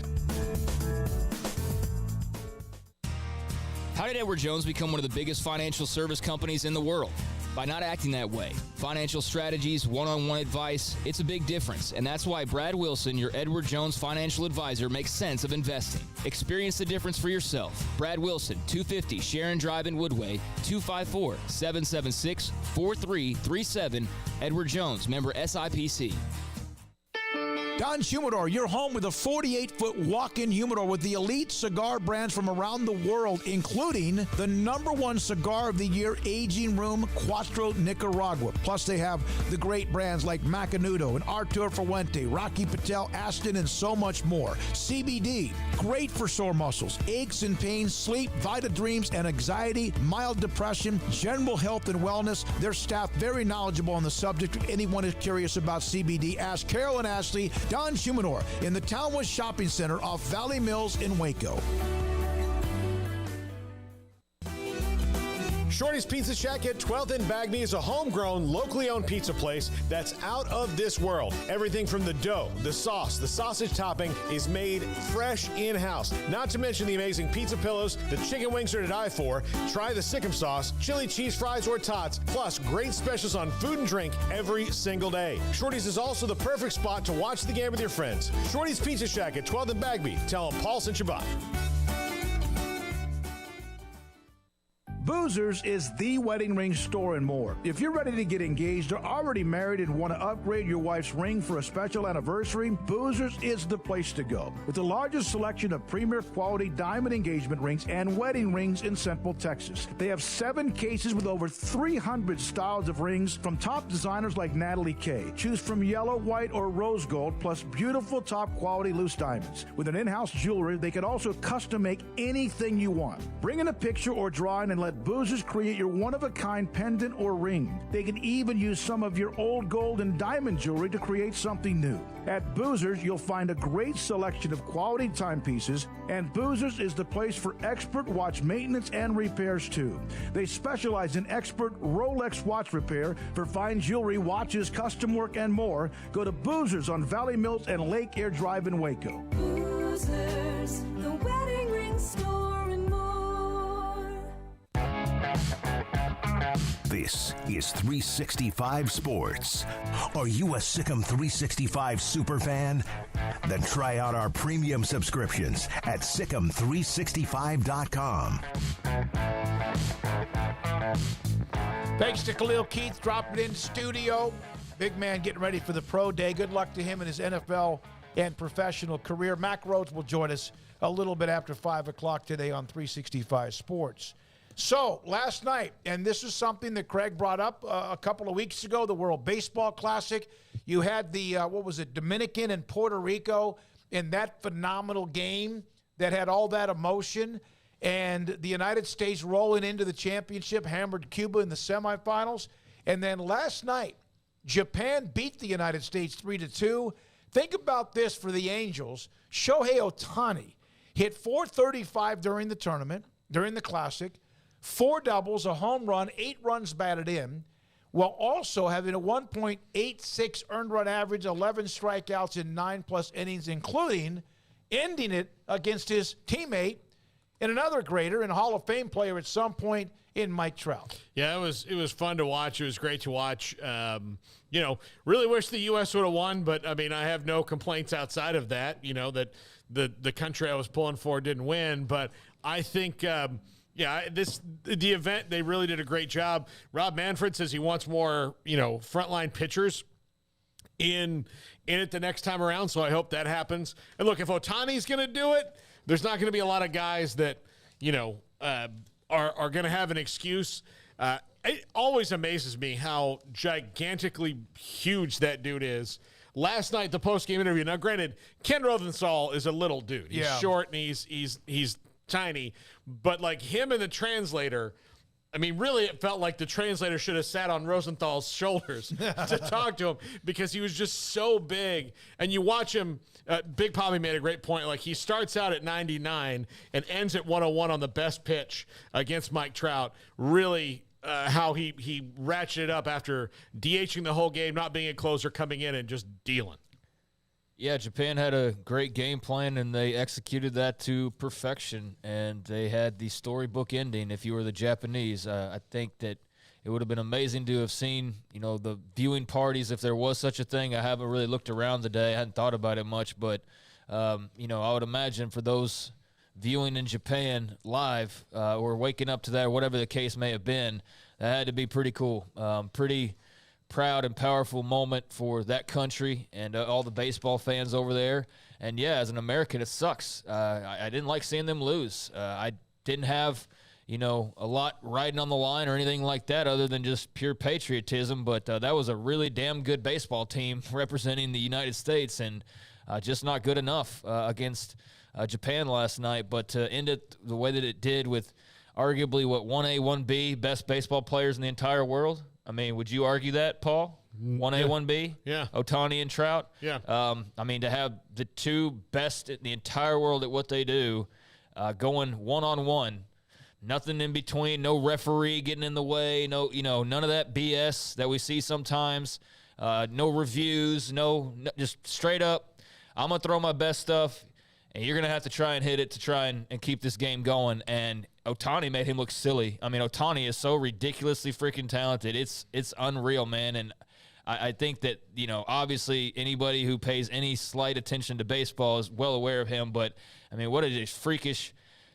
Speaker 8: How did Edward Jones become one of the biggest financial service companies in the world? By not acting that way. Financial strategies, one-on-one advice, it's a big difference. And that's why Brad Wilson, your Edward Jones financial advisor, makes sense of investing. Experience the difference for yourself. Brad Wilson, 250 Sharon Drive in Woodway, 254-776-4337. Edward Jones, member SIPC.
Speaker 10: Don Humidor, your home with a 48-foot walk-in humidor with the elite cigar brands from around the world, including the #1 cigar of the year, Aging Room Cuatro Nicaragua. Plus, they have the great brands like Macanudo and Artur Fuente, Rocky Patel, Aston, and so much more. CBD, great for sore muscles, aches and pains, sleep, Vita Dreams, and anxiety, mild depression, general health and wellness. Their staff very knowledgeable on the subject. If anyone is curious about CBD, ask Carol and Ashley. Don Humidor in the Townwest Shopping Center off Valley Mills in Waco.
Speaker 12: Shorty's Pizza Shack at 12th and Bagby is a homegrown, locally owned pizza place that's out of this world. Everything from the dough, the sauce, the sausage topping is made fresh in-house. Not to mention the amazing pizza pillows, the chicken wings are to die for. Try the Sikkim sauce, chili cheese fries or tots, plus great specials on food and drink every single day. Shorty's is also the perfect spot to watch the game with your friends. Shorty's Pizza Shack at 12th and Bagby. Tell them Paul sent you by.
Speaker 10: Boozers is the wedding ring store and more. If you're ready to get engaged or already married and want to upgrade your wife's ring for a special anniversary, Boozers is the place to go. With the largest selection of premier quality diamond engagement rings and wedding rings in Central Texas. They have 7 cases with over 300 styles of rings from top designers like Natalie Kay. Choose from yellow, white, or rose gold, plus beautiful top quality loose diamonds. With an in-house jeweler, they can also custom make anything you want. Bring in a picture or drawing and let Boozers create your one-of-a-kind pendant or ring. They can even use some of your old gold and diamond jewelry to create something new. At Boozers, you'll find a great selection of quality timepieces, and Boozers is the place for expert watch maintenance and repairs too. They specialize in expert Rolex watch repair for fine jewelry, watches, custom work, and more. Go to Boozers on Valley Mills and Lake Air Drive in Waco.
Speaker 18: Boozers, the wedding ring store and more.
Speaker 15: This is 365 Sports. Are you a Sikkim 365 super fan? Then try out our premium subscriptions at Sikkim365.com.
Speaker 6: Thanks to Khalil Keith dropping in studio. Big man getting ready for the pro day. Good luck to him in his NFL and professional career. Mac Rhodes will join us a little bit after 5 o'clock today on 365 Sports. So, last night, and this is something that Craig brought up a couple of weeks ago, the World Baseball Classic. You had the, Dominican and Puerto Rico in that phenomenal game that had all that emotion. And the United States rolling into the championship, hammered Cuba in the semifinals. And then last night, Japan beat the United States 3-2. Think about this for the Angels. Shohei Ohtani hit .435 during the tournament, during the Classic, 4 doubles, a home run, 8 runs batted in, while also having a 1.86 earned run average, 11 strikeouts in 9+ innings, including ending it against his teammate and another greater and Hall of Fame player at some point in Mike Trout.
Speaker 7: Yeah, it was fun to watch. It was great to watch. Really wish the U.S. would have won, but, I mean, I have no complaints outside of that, that the country I was pulling for didn't win. But I think, the event, they really did a great job. Rob Manfred says he wants more, frontline pitchers in it the next time around, so I hope that happens. And, look, if Ohtani's going to do it, there's not going to be a lot of guys that, are going to have an excuse. It always amazes me how gigantically huge that dude is. Last night, the post-game interview. Now, granted, Ken Rosenthal is a little dude. He's short and he's tiny. But, like, him and the translator, I mean, really, it felt like the translator should have sat on Rosenthal's shoulders to talk to him because he was just so big. And you watch him, Big Poppy made a great point. Like, he starts out at 99 and ends at 101 on the best pitch against Mike Trout. Really, how he ratcheted up after DHing the whole game, not being a closer, coming in and just dealing.
Speaker 8: Yeah, Japan had a great game plan, and they executed that to perfection, and they had the storybook ending. If you were the Japanese, I think that it would have been amazing to have seen, the viewing parties, if there was such a thing. I haven't really looked around today. I hadn't thought about it much, but, I would imagine for those viewing in Japan live or waking up to that or whatever the case may have been, that had to be pretty cool. Pretty proud and powerful moment for that country and all the baseball fans over there. And, yeah, as an American, it sucks. I didn't like seeing them lose. I didn't have, a lot riding on the line or anything like that other than just pure patriotism. But that was a really damn good baseball team representing the United States and just not good enough against Japan last night. But to end it the way that it did with arguably, 1A, 1B, best baseball players in the entire world, I mean, would you argue that, Paul? 1A, 1B?
Speaker 7: Yeah.
Speaker 8: Ohtani and Trout?
Speaker 7: Yeah.
Speaker 8: To have the two best in the entire world at what they do, going one-on-one, nothing in between, no referee getting in the way, no, none of that BS that we see sometimes, no reviews, no, just straight up, I'm going to throw my best stuff, and you're going to have to try and hit it to try and keep this game going. And Ohtani made him look silly. I mean, Ohtani is so ridiculously freaking talented. It's unreal, man. And I think that, obviously anybody who pays any slight attention to baseball is well aware of him. But, I mean, what a just freakish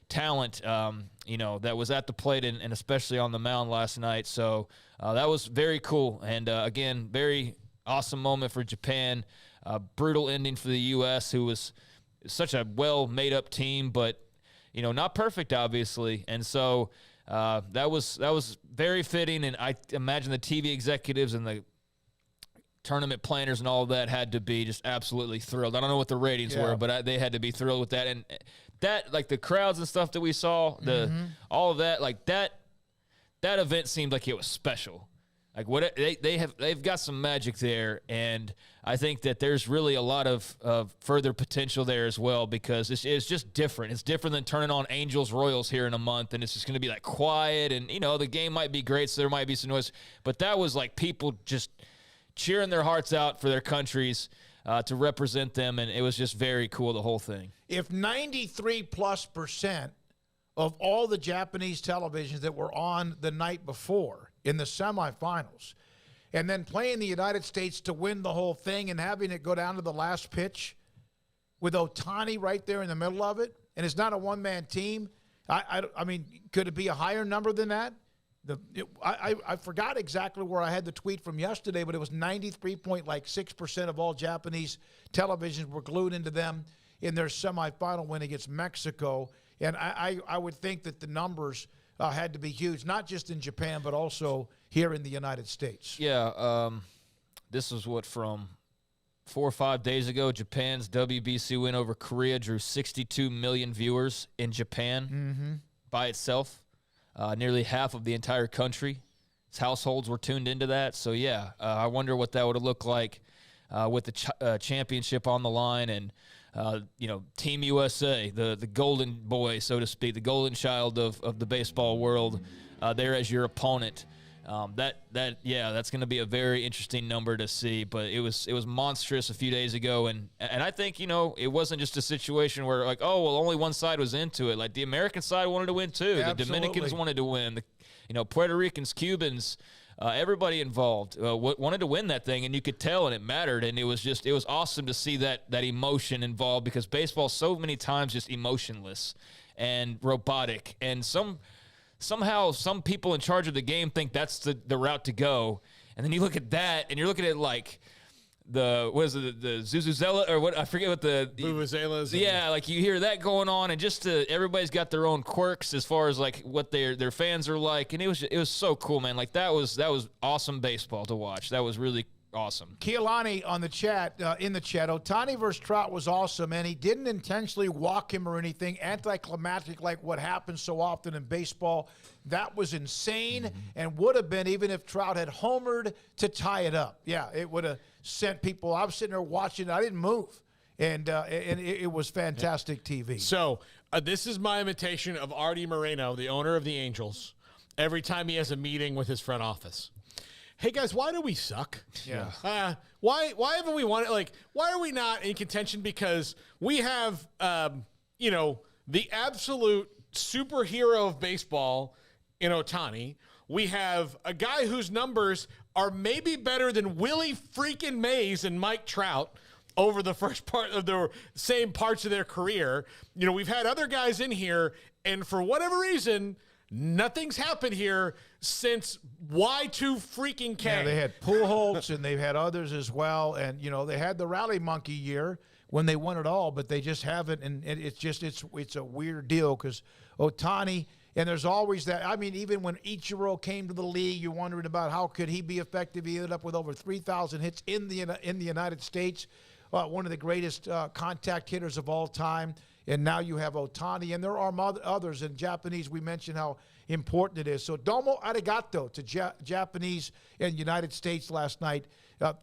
Speaker 8: talent, that was at the plate and especially on the mound last night. So that was very cool. And, again, very awesome moment for Japan. Brutal ending for the U.S., who was such a well-made-up team, but, not perfect, obviously. And so that was very fitting, and I imagine the TV executives and the tournament planners and all of that had to be just absolutely thrilled. I don't know what the ratings were, but they had to be thrilled with that. And that, like the crowds and stuff that we saw, all of that, like that event seemed like it was special. Like they've got some magic there, and I think that there's really a lot of further potential there as well, because it's just different. It's different than turning on Angels Royals here in a month, and it's just going to be like quiet, and the game might be great, so there might be some noise, but that was like people just cheering their hearts out for their countries to represent them, and it was just very cool, the whole thing.
Speaker 6: If 93+% of all the Japanese televisions that were on the night before in the semifinals, and then playing the United States to win the whole thing and having it go down to the last pitch with Ohtani right there in the middle of it, and it's not a one-man team, I mean, could it be a higher number than that? I forgot exactly where I had the tweet from yesterday, but it was 93.6% of all Japanese televisions were glued into them in their semifinal win against Mexico. And I would think that the numbers had to be huge, not just in Japan, but also here in the United States.
Speaker 8: Yeah, this was from 4 or 5 days ago. Japan's WBC win over Korea drew 62 million viewers in Japan by itself. Nearly half of the entire country's households were tuned into that. So, yeah, I wonder what that would have looked like with the championship on the line and, Team USA, the golden boy, so to speak, the golden child of the baseball world there as your opponent. That's going to be a very interesting number to see. But it was monstrous a few days ago, and I think it wasn't just a situation where like, oh well, only one side was into it. Like the American side wanted to win too.
Speaker 6: Absolutely.
Speaker 8: The Dominicans wanted to win. Puerto Ricans, Cubans, everybody involved wanted to win that thing, and you could tell, and it mattered. And it was awesome to see that emotion involved, because baseball so many times just emotionless and robotic, and somehow some people in charge of the game think that's the route to go. And then you look at that, and you're looking at like the Zuzuzela, or what, I forget what the
Speaker 7: Vuvuzelas.
Speaker 8: Yeah, like you hear that going on, and just everybody's got their own quirks as far as like what their fans are like, and it was so cool, man. Like that was awesome baseball to watch. That was really awesome.
Speaker 6: Keelani on the chat, Ohtani versus Trout was awesome, and he didn't intentionally walk him or anything anticlimactic like what happens so often in baseball. That was insane and would have been even if Trout had homered to tie it up. Yeah, it would have sent people. I was sitting there watching. I didn't move, and it was fantastic TV.
Speaker 7: So this is my imitation of Artie Moreno, the owner of the Angels, every time he has a meeting with his front office. Hey guys, why do we suck?
Speaker 6: Yeah.
Speaker 7: Why haven't we won it? Like, why are we not in contention? Because we have, the absolute superhero of baseball in Ohtani. We have a guy whose numbers are maybe better than Willie freaking Mays and Mike Trout over the first part of their same parts of their career. We've had other guys in here, and for whatever reason, nothing's happened here since Y2 freaking K.
Speaker 6: Yeah, they had Pujols, and they've had others as well. And, they had the Rally Monkey year when they won it all, but they just haven't. And it's a weird deal because Ohtani, and there's always that. I mean, even when Ichiro came to the league, you're wondering about how could he be effective. He ended up with over 3,000 hits in the United States, one of the greatest contact hitters of all time. And now you have Ohtani, and there are others in Japanese. We mentioned how important it is. So domo arigato to Japanese and United States last night.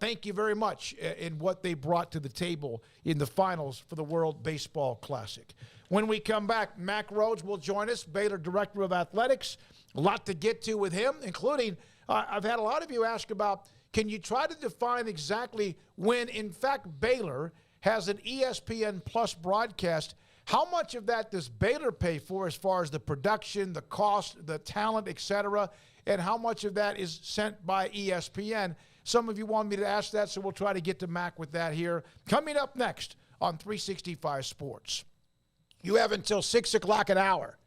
Speaker 6: Thank you very much in what they brought to the table in the finals for the World Baseball Classic. When we come back, Mac Rhodes will join us, Baylor Director of Athletics. A lot to get to with him, including I've had a lot of you ask about, can you try to define exactly when, in fact, Baylor has an ESPN Plus broadcast? How much of that does Baylor pay for as far as the production, the cost, the talent, et cetera, and how much of that is sent by ESPN? Some of you want me to ask that, so we'll try to get to Mac with that here. Coming up next on 365 Sports. You have until 6 o'clock an hour.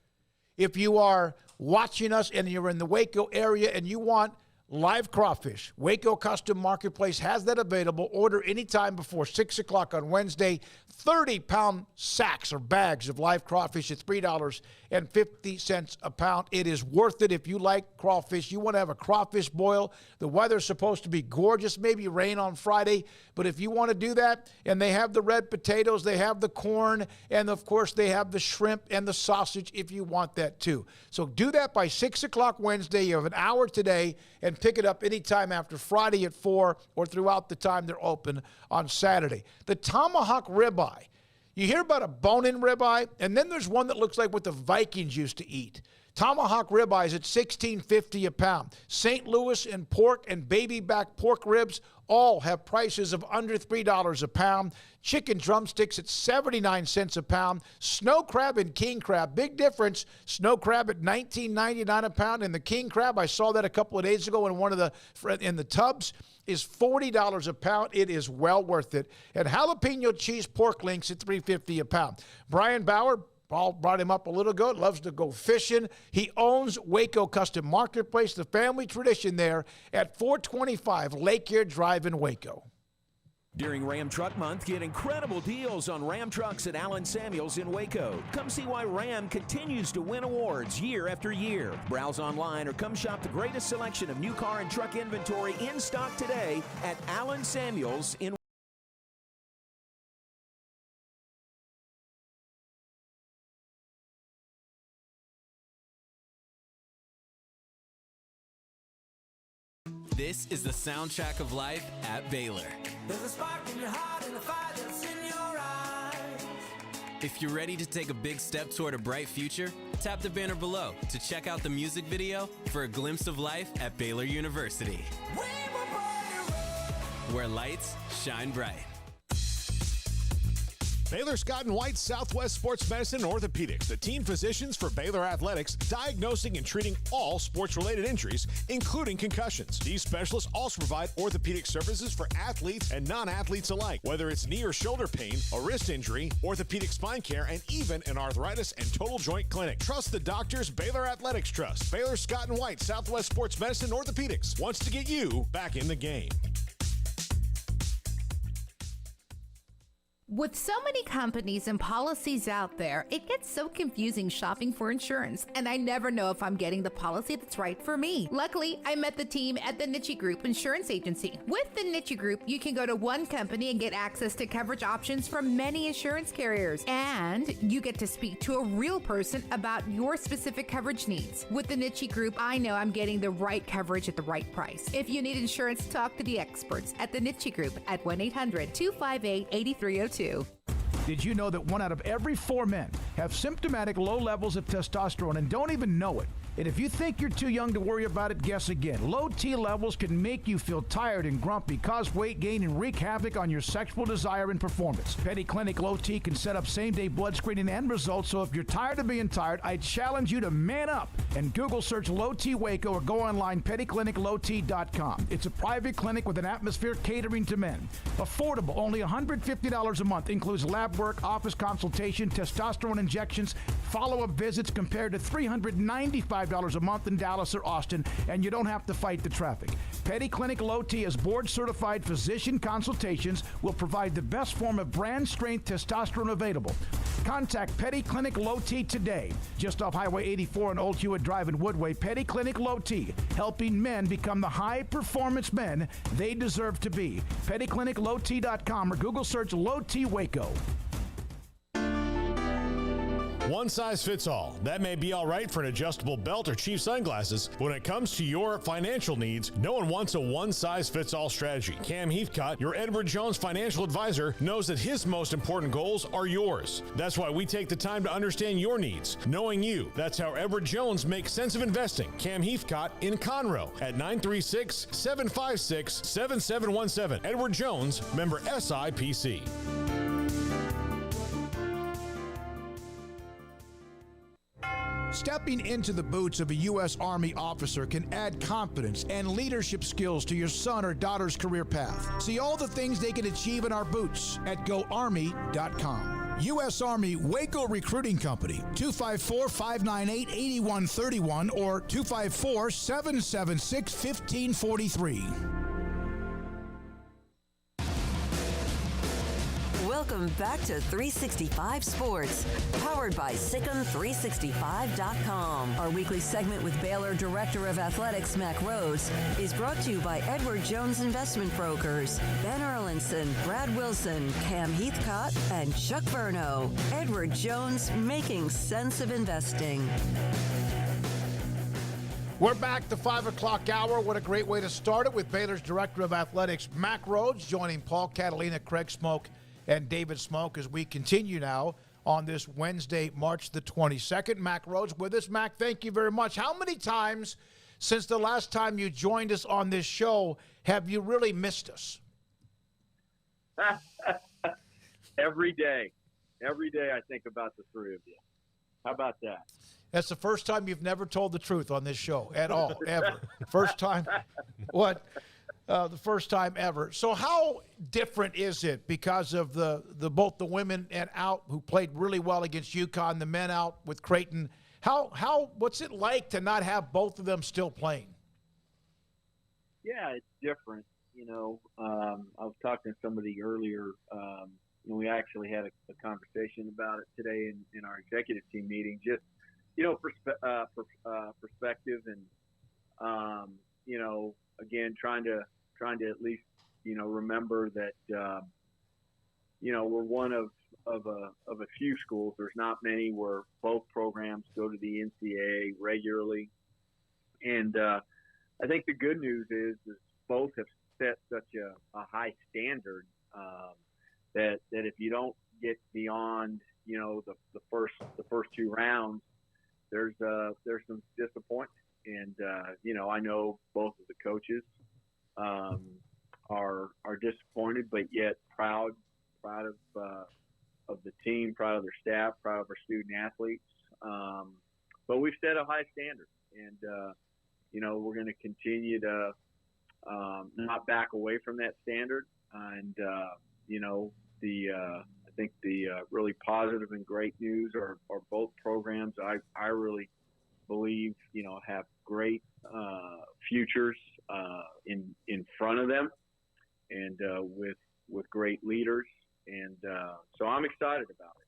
Speaker 6: If you are watching us and you're in the Waco area and you want live crawfish, Waco Custom Marketplace has that available. Order anytime before 6 o'clock on Wednesday. 30-pound sacks or bags of live crawfish at $3.50 a pound. It is worth it if you like crawfish. You want to have a crawfish boil. The weather's supposed to be gorgeous, maybe rain on Friday. But if you want to do that, and they have the red potatoes, they have the corn, and of course they have the shrimp and the sausage if you want that too. So do that by 6 o'clock Wednesday. You have an hour today, and pick it up anytime after Friday at 4 or throughout the time they're open on Saturday. The tomahawk ribeye. You hear about a bone-in ribeye, and then there's one that looks like what the Vikings used to eat. Tomahawk ribeyes at $16.50 a pound. St. Louis and pork and baby back pork ribs all have prices of under $3 a pound. Chicken drumsticks at 79 cents a pound. Snow crab and king crab, big difference. Snow crab at $19.99 a pound, and the king crab, I saw that a couple of days ago in one of the tubs, is $40 a pound. It is well worth it. And jalapeno cheese pork links at $3.50 a pound. Brian Bauer, Paul brought him up a little ago, loves to go fishing. He owns Waco Custom Marketplace, the family tradition there at 425 Lake Erie Drive in Waco.
Speaker 4: During Ram Truck Month, get incredible deals on Ram trucks at Allen Samuels in Waco. Come see why Ram continues to win awards year after year. Browse online or come shop the greatest selection of new car and truck inventory in stock today at Allen Samuels in
Speaker 17: This is the soundtrack of life at Baylor.
Speaker 18: There's a spark in your heart and a fire that's in your eyes.
Speaker 17: If you're ready to take a big step toward a bright future, tap the banner below to check out the music video for a glimpse of life at Baylor University, where lights shine bright.
Speaker 12: Baylor Scott & White Southwest Sports Medicine and Orthopedics, the team physicians for Baylor Athletics, diagnosing and treating all sports-related injuries, including concussions. These specialists also provide orthopedic services for athletes and non-athletes alike, whether it's knee or shoulder pain, a wrist injury, orthopedic spine care, and even an arthritis and total joint clinic. Trust the doctors Baylor Athletics trust. Baylor Scott & White Southwest Sports Medicine and Orthopedics wants to get you back in the game.
Speaker 2: With so many companies and policies out there, it gets so confusing shopping for insurance, and I never know if I'm getting the policy that's right for me. Luckily, I met the team at the Nitsche Group Insurance Agency. With the Nitsche Group, you can go to one company and get access to coverage options from many insurance carriers, and you get to speak to a real person about your specific coverage needs. With the Nitsche Group, I know I'm getting the right coverage at the right price. If you need insurance, talk to the experts at the Nitsche Group at 1-800-258-8302.
Speaker 10: Did you know that 1 out of every 4 men have symptomatic low levels of testosterone and don't even know it? And if you think you're too young to worry about it, guess again. Low T levels can make you feel tired and grumpy, cause weight gain, and wreak havoc on your sexual desire and performance. Petty Clinic Low T can set up same-day blood screening and results, so if you're tired of being tired, I challenge you to man up and Google search Low T Waco or go online pettycliniclowt.com. It's a private clinic with an atmosphere catering to men. Affordable, only $150 a month, includes lab work, office consultation, testosterone injections, follow-up visits compared to $395 a month in Dallas or Austin, and you don't have to fight the traffic. Petty Clinic Low T is board-certified physician consultations, will provide the best form of brand-strength testosterone available. Contact Petty Clinic Low T today, just off Highway 84 and Old Hewitt Drive in Woodway. Petty Clinic Low T, helping men become the high-performance men they deserve to be. PettyClinicLowT.com or Google search Low T Waco.
Speaker 12: One size fits all. That may be all right for an adjustable belt or cheap sunglasses, but when it comes to your financial needs, no one wants a one-size-fits-all strategy. Cam Heathcott, your Edward Jones financial advisor, knows that his most important goals are yours. That's why we take the time to understand your needs, knowing you. That's how Edward Jones makes sense of investing. Cam Heathcott in Conroe at 936-756-7717. Edward Jones, member SIPC.
Speaker 10: Stepping into the boots of a U.S. Army officer can add confidence and leadership skills to your son or daughter's career path. See all the things they can achieve in our boots at GoArmy.com. U.S. Army Waco Recruiting Company, 254-598-8131 or 254-776-1543.
Speaker 3: Welcome back to 365 Sports, powered by Sikkim365.com. Our weekly segment with Baylor Director of Athletics, Mac Rhodes, is brought to you by Edward Jones Investment Brokers, Ben Erlinson, Brad Wilson, Cam Heathcott, and Chuck Verno. Edward Jones, making sense of investing.
Speaker 6: We're back to 5 o'clock hour. What a great way to start it with Baylor's Director of Athletics, Mac Rhodes, joining Paul Catalina, Craig Smoak, and David Smoak as we continue now on this Wednesday, March the 22nd. Mac Rhodes with us. Mac, thank you very much. How many times since the last time you joined us on this show have you really missed us?
Speaker 5: Every day. Every day I think about the three of you. How about that?
Speaker 6: That's the first time you've never told the truth on this show at all, ever. First time. What? The first time ever. So how different is it because of the both the women and out who played really well against UConn, the men out with Creighton? What's it like to not have both of them still playing?
Speaker 5: Yeah, it's different. I was talking to somebody earlier. We actually had a conversation about it today in our executive team meeting. Just perspective and again trying to at least remember that we're one of a few schools. There's not many where both programs go to the NCAA regularly, and I think the good news is both have set such a high standard that if you don't get beyond the first two rounds, there's some disappointment. And I know both of the coaches are disappointed, but yet proud of the team, proud of their staff, proud of our student athletes. But we've set a high standard, and we're going to continue to not back away from that standard. And I think the really positive and great news are both programs. I really believe have great futures in front of them, and with great leaders, and so I'm excited about it.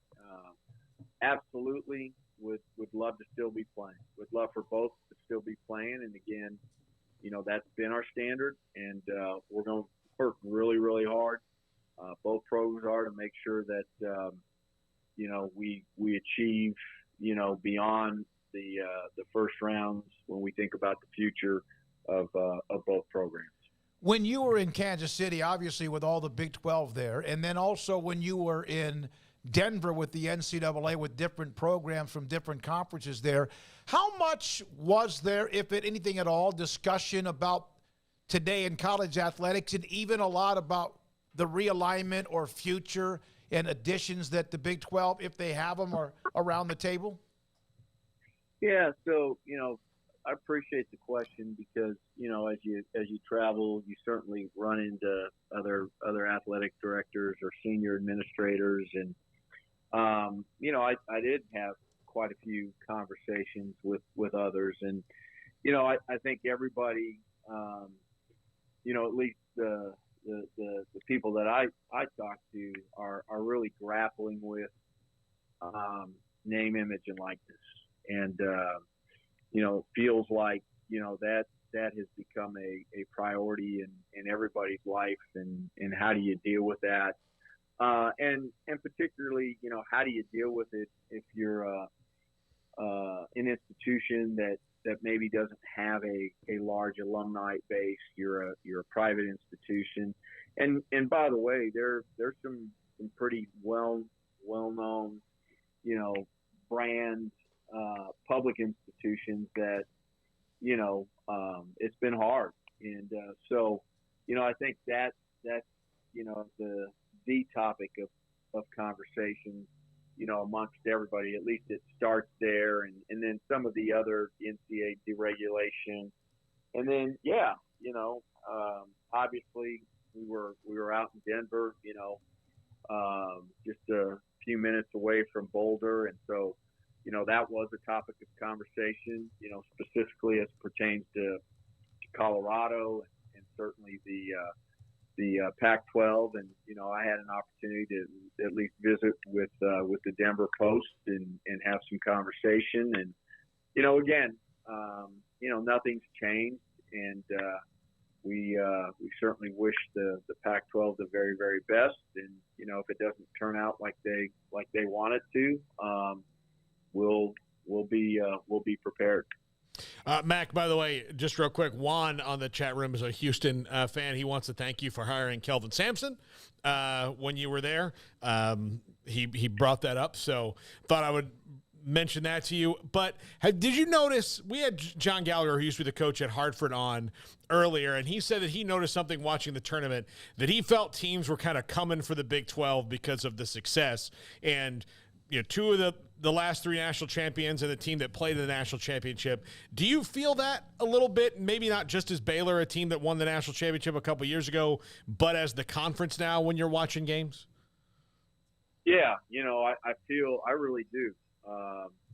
Speaker 5: Absolutely would love to still be playing. Would love for both to still be playing, and again, that's been our standard, and we're going to work really, really hard. Both programs are, to make sure that we achieve beyond the first rounds when we think about the future of both programs.
Speaker 6: When you were in Kansas City, obviously with all the Big 12 there, and then also when you were in Denver with the NCAA with different programs from different conferences there, how much was there, if anything at all, discussion about today in college athletics, and even a lot about the realignment or future and additions that the Big 12, if they have them, are around the table?
Speaker 5: Yeah, so I appreciate the question because as you travel, you certainly run into other athletic directors or senior administrators, and I did have quite a few conversations with others, and I think everybody, at least the people that I talk to are really grappling with name, image, and likeness. And, it feels like, that has become a priority in everybody's life, and how do you deal with that? And particularly, how do you deal with it if you're an institution that maybe doesn't have a large alumni base? You're a private institution, and by the way, there's some pretty well-known, brand public institutions that it's been hard, and so I think that's the topic of conversation amongst everybody. At least it starts there, and then some of the other NCAA deregulation, and then obviously we were out in Denver, just few minutes away from Boulder, and so that was a topic of conversation. Specifically as it pertains to Colorado and certainly the Pac-12, and I had an opportunity to at least visit with the Denver Post and have some conversation, and again, nothing's changed, and we certainly wish the Pac-12 the very, very best, and if it doesn't turn out like they want it to, we'll be prepared.
Speaker 7: Mac, by the way, just real quick, Juan on the chat room is a Houston fan. He wants to thank you for hiring Kelvin Sampson when you were there. He brought that up, so thought I would mention that to you. But did you notice, we had John Gallagher, who used to be the coach at Hartford, on earlier, and he said that he noticed something watching the tournament, that he felt teams were kind of coming for the Big 12 because of the success. And two of the last three national champions and the team that played in the national championship. Do you feel that a little bit? Maybe not just as Baylor, a team that won the national championship a couple years ago, but as the conference now when you're watching games?
Speaker 5: Yeah, I really do.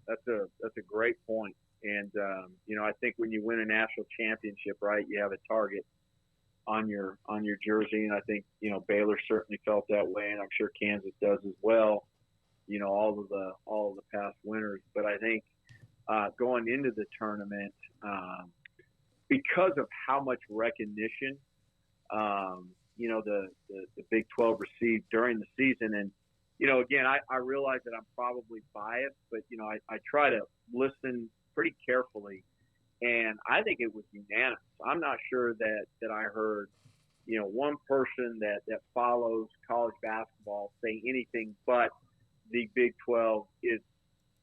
Speaker 5: That's a great point. And, I think when you win a national championship, right, you have a target on your jersey. And I think, Baylor certainly felt that way, and I'm sure Kansas does as well. All of the past winners. But I think going into the tournament, because of how much recognition, the Big 12 received during the season, and again, I realize that I'm probably biased, but I try to listen pretty carefully, and I think it was unanimous. I'm not sure that I heard one person that follows college basketball say anything but the Big 12 is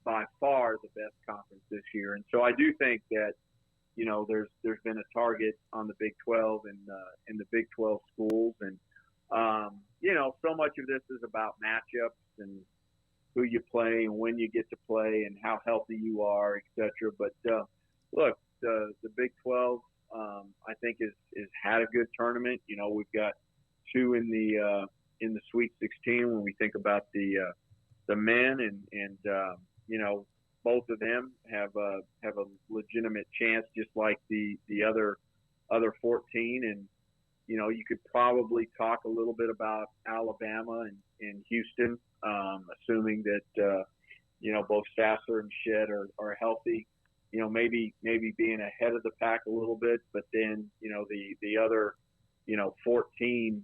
Speaker 5: by far the best conference this year. And so I do think that, there's been a target on the Big 12 and the Big 12 schools. And, so much of this is about matchups and who you play and when you get to play and how healthy you are, et cetera. But, look, the Big 12, I think is had a good tournament. We've got two in the Sweet 16 when we think about the men, and both of them have a legitimate chance, just like the other 14. And you could probably talk a little bit about Alabama and Houston, assuming that both Sasser and Shedd are healthy. Maybe being ahead of the pack a little bit, but then the other 14,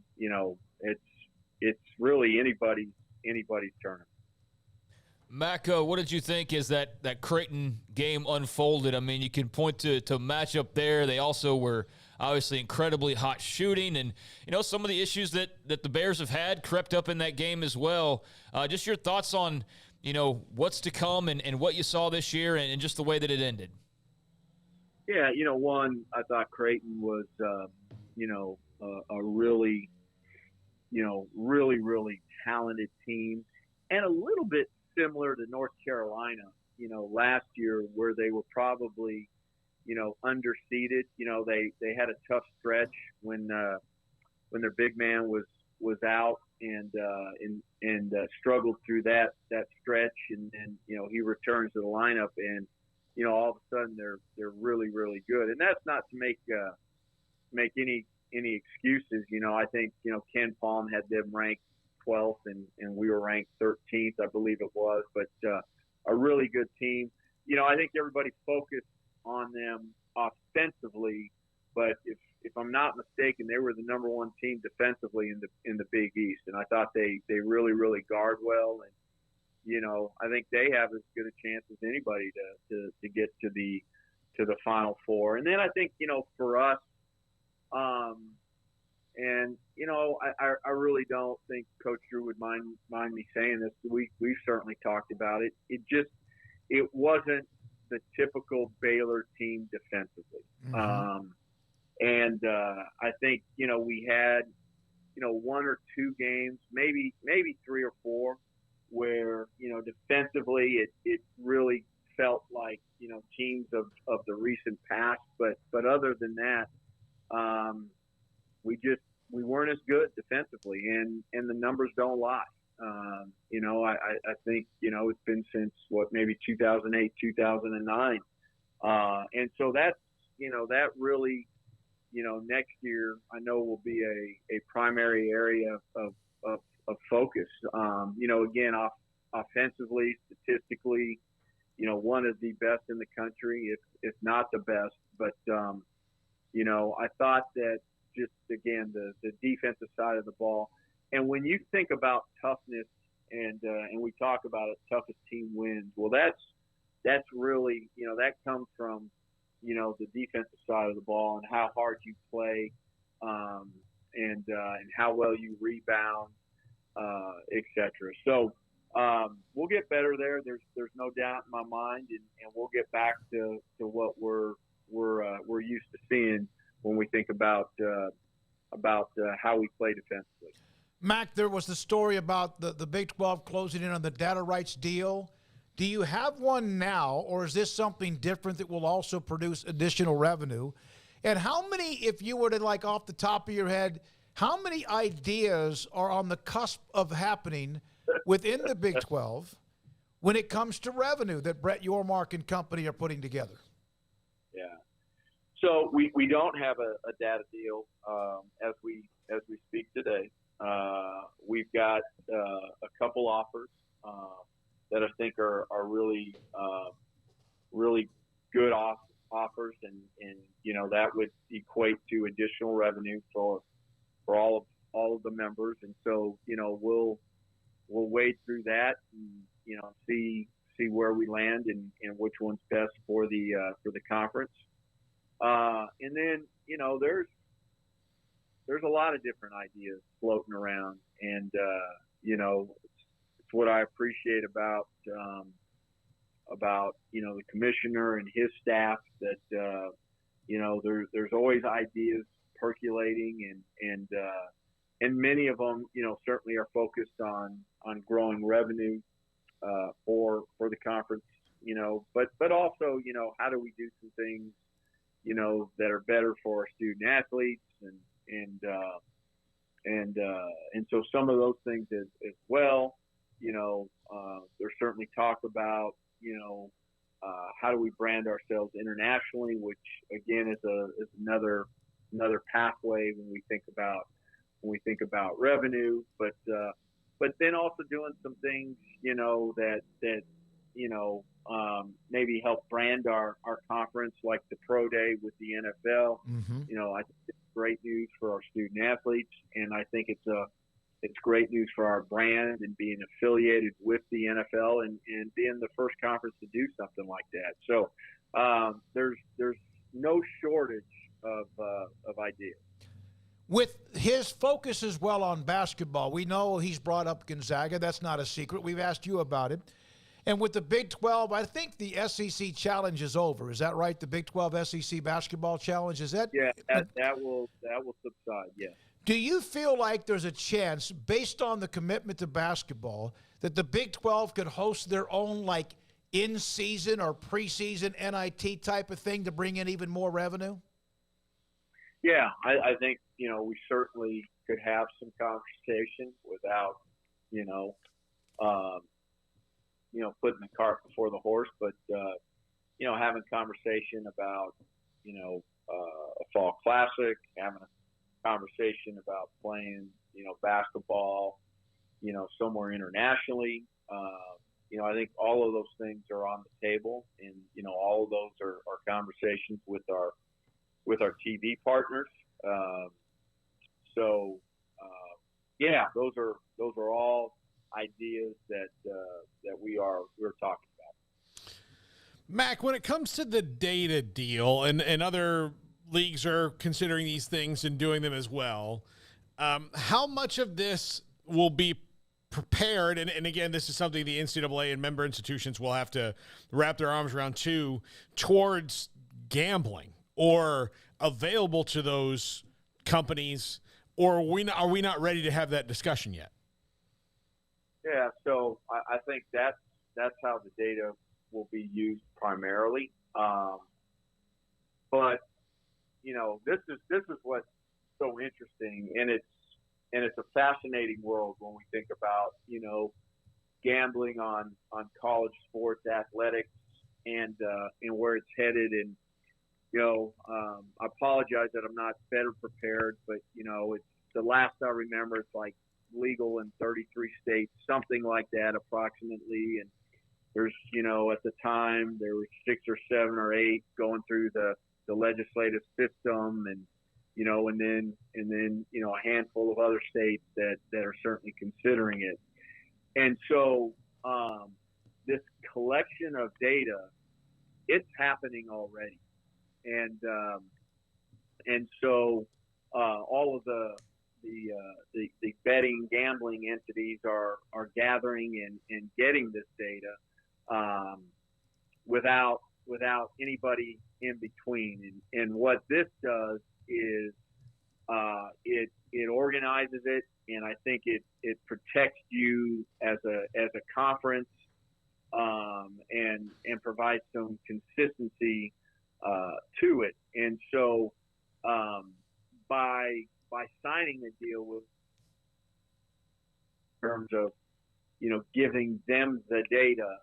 Speaker 5: it's really anybody's tournament.
Speaker 8: Mac, what did you think as that Creighton game unfolded? I mean, you can point to matchup there. They also were obviously incredibly hot shooting, and some of the issues that the Bears have had crept up in that game as well. Just your thoughts on what's to come and what you saw this year and just the way that it ended.
Speaker 5: Yeah, one, I thought Creighton was a really really talented team, and a little bit similar to North Carolina, last year, where they were probably, underseeded. They had a tough stretch when their big man was out and struggled through that stretch, and he returns to the lineup, and all of a sudden they're really, really good. And that's not to make any excuses. I think Ken Palm had them ranked 12th, and we were ranked 13th, I believe it was, but a really good team. I think everybody focused on them offensively, but if I'm not mistaken, they were the number one team defensively in the Big East, and I thought they really, really guard well, and I think they have as good a chance as anybody to get to the Final Four. And then I think for us, and I really don't think Coach Drew would mind me saying this. We've certainly talked about it. It wasn't the typical Baylor team defensively.
Speaker 6: Mm-hmm.
Speaker 5: And I think we had one or two games, maybe three or four, where defensively it really felt like teams of the recent past. But other than that, we weren't as good defensively, and the numbers don't lie. I think, it's been since maybe 2008, 2009. And so that's, that really, next year I know will be a primary area of focus. Again, offensively, statistically, one of the best in the country, if not the best. But, I thought that just, again, the defensive side of the ball. And when you think about toughness and we talk about it, toughest team wins, well, that's really, that comes from, the defensive side of the ball and how hard you play, and how well you rebound, et cetera. So, we'll get better there. There's no doubt in my mind, and we'll get back to what we're used to seeing when we think about how we play defensively.
Speaker 6: Mac, there was the story about the Big 12 closing in on the data rights deal. Do you have one now, or is this something different that will also produce additional revenue? And how many, if you were to, like, off the top of your head, how many ideas are on the cusp of happening within the Big 12 when it comes to revenue that Brett Yormark and company are putting together?
Speaker 5: Yeah. So we don't have a data deal as we speak today. We've got a couple offers that I think are really really good offers, and that would equate to additional revenue for all of the members. And so we'll wade through that and see where we land and which one's best for the conference. And then there's a lot of different ideas floating around, and it's what I appreciate about the commissioner and his staff, that there's always ideas percolating, and many of them certainly are focused on growing revenue for the conference, but also how do we do some things that are better for our student athletes, and so some of those things as well. There's certainly talk about how do we brand ourselves internationally, which again is another pathway when we think about revenue, but then also doing some things that maybe help brand our conference, like the Pro Day with the NFL.
Speaker 6: Mm-hmm.
Speaker 5: I think it's great news for our student athletes, and I think it's great news for our brand and being affiliated with the NFL and being the first conference to do something like that. So there's no shortage of ideas.
Speaker 6: With his focus as well on basketball, we know he's brought up Gonzaga. That's not a secret. We've asked you about it. And with the Big 12, I think the SEC challenge is over. Is that right? The Big 12 SEC basketball challenge, is that?
Speaker 5: Yeah, that will subside. Yeah.
Speaker 6: Do you feel like there's a chance, based on the commitment to basketball, that the Big 12 could host their own, like, in-season or preseason NIT type of thing to bring in even more revenue?
Speaker 5: Yeah, I think we certainly could have some conversation without putting the cart before the horse, but having conversation about a fall classic, having a conversation about playing basketball somewhere internationally. I think all of those things are on the table, and all of those are conversations with our TV partners. Those are all ideas that we're talking about.
Speaker 7: Mac, when it comes to the data deal, and other leagues are considering these things and doing them as well, how much of this will be prepared, and again, this is something the NCAA and member institutions will have to wrap their arms around too, towards gambling or available to those companies, or are we not ready to have that discussion yet?
Speaker 5: Yeah, so I think that's how the data will be used primarily. But this is what's so interesting, and it's a fascinating world when we think about, gambling on college sports, athletics, and where it's headed. And, I apologize that I'm not better prepared, but, it's the last I remember, it's like legal in 33 states, something like that approximately. And there's, at the time there were 6 or 7 or 8 going through the legislative system, and, and then, a handful of other states that are certainly considering it. And so this collection of data, it's happening already. And so all of the betting, gambling entities are gathering and getting this data without anybody in between. And what this does is it organizes it, and I think it protects you as a conference and provides some consistency to it. And so by signing a deal with, in terms of giving them the data,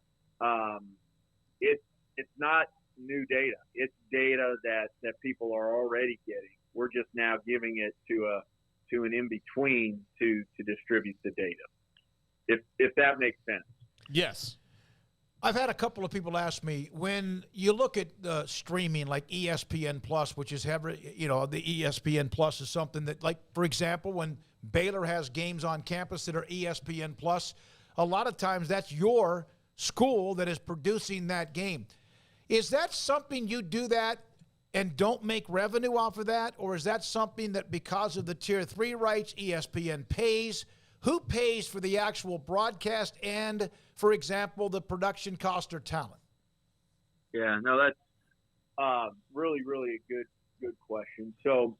Speaker 5: it's not new data. It's data that people are already getting. We're just now giving it to an in-between to distribute the data, if that makes sense.
Speaker 7: Yes.
Speaker 6: I've had a couple of people ask me, when you look at streaming like ESPN Plus, which is the ESPN Plus is something that, like, for example, when Baylor has games on campus that are ESPN Plus, a lot of times that's your school that is producing that game. Is that something you do that and don't make revenue off of that? Or is that something that, because of the Tier 3 rights, ESPN pays? Who pays for the actual broadcast and, for example, the production cost or talent?
Speaker 5: Yeah, no, that's really, really a good question. So,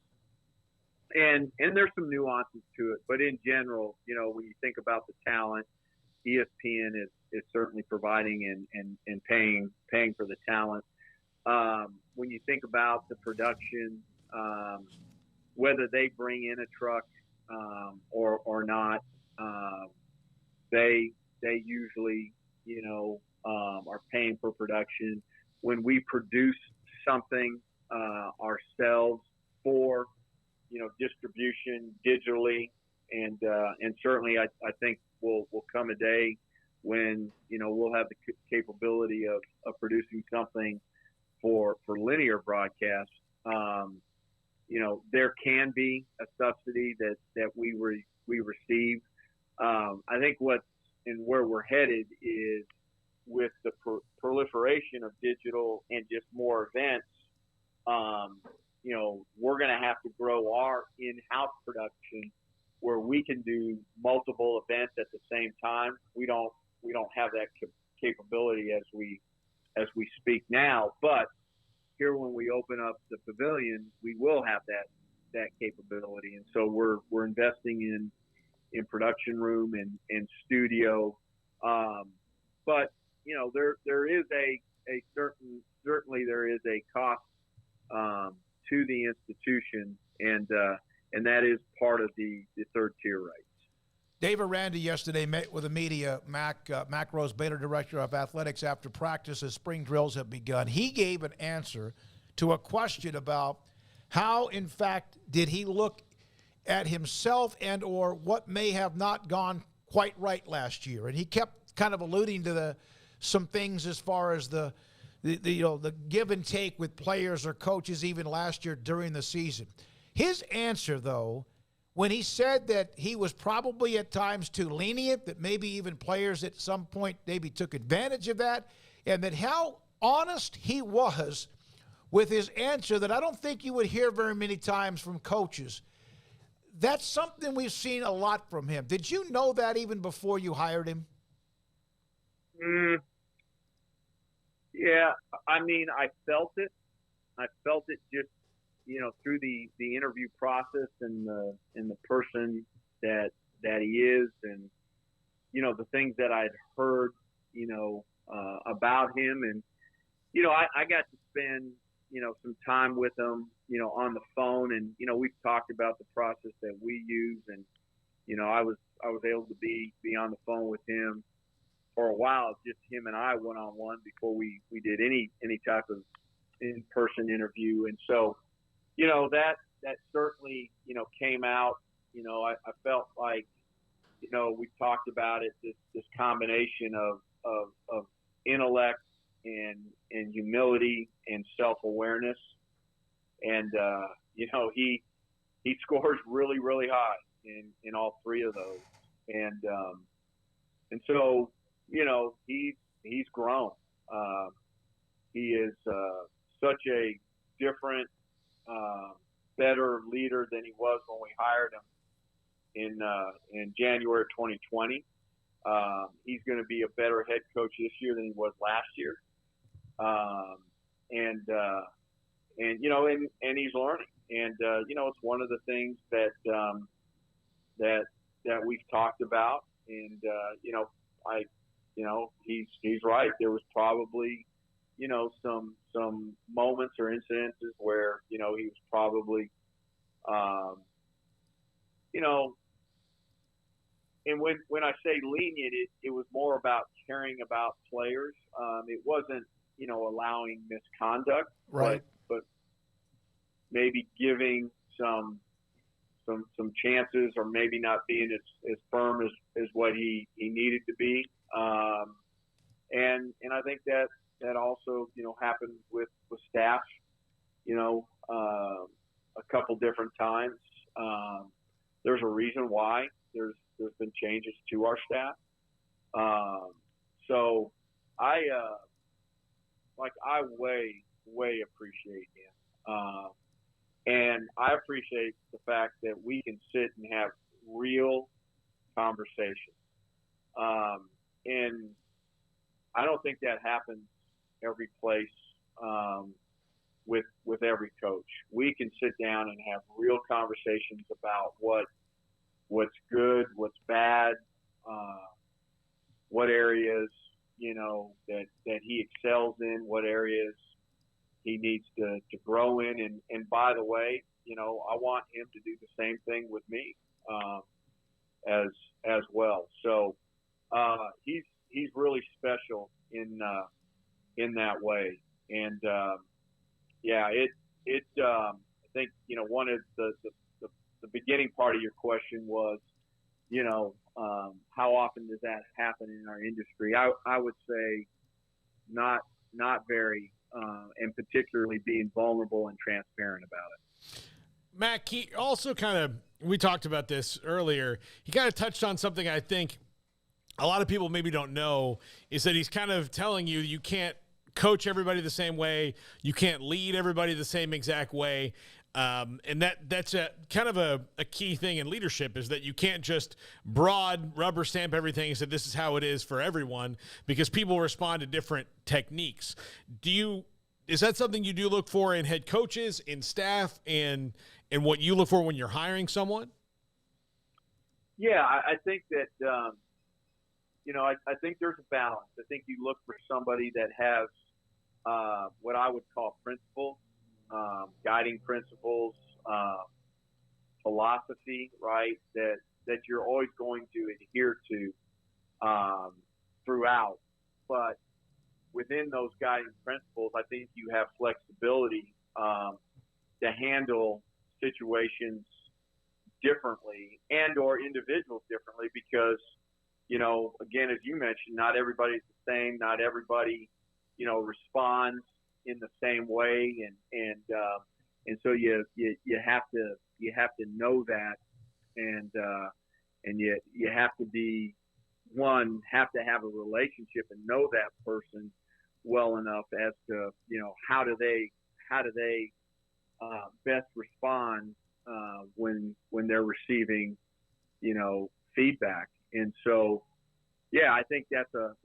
Speaker 5: and there's some nuances to it, but in general, when you think about the talent, ESPN is certainly providing and paying for the talent. When you think about the production, whether they bring in a truck or not, they usually are paying for production. When we produce something ourselves for distribution digitally, and certainly I think will come a day when we'll have the capability of producing something for linear broadcast. There can be a subsidy that we receive. I think where we're headed is with the proliferation of digital and just more events. We're going to have to grow our in-house production where we can do multiple events at the same time. We don't have that capability as we speak now, but here when we open up the pavilion, we will have that capability. And so we're investing in production room and studio. But there is a certainly there is a cost to the institution, and that is part of the third tier rights.
Speaker 6: Dave Aranda yesterday met with the media, Mac Rose, Baylor Director of Athletics, after practice as spring drills have begun. He gave an answer to a question about how, in fact, did he look at himself and or what may have not gone quite right last year. And he kept kind of alluding to some things as far as the give and take with players or coaches even last year during the season. His answer, though, when he said that he was probably at times too lenient, that maybe even players at some point maybe took advantage of that, and that how honest he was with his answer that I don't think you would hear very many times from coaches. That's something we've seen a lot from him. Did you know that even before you hired him?
Speaker 5: Yeah, I mean, I felt it. I felt it just, through the interview process and the person that he is, and the things that I'd heard about him, and I got to spend some time with him on the phone, and we've talked about the process that we use, and I was able to be on the phone with him for a while, just him and I one-on-one before we did any type of in-person interview. And so, that certainly, came out. I felt like, we talked about it, this combination of intellect and humility and self-awareness. And, he scores really, really high in all three of those. And so, he's grown. He is such a different, better leader than he was when we hired him in January of 2020. He's going to be a better head coach this year than he was last year. And he's learning. And, it's one of the things that we've talked about. And, he's right. There was probably, some moments or incidences where, he was probably, and when I say lenient, it was more about caring about players. It wasn't, allowing misconduct,
Speaker 6: right?
Speaker 5: But maybe giving some chances, or maybe not being as firm as what he needed to be. And I think that also, happened with staff, a couple different times. There's a reason why there's been changes to our staff. So I way appreciate him. And I appreciate the fact that we can sit and have real conversations. And I don't think that happens every place with every coach. We can sit down and have real conversations about what's good, what's bad, what areas, that he excels in, what areas he needs to grow in. And by the way, I want him to do the same thing with me as well. So he's really special in that way. And I think one of the beginning part of your question was, how often does that happen in our industry? I would say not very, and particularly being vulnerable and transparent about it.
Speaker 7: Mac, he also we talked about this earlier. He kind of touched on something I think a lot of people maybe don't know, is that he's kind of telling you can't coach everybody the same way. You can't lead everybody the same exact way. And that's a kind of a key thing in leadership, is that you can't just broad rubber stamp everything and say this is how it is for everyone, because people respond to different techniques. Is that something you do look for in head coaches, in staff, and what you look for when you're hiring someone?
Speaker 5: Yeah, I think that, I think there's a balance. I think you look for somebody that has what I would call principles, guiding principles, philosophy, right, that you're always going to adhere to throughout. But within those guiding principles, I think you have flexibility to handle situations differently and or individuals differently, because, again, as you mentioned, not everybody's the same. Not everybody, responds in the same way. And so you have to know that. And you have to have to have a relationship and know that person well enough as to, how do they best respond when they're receiving, feedback. And so, yeah, I think that's a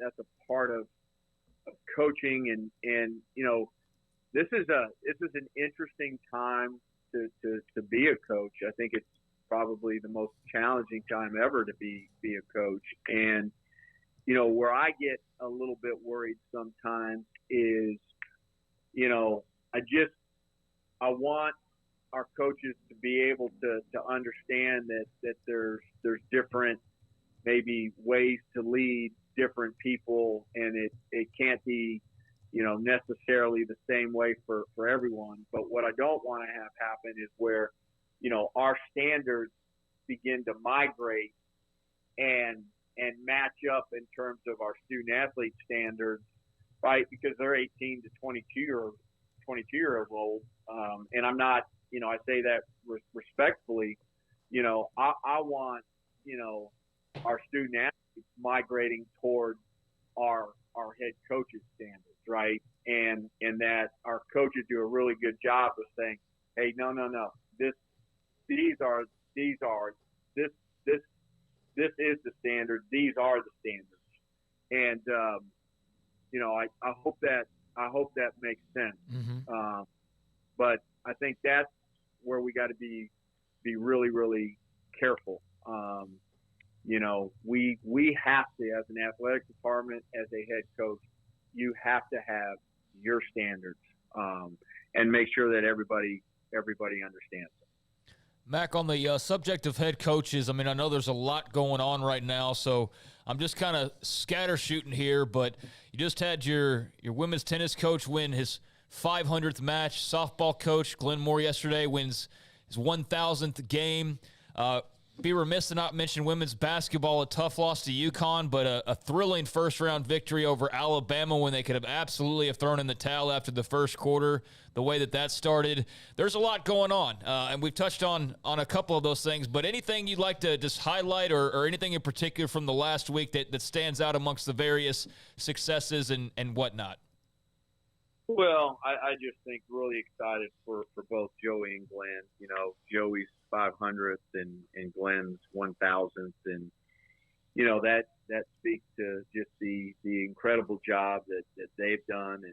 Speaker 5: part of coaching, and this is an interesting time to be a coach. I think it's probably the most challenging time ever to be a coach. And where I get a little bit worried sometimes is, I want our coaches to be able to understand that there's different maybe ways to lead different people, and it can't be, necessarily the same way for everyone. But what I don't want to have happen is where, our standards begin to migrate and match up in terms of our student athlete standards, right? Because they're 18 to 22-year old. And I'm not, I say that respectfully, I want, our student athletes migrating toward our head coaches standards, right? And that our coaches do a really good job of saying, hey, no, these is the standard. These are the standards. And, I hope that makes sense.
Speaker 6: Mm-hmm.
Speaker 5: But I think that's where we got to be really, really careful. We have to, as an athletic department, as a head coach, you have to have your standards, and make sure that everybody understands them.
Speaker 8: Mac, on the subject of head coaches, I mean, I know there's a lot going on right now, so I'm just kind of scatter shooting here, but you just had your women's tennis coach win his 500th match. Softball coach Glenn Moore yesterday wins his 1,000th game. Be remiss to not mention women's basketball, a tough loss to UConn, but a thrilling first-round victory over Alabama when they could have absolutely have thrown in the towel after the first quarter, the way that started. There's a lot going on, and we've touched on a couple of those things, but anything you'd like to just highlight or anything in particular from the last week that stands out amongst the various successes and whatnot?
Speaker 5: Well, I just think really excited for both Joey and Glenn. Joey's 500th and Glenn's 1,000th, and that speaks to just the incredible job that they've done,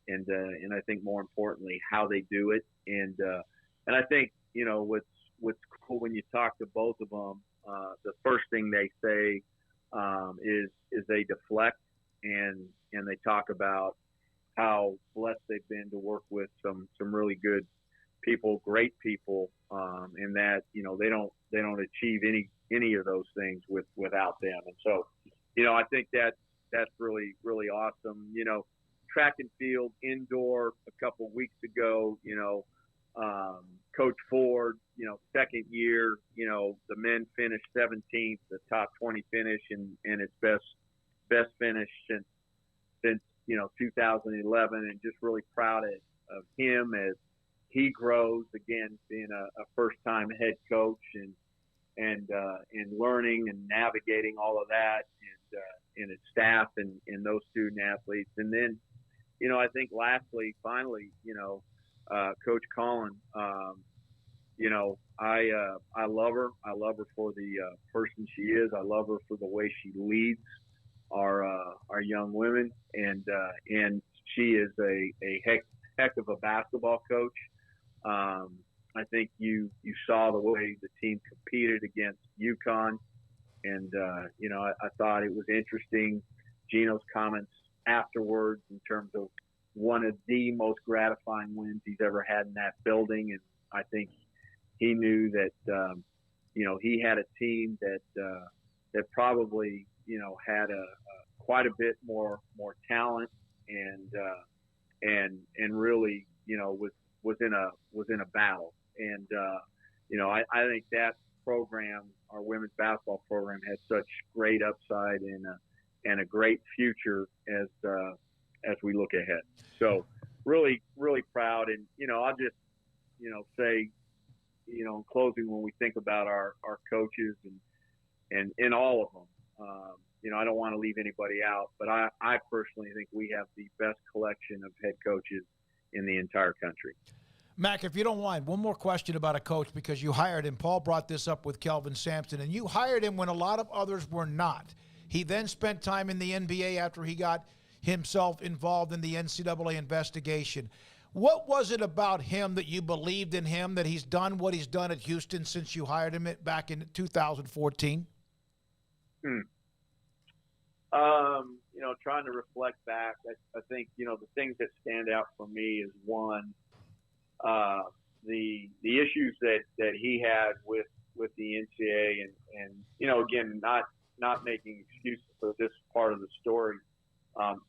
Speaker 5: and I think more importantly how they do it, and I think what's cool when you talk to both of them, the first thing they say is they deflect and they talk about how blessed they've been to work with some really good people, great people, and that they don't achieve any of those things without them. And so, I think that's really, really awesome. Track and field indoor a couple weeks ago, Coach Ford, second year, the men finished 17th, the top 20 finish, and its best finish since 2011, and just really proud of him as he grows, again, being a first-time head coach and learning and navigating all of that, and his staff and those student athletes. And then, I think finally, Coach Collin, I love her. I love her for the person she is. I love her for the way she leads our young women, and she is a heck of a basketball coach. I think you saw the way the team competed against UConn, and I thought it was interesting, Gino's comments afterwards in terms of one of the most gratifying wins he's ever had in that building, and I think he knew that he had a team that probably had quite a bit more talent and really was in a battle, and I think that program, our women's basketball program, has such great upside and a great future as we look ahead. So really, really proud, and I'll just say in closing, when we think about our coaches and all of them, I don't want to leave anybody out, but I personally think we have the best collection of head coaches in the entire country.
Speaker 6: Mac, if you don't mind, one more question about a coach, because you hired him. Paul brought this up with Kelvin Sampson, and you hired him when a lot of others were not. He then spent time in the NBA after he got himself involved in the NCAA investigation. What was it about him that you believed in him, that he's done what he's done at Houston since you hired him back in 2014?
Speaker 5: Trying to reflect back, I think, the things that stand out for me is one, the issues that he had with the NCAA and again, not making excuses for this part of the story.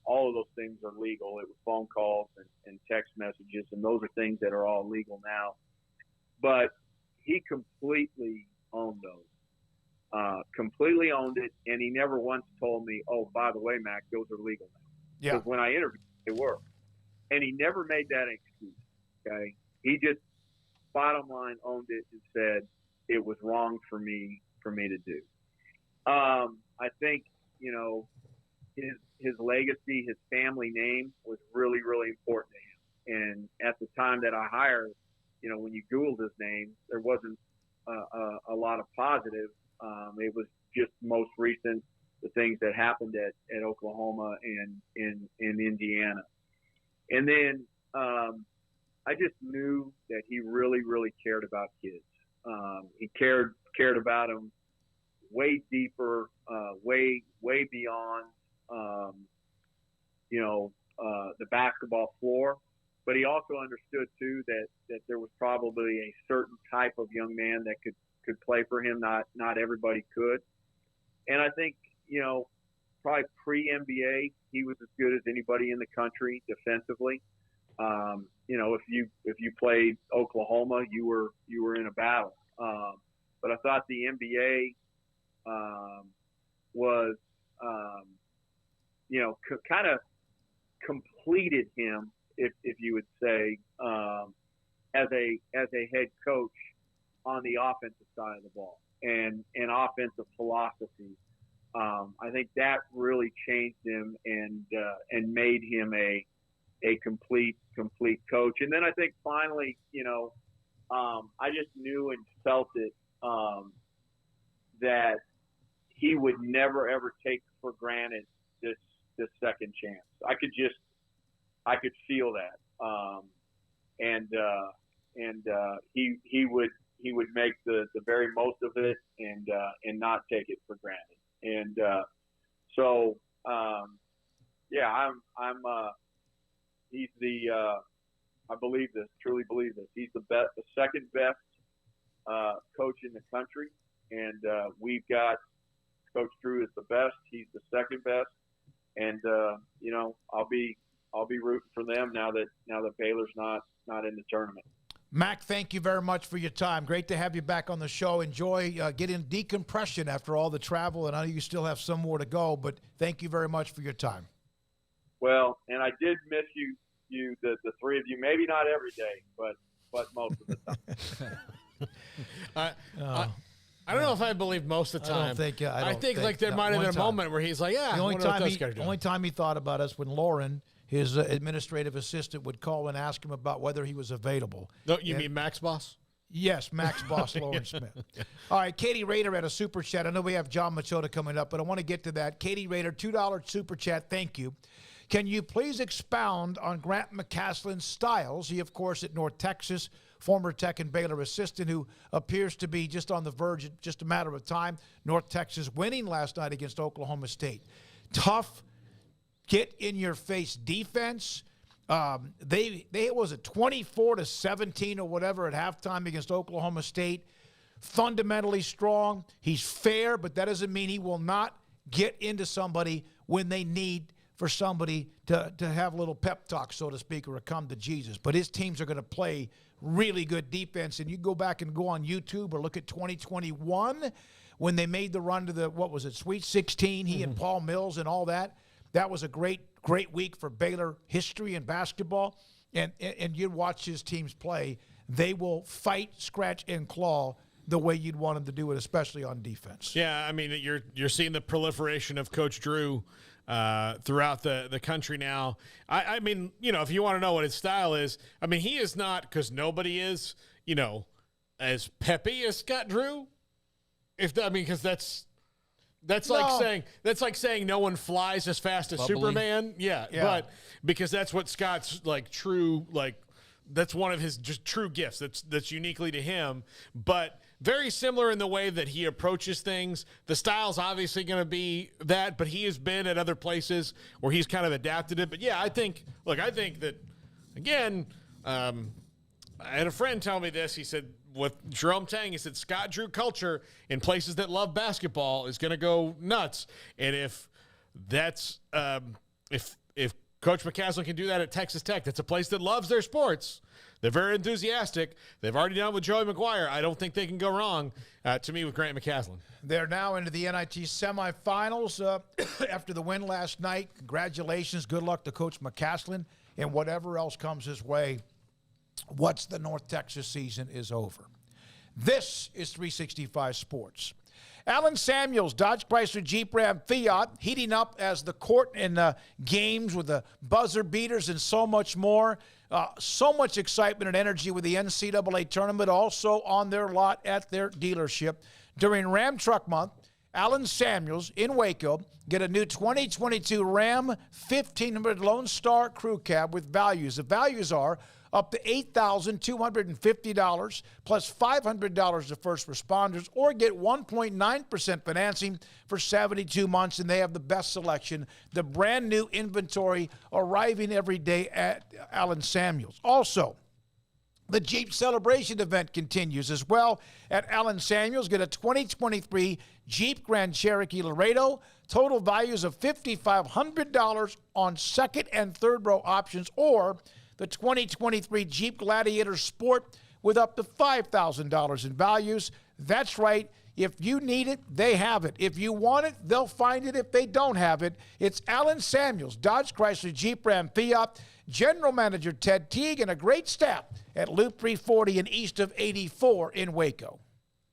Speaker 5: All of those things are legal. It was phone calls and text messages, and those are things that are all legal now. But he completely owned those. Completely owned it, and he never once told me, "Oh, by the way, Mac, those are legal now."
Speaker 6: Yeah.
Speaker 5: Because when I interviewed, they were, and he never made that an excuse. Okay, he just bottom line owned it and said it was wrong for me to do. I think his legacy, his family name was really, really important to him. And at the time that I hired, when you Googled his name, there wasn't a lot of positive. It was just most recent, the things that happened at Oklahoma and in Indiana. And then I just knew that he really, really cared about kids. He cared about them way deeper, way beyond, the basketball floor. But he also understood too that there was probably a certain type of young man that could play for him. Not everybody could. And I think, probably pre-NBA, he was as good as anybody in the country defensively. If you played Oklahoma, you were in a battle. But I thought the NBA was, kind of completed him, if you would say, as a head coach on the offensive side of the ball and offensive philosophy. I think that really changed him and made him a complete coach. And then I think finally, I just knew and felt it, that he would never ever take for granted this second chance. I could feel that. He would make the very most of it and not take it for granted. And he's I believe this, truly believe this. He's the second best coach in the country, and we've got Coach Drew is the best. He's the second best, and I'll be rooting for them now that Baylor's not in the tournament.
Speaker 6: Mac, thank you very much for your time. Great to have you back on the show. Enjoy getting decompression after all the travel, and I know you still have some more to go, but thank you very much for your time.
Speaker 5: Well, and I did miss you the three of you, maybe not every day, but most of the time.
Speaker 7: I don't know if I believe most of the time. I think there might have been a moment where he's like,
Speaker 6: the only time he thought about us when Lauren, his administrative assistant, would call and ask him about whether he was available.
Speaker 7: No, you mean Max Boss?
Speaker 6: Yes, Max Boss, Lauren Smith. All right, Katie Rader had a super chat. I know we have John Machota coming up, but I want to get to that. Katie Rader, $2 super chat. Thank you. Can you please expound on Grant McCaslin's styles? He, of course, at North Texas, former Tech and Baylor assistant who appears to be just on the verge, just a matter of time. North Texas winning last night against Oklahoma State. Tough, get-in-your-face defense. They was it 24-17 or whatever at halftime against Oklahoma State. Fundamentally strong. He's fair, but that doesn't mean he will not get into somebody when they need for somebody to have a little pep talk, so to speak, or a come to Jesus. But his teams are going to play really good defense. And you go back and go on YouTube or look at 2021 when they made the run to the, Sweet 16, he and Paul Mills and all that. That was a great week for Baylor history and basketball. And you watch his teams play. They will fight, scratch, and claw the way you'd want them to do it, especially on defense.
Speaker 7: Yeah, I mean, you're seeing the proliferation of Coach Drew throughout the country now. I mean, if you want to know what his style is, I mean, he is not, because nobody is, as peppy as Scott Drew. Because that's like saying no one flies as fast as
Speaker 8: Bubbly.
Speaker 7: Superman. Yeah, but because that's what Scott's true, that's one of his just true gifts. That's uniquely to him, but very similar in the way that he approaches things. The style's obviously going to be that, but he has been at other places where he's kind of adapted it. But yeah, I think that again, I had a friend tell me this. He said, with Jerome Tang, he said, Scott Drew culture in places that love basketball is going to go nuts. And if that's, if Coach McCaslin can do that at Texas Tech, that's a place that loves their sports. They're very enthusiastic. They've already done it with Joey McGuire. I don't think they can go wrong, to me, with Grant McCaslin.
Speaker 6: They're now into the NIT semifinals after the win last night. Congratulations. Good luck to Coach McCaslin and whatever else comes his way. Once the North Texas season is over. This is 365 Sports. Alan Samuels, Dodge Chrysler Jeep Ram Fiat, heating up as the court in the games with the buzzer beaters and so much more. So much excitement and energy with the NCAA tournament, also on their lot at their dealership. During Ram Truck Month, Alan Samuels in Waco get a new 2022 Ram 1500 Lone Star Crew Cab with values. The values are up to $8,250 plus $500 to first responders, or get 1.9% financing for 72 months, and they have the best selection. The brand new inventory arriving every day at Alan Samuels. Also, the Jeep Celebration event continues as well at Alan Samuels. Get a 2023 Jeep Grand Cherokee Laredo. Total values of $5,500 on second and third row options, or the 2023 Jeep Gladiator Sport with up to $5,000 in values. That's right. If you need it, they have it. If you want it, they'll find it. If they don't have it, it's Alan Samuels, Dodge Chrysler Jeep Ram Fiat, General Manager Ted Teague, and a great staff at Loop 340 and east of 84 in Waco.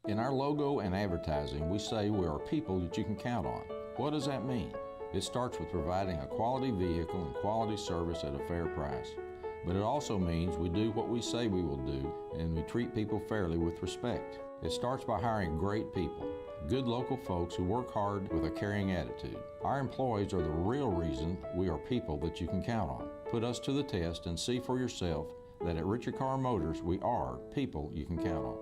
Speaker 9: In our logo and advertising, we say we are people that you can count on. What does that mean? It starts with providing a quality vehicle and quality service at a fair price. But it also means we do what we say we will do, and we treat people fairly with respect. It starts by hiring great people, good local folks who work hard with a caring attitude. Our employees are the real reason we are people that you can count on. Put us to the test and see for yourself that at Richard Carr Motors, we are people you can count on.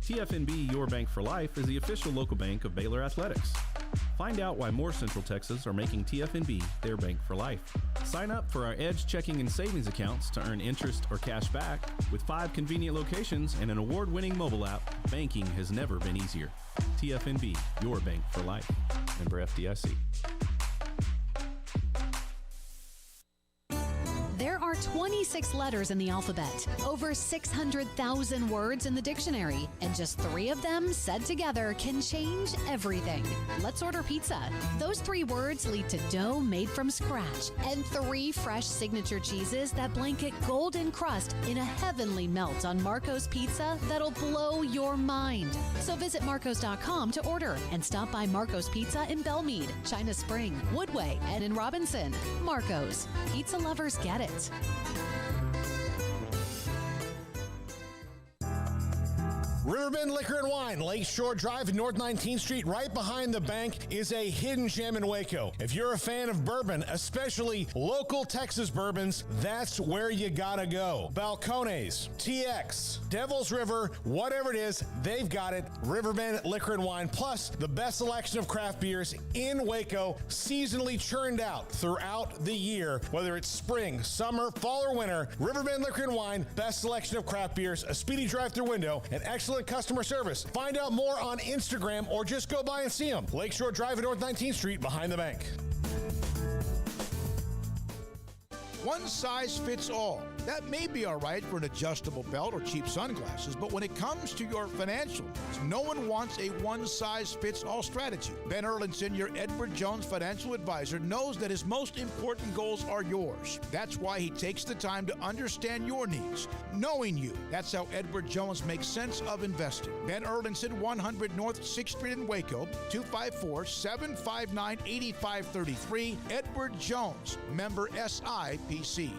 Speaker 24: TFNB Your Bank for Life is the official local bank of Baylor Athletics. Find out why more Central Texas are making TFNB their bank for life. Sign up for our Edge checking and savings accounts to earn interest or cash back. With 5 convenient locations and an award-winning mobile app, banking has never been easier. TFNB, your bank for life. Member FDIC.
Speaker 20: There are 26 letters in the alphabet, over 600,000 words in the dictionary, and just 3 of them said together can change everything. Let's order pizza. Those 3 words lead to dough made from scratch and 3 fresh signature cheeses that blanket golden crust in a heavenly melt on Marco's Pizza that'll blow your mind. So visit marcos.com to order and stop by Marco's Pizza in Belmead, China Spring, Woodway, and in Robinson. Marco's. Pizza lovers get it.
Speaker 12: Riverbend Liquor and Wine, Lakeshore Drive, North 19th Street, right behind the bank, is a hidden gem in Waco. If you're a fan of bourbon, especially local Texas bourbons, that's where you gotta go. Balcones, TX, Devil's River, whatever it is, they've got it. Riverbend Liquor and Wine, plus the best selection of craft beers in Waco, seasonally churned out throughout the year. Whether it's spring, summer, fall, or winter, Riverbend Liquor and Wine, best selection of craft beers, a speedy drive-through window, and excellent customer service. Find out more on Instagram or just go by and see them. Lakeshore Drive at North 19th Street behind the bank.
Speaker 6: One size fits all. That may be all right for an adjustable belt or cheap sunglasses, but when it comes to your financial needs, no one wants a one-size-fits-all strategy. Ben Erlinson, your Edward Jones financial advisor, knows that his most important goals are yours. That's why he takes the time to understand your needs, knowing you. That's how Edward Jones makes sense of investing. Ben Erlinson, 100 North 6th Street in Waco, 254-759-8533. Edward Jones, member SIPC.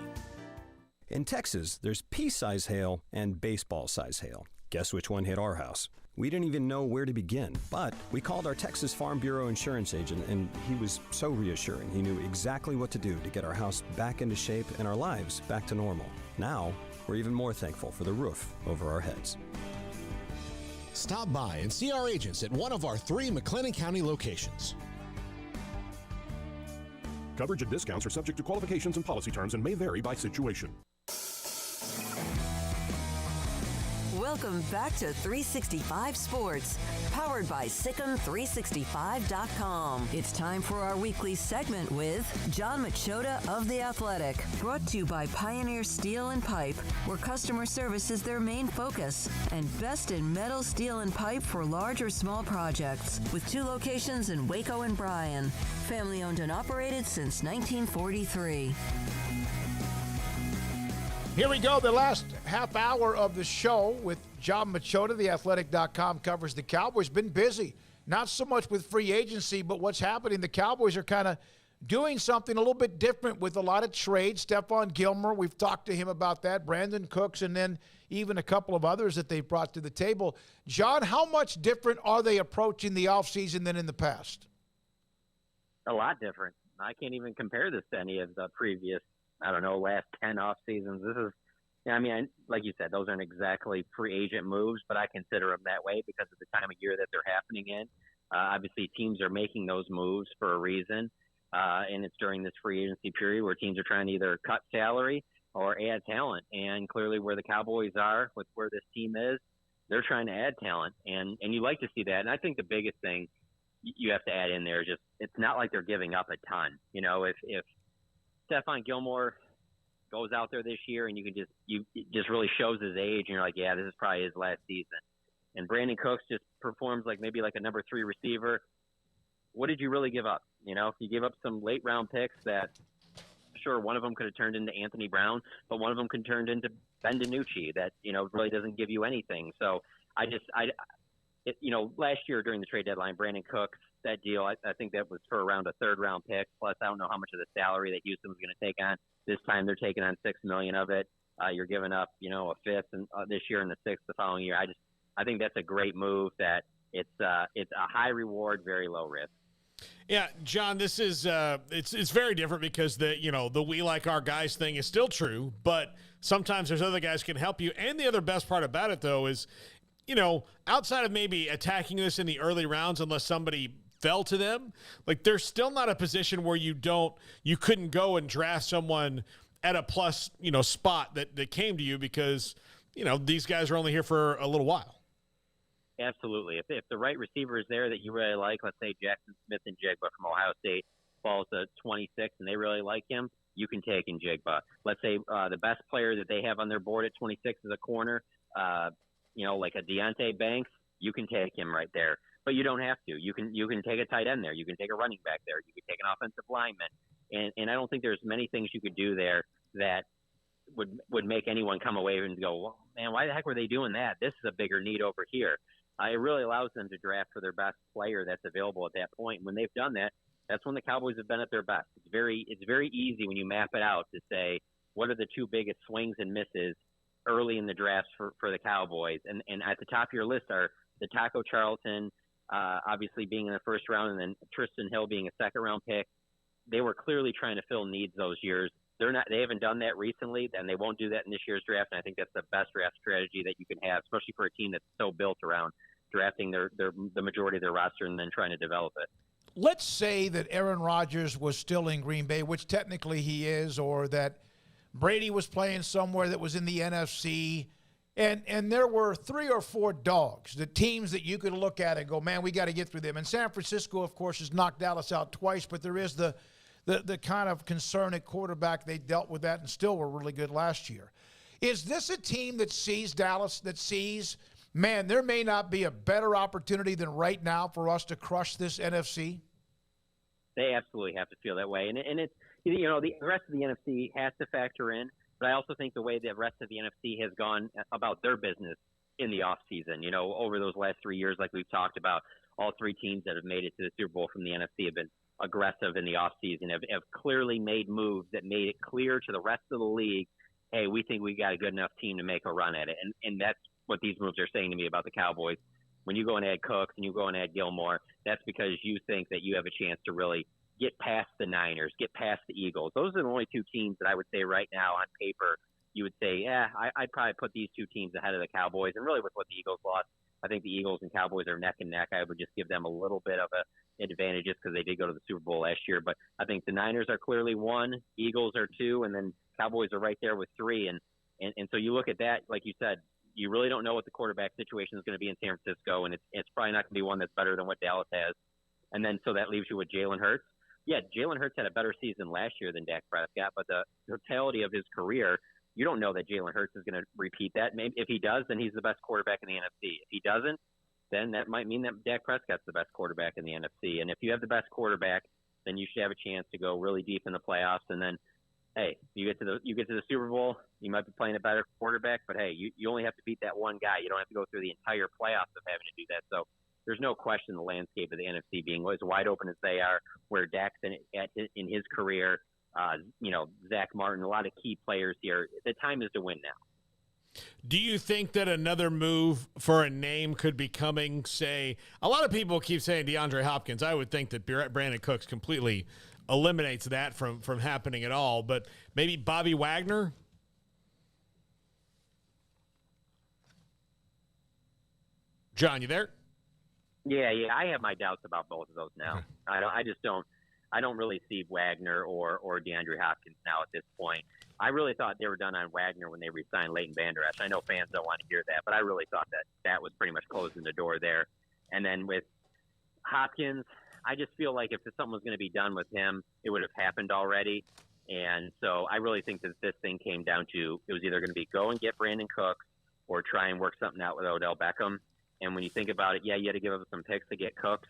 Speaker 11: In Texas, there's pea-size hail and baseball-size hail. Guess which one hit our house? We didn't even know where to begin, but we called our Texas Farm Bureau insurance agent, and he was so reassuring. He knew exactly what to do to get our house back into shape and our lives back to normal. Now, we're even more thankful for the roof over our heads.
Speaker 12: Stop by and see our agents at one of our 3 McLennan County locations.
Speaker 23: Coverage and discounts are subject to qualifications and policy terms and may vary by situation.
Speaker 3: Welcome back to 365 Sports, powered by Sikkim365.com. It's time for our weekly segment with John Machota of The Athletic, brought to you by Pioneer Steel and Pipe, where customer service is their main focus, and best in metal, steel, and pipe for large or small projects, with 2 locations in Waco and Bryan. Family owned and operated since 1943.
Speaker 6: Here we go, the last half hour of the show with John Machota. TheAthletic.com covers the Cowboys. Been busy, not so much with free agency, but what's happening. The Cowboys are kind of doing something a little bit different with a lot of trades. Stephon Gilmore, we've talked to him about that. Brandon Cooks, and then even a couple of others that they've brought to the table. John, how much different are they approaching the offseason than in the past?
Speaker 13: A lot different. I can't even compare this to any of the previous, last 10 off seasons. This is, like you said, those aren't exactly free agent moves, but I consider them that way because of the time of year that they're happening in. Obviously, teams are making those moves for a reason, and it's during this free agency period where teams are trying to either cut salary or add talent. And clearly where the Cowboys are with where this team is, they're trying to add talent, and you like to see that. And I think the biggest thing you have to add in there is just it's not like they're giving up a ton. If Stephon Gilmore goes out there this year and it just really shows his age and you're like, yeah, this is probably his last season. And Brandon Cooks just performs maybe like a number 3 receiver. What did you really give up? If you give up some late round picks that, sure, one of them could have turned into Anthony Brown, but one of them could turn into Ben DiNucci that, really doesn't give you anything. So last year during the trade deadline, Brandon Cooks, that deal, I think that was for around a 3rd-round pick. Plus, I don't know how much of the salary that Houston was going to take on. This time, they're taking on $6 million of it. You're giving up, a 5th and this year and the 6th the following year. I think that's a great move. That it's a high reward, very low risk.
Speaker 7: Yeah, John, this is it's very different because the we like our guys thing is still true, but sometimes there's other guys can help you. And the other best part about it though is, outside of maybe attacking this in the early rounds, unless somebody fell to them, there's still not a position where you couldn't go and draft someone at a plus, spot that came to you because, these guys are only here for a little while.
Speaker 13: Absolutely. If the right receiver is there that you really like, let's say Jackson Smith and Jigba from Ohio State falls to 26 and they really like him, you can take in Jigba. Let's say the best player that they have on their board at 26 is a corner, like a Deontay Banks, you can take him right there. But you don't have to. You can take a tight end there. You can take a running back there. You can take an offensive lineman. And I don't think there's many things you could do there that would make anyone come away and go, well, man, why the heck were they doing that? This is a bigger need over here. It really allows them to draft for their best player that's available at that point. When they've done that, that's when the Cowboys have been at their best. It's very easy when you map it out to say what are the 2 biggest swings and misses early in the drafts for the Cowboys. And at the top of your list are the Taco Charlton, obviously being in the 1st round, and then Tristan Hill being a 2nd-round pick. They were clearly trying to fill needs those years. They haven't done that recently, and they won't do that in this year's draft. And I think that's the best draft strategy that you can have, especially for a team that's so built around drafting the majority of their roster and then trying to develop it.
Speaker 6: Let's say that Aaron Rodgers was still in Green Bay, which technically he is, or that Brady was playing somewhere that was in the NFC, and there were 3 or 4 dogs, the teams that you could look at and go, man, we got to get through them. And San Francisco, of course, has knocked Dallas out twice, but there is the kind of concern at quarterback. They dealt with that and still were really good last year. Is this a team that sees Dallas, that sees, man, there may not be a better opportunity than right now for us to crush this NFC?
Speaker 13: They absolutely have to feel that way. And it's, the rest of the NFC has to factor in, but I also think the way the rest of the NFC has gone about their business in the offseason, over those last 3 years, like we've talked about, all 3 teams that have made it to the Super Bowl from the NFC have been aggressive in the offseason, have clearly made moves that made it clear to the rest of the league, hey, we think we got a good enough team to make a run at it. And that's what these moves are saying to me about the Cowboys. When you go and add Cooks and you go and add Gilmore, that's because you think that you have a chance to really get past the Niners, get past the Eagles. Those are the only 2 teams that I would say right now on paper you would say, I'd probably put these 2 teams ahead of the Cowboys. And really with what the Eagles lost, I think the Eagles and Cowboys are neck and neck. I would just give them a little bit of a advantage just because they did go to the Super Bowl last year. But I think the Niners are clearly 1, Eagles are 2, and then Cowboys are right there with 3. And so you look at that, like you said, you really don't know what the quarterback situation is going to be in San Francisco, and it's probably not going to be one that's better than what Dallas has. And then so that leaves you with Jalen Hurts. Yeah, Jalen Hurts had a better season last year than Dak Prescott, but the totality of his career, you don't know that Jalen Hurts is going to repeat that. Maybe if he does, then he's the best quarterback in the NFC. If he doesn't, then that might mean that Dak Prescott's the best quarterback in the NFC. And if you have the best quarterback, then you should have a chance to go really deep in the playoffs. And then, hey, you get to the Super Bowl, you might be playing a better quarterback, but hey, you only have to beat that one guy. You don't have to go through the entire playoffs of having to do that. So there's no question the landscape of the NFC being as wide open as they are, where Dak's in his career, Zach Martin, a lot of key players here. The time is to win now.
Speaker 7: Do you think that another move for a name could be coming? Say, a lot of people keep saying DeAndre Hopkins. I would think that Brandon Cooks completely eliminates that from happening at all. But maybe Bobby Wagner? John, you there?
Speaker 13: Yeah, I have my doubts about both of those now. I don't really see Wagner or DeAndre Hopkins now at this point. I really thought they were done on Wagner when they re-signed Leighton Vander Esch. I know fans don't want to hear that, but I really thought that was pretty much closing the door there. And then with Hopkins, I just feel like if something was going to be done with him, it would have happened already. And so I really think that this thing came down to it was either going to be go and get Brandon Cooks or try and work something out with Odell Beckham. And when you think about it, yeah, you had to give up some picks to get Cooks,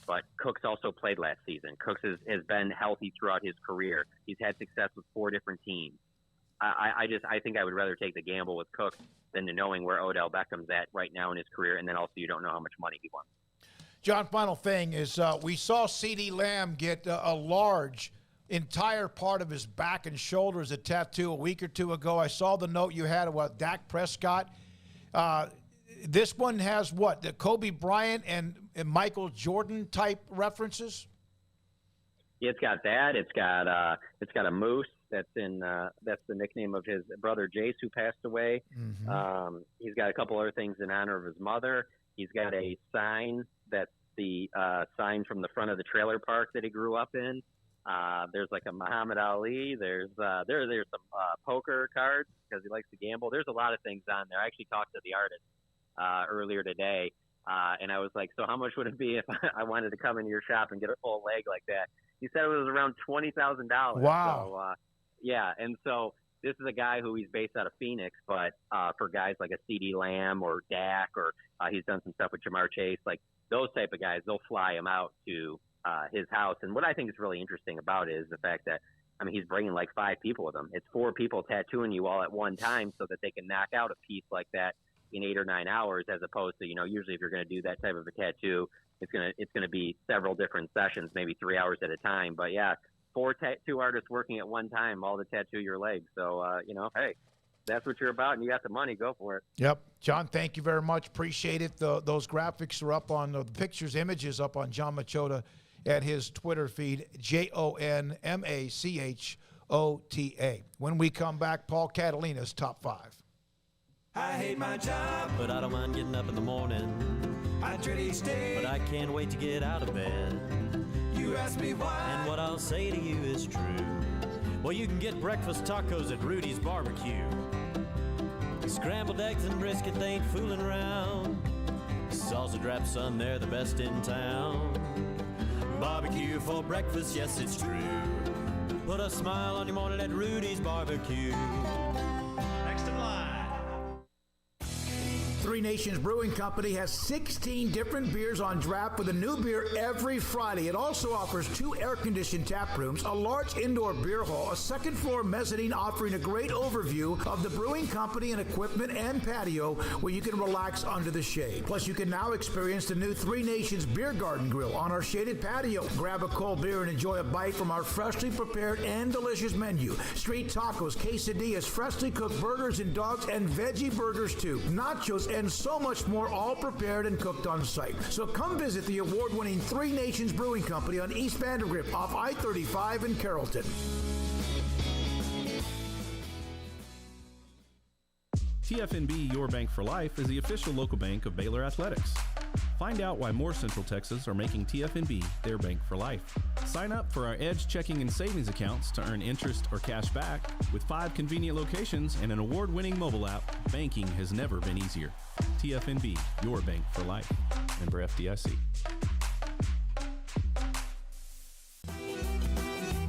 Speaker 13: but Cooks also played last season. Cooks has been healthy throughout his career. He's had success with 4 different teams. I think I would rather take the gamble with Cooks than to knowing where Odell Beckham's at right now in his career, and then also you don't know how much money he wants.
Speaker 6: John, final thing is we saw CeeDee Lamb get a large entire part of his back and shoulders a tattoo a week or two ago. I saw the note you had about Dak Prescott. This one has what? The Kobe Bryant and Michael Jordan type references?
Speaker 13: It's got that. It's got a moose. That's the nickname of his brother Jace, who passed away. Mm-hmm. He's got a couple other things in honor of his mother. He's got a sign that's the sign from the front of the trailer park that he grew up in. There's like a Muhammad Ali. There's some poker cards because he likes to gamble. There's a lot of things on there. I actually talked to the artist earlier today, and I was like, so how much would it be if I wanted to come into your shop and get a full leg like that? He said it was around $20,000.
Speaker 6: Wow.
Speaker 13: So, yeah, and so this is a guy who he's based out of Phoenix, but for guys like a CeeDee Lamb or Dak, or he's done some stuff with Jamar Chase, like those type of guys, they'll fly him out to his house. And what I think is really interesting about it is the fact that, I mean, he's bringing like 5 people with him. It's 4 people tattooing you all at one time so that they can knock out a piece like that in 8 or 9 hours, as opposed to, usually if you're going to do that type of a tattoo, it's going to be several different sessions, maybe 3 hours at a time. But yeah, 4 tattoo artists working at one time, all to tattoo your legs. So, hey, that's what you're about, and you got the money, go for it.
Speaker 6: Yep. John, thank you very much. Appreciate it. Those graphics are up on the pictures, images up on John Machota at his Twitter feed, JONMACHOTA. When we come back, Paul Catalina's Top 5.
Speaker 1: I hate my job, but I don't mind getting up in the morning. I dread each day, but I can't wait to get out of bed. You ask me why, and what I'll say to you is true. Well, you can get breakfast tacos at Rudy's Barbecue. Scrambled eggs and brisket, they ain't fooling around. Sausage wrap, son, they're the best in town. Barbecue for breakfast, yes, it's true. Put a smile on your morning at Rudy's Barbecue. Next in line.
Speaker 10: Three Nations Brewing Company has 16 different beers on draft with a new beer every Friday. It also offers 2 air-conditioned tap rooms, a large indoor beer hall, a second-floor mezzanine offering a great overview of the brewing company and equipment, and patio where you can relax under the shade. Plus, you can now experience the new Three Nations Beer Garden Grill on our shaded patio. Grab a cold beer and enjoy a bite from our freshly prepared and delicious menu. Street tacos, quesadillas, freshly cooked burgers and dogs, and veggie burgers too. Nachos and so much more, all prepared and cooked on site. So come visit the award-winning Three Nations Brewing Company on East Vandergrift off I-35 in Carrollton.
Speaker 24: TFNB Your Bank for Life is the official local bank of Baylor Athletics. Find out why more Central Texas are making TFNB their bank for life. Sign up for our Edge checking and savings accounts to earn interest or cash back. With 5 convenient locations and an award-winning mobile app, banking has never been easier. TFNB, your bank for life. Member FDIC.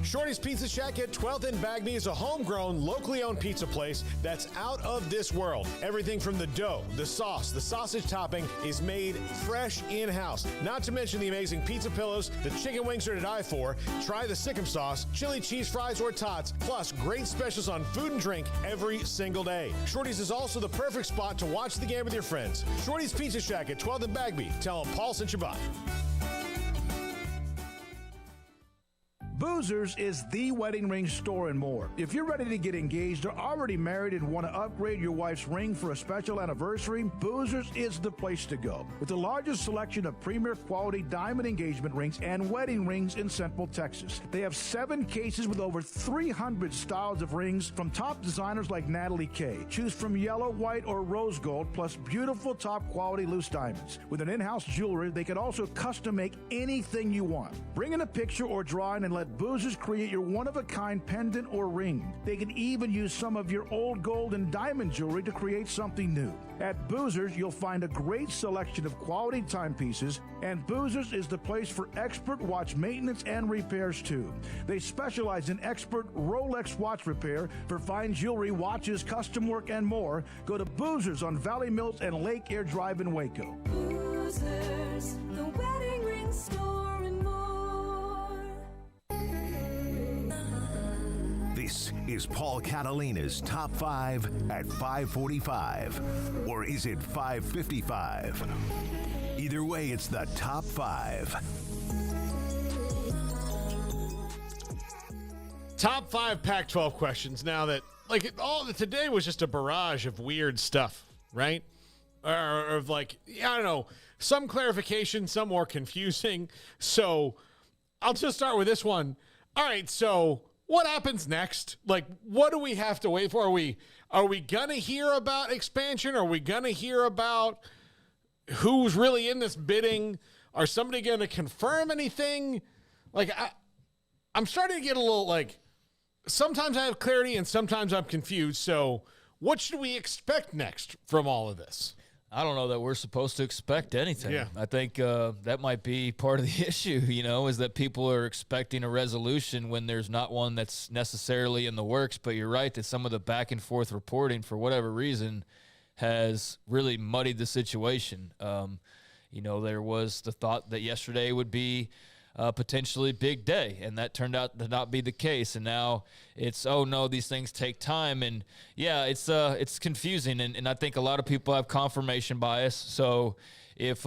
Speaker 12: Shorty's Pizza Shack at 12th and Bagby is a homegrown, locally owned pizza place that's out of this world. Everything from the dough, the sauce, the sausage topping is made fresh in-house. Not to mention the amazing pizza pillows, the chicken wings are to die for. Try the Sikkim sauce, chili cheese fries or tots, plus great specials on food and drink every single day. Shorty's is also the perfect spot to watch the game with your friends. Shorty's Pizza Shack at 12th and Bagby. Tell them Paul sent you by.
Speaker 14: Boozers is the wedding ring store and more. If you're ready to get engaged or already married and want to upgrade your wife's ring for a special anniversary, Boozers is the place to go. With the largest selection of premier quality diamond engagement rings and wedding rings in Central Texas. They have 7 cases with over 300 styles of rings from top designers like Natalie Kay. Choose from yellow, white, or rose gold, plus beautiful top quality loose diamonds. With an in-house jewelry, they can also custom make anything you want. Bring in a picture or drawing and let Boozers create your one-of-a-kind pendant or ring. They can even use some of your old gold and diamond jewelry to create something new. At Boozers, you'll find a great selection of quality timepieces, and Boozers is the place for expert watch maintenance and repairs too. They specialize in expert Rolex watch repair for fine jewelry, watches, custom work, and more. Go to Boozers on Valley Mills and Lake Air Drive in Waco.
Speaker 18: Boozers, the wedding ring store and more.
Speaker 15: This is Paul Catalina's Top 5 at 5:45. Or is it 5:55? Either way, it's the Top 5.
Speaker 7: Top 5 Pac-12 questions. Now that, today was just a barrage of weird stuff, right? Or of I don't know, some clarification, some more confusing. So I'll just start with this one. All right, so what happens next? What do we have to wait for? Are we gonna hear about expansion? Are we gonna hear about who's really in this bidding? Are somebody gonna confirm anything? I'm starting to get a little sometimes I have clarity and sometimes I'm confused. So what should we expect next from all of this?
Speaker 8: I don't know that we're supposed to expect anything.
Speaker 7: Yeah.
Speaker 8: I think that might be part of the issue, is that people are expecting a resolution when there's not one that's necessarily in the works. But you're right that some of the back and forth reporting, for whatever reason, has really muddied the situation. There was the thought that yesterday would be potentially big day, and that turned out to not be the case. And now it's, oh no, these things take time. And yeah, it's confusing. And I think a lot of people have confirmation bias. So if,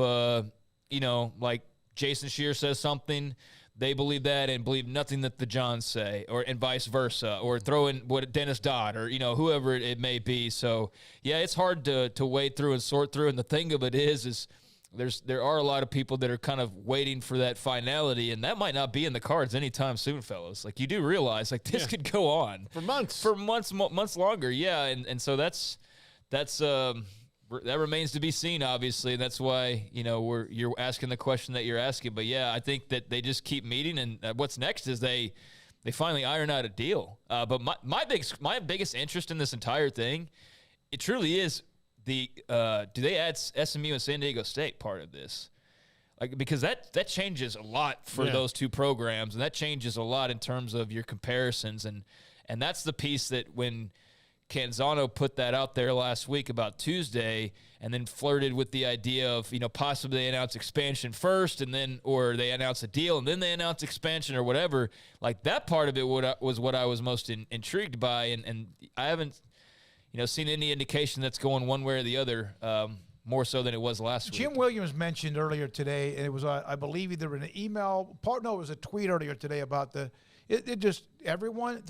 Speaker 8: Jason Scheer says something, they believe that and believe nothing that the Johns say, and vice versa, or throw in what Dennis Dodd or, whoever it may be. So yeah, it's hard to wade through and sort through. And the thing of it is there are a lot of people that are kind of waiting for that finality, and that might not be in the cards anytime soon, fellas. You do realize this could go on
Speaker 7: for months,
Speaker 8: months longer. Yeah. And so that remains to be seen, obviously. That's why, you're asking the question that you're asking. But yeah, I think that they just keep meeting, and what's next is they finally iron out a deal. But my biggest interest in this entire thing, it truly is do they add SMU and San Diego State part of this? Because that changes a lot for those two programs, and that changes a lot in terms of your comparisons. And that's the piece that when Canzano put that out there last week about Tuesday, and then flirted with the idea of, possibly they announce expansion first, and then, or they announce a deal and then they announce expansion or whatever. That part of it was what I was most intrigued by, and I haven't seen any indication that's going one way or the other, more so than it was last week.
Speaker 6: Jim Williams mentioned earlier today, and it was, I believe, either an email, it was a tweet earlier today about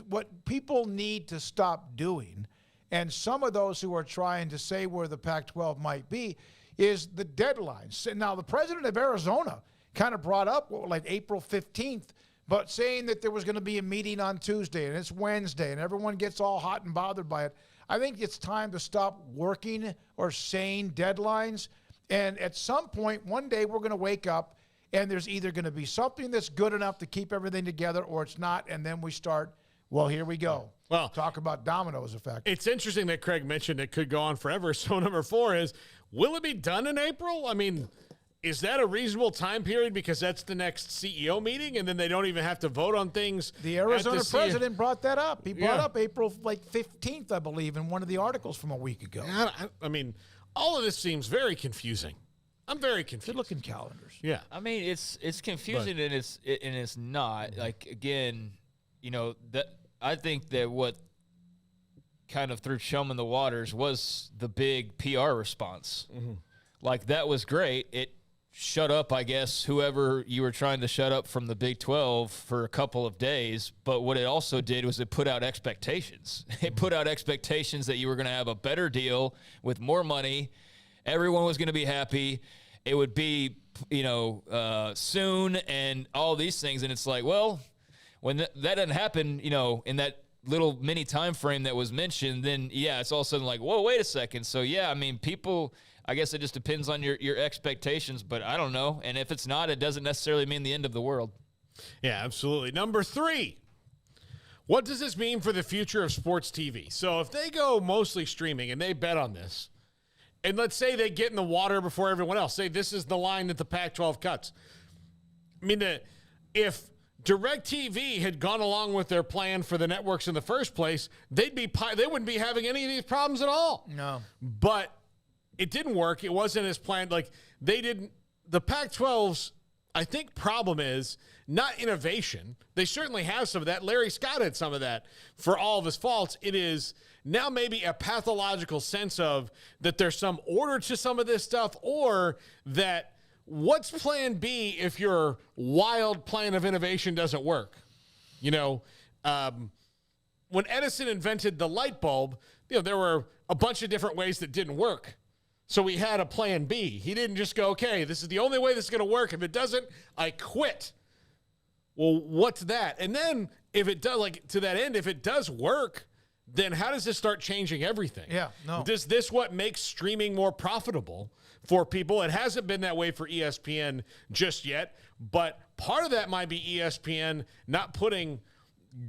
Speaker 6: what people need to stop doing, and some of those who are trying to say where the Pac-12 might be, is the deadlines. Now, the president of Arizona kind of brought up April 15th, but saying that there was going to be a meeting on Tuesday, and it's Wednesday, and everyone gets all hot and bothered by it. I think it's time to stop working or saying deadlines And at some point, one day, we're going to wake up, and there's either going to be something that's good enough to keep everything together, or it's not, and then we start, well, here we go.
Speaker 7: Well,
Speaker 6: talk about dominoes effect.
Speaker 7: It's interesting that Craig mentioned it could go on forever. So number 4 is, will it be done in April? I mean, is that a reasonable time period because that's the next CEO meeting, and then they don't even have to vote on things?
Speaker 6: The Arizona president brought that up. He brought up April 15th, I believe, in one of the articles from a week ago.
Speaker 7: I mean, all of this seems very confusing. I'm very confused.
Speaker 6: Good looking calendars.
Speaker 7: Yeah.
Speaker 8: I mean, it's confusing and it's not. Like, again, that I think that what kind of threw chum in the waters was the big PR response.
Speaker 7: Mm-hmm.
Speaker 8: Like, that was great. It shut up, I guess, whoever you were trying to shut up from the Big 12 for a couple of days. But what it also did was it put out expectations. It put out expectations that you were going to have a better deal with more money. Everyone was going to be happy. It would be, soon and all these things. And it's like, well, when that doesn't happen, in that little mini time frame that was mentioned, then, yeah, it's all of a sudden like, whoa, wait a second. So, yeah, I mean, people – I guess it just depends on your expectations, but I don't know. And if it's not, it doesn't necessarily mean the end of the world.
Speaker 7: Yeah, absolutely. Number 3, what does this mean for the future of sports TV? So if they go mostly streaming and they bet on this, and let's say they get in the water before everyone else, say this is the line that the Pac-12 cuts. I mean, if DirecTV had gone along with their plan for the networks in the first place, they wouldn't be having any of these problems at all.
Speaker 6: No.
Speaker 7: But it didn't work. It wasn't as planned. Like, the Pac-12's, I think, problem is not innovation. They certainly have some of that. Larry Scott had some of that for all of his faults. It is now maybe a pathological sense of that there's some order to some of this stuff, or that what's plan B if your wild plan of innovation doesn't work? When Edison invented the light bulb, there were a bunch of different ways that didn't work. So we had a plan B. He didn't just go, okay, this is the only way this is going to work. If it doesn't, I quit. Well, what's that? And then if it does, to that end, if it does work, then how does this start changing everything?
Speaker 6: Yeah, no.
Speaker 7: Is this what makes streaming more profitable for people? It hasn't been that way for ESPN just yet, but part of that might be ESPN not putting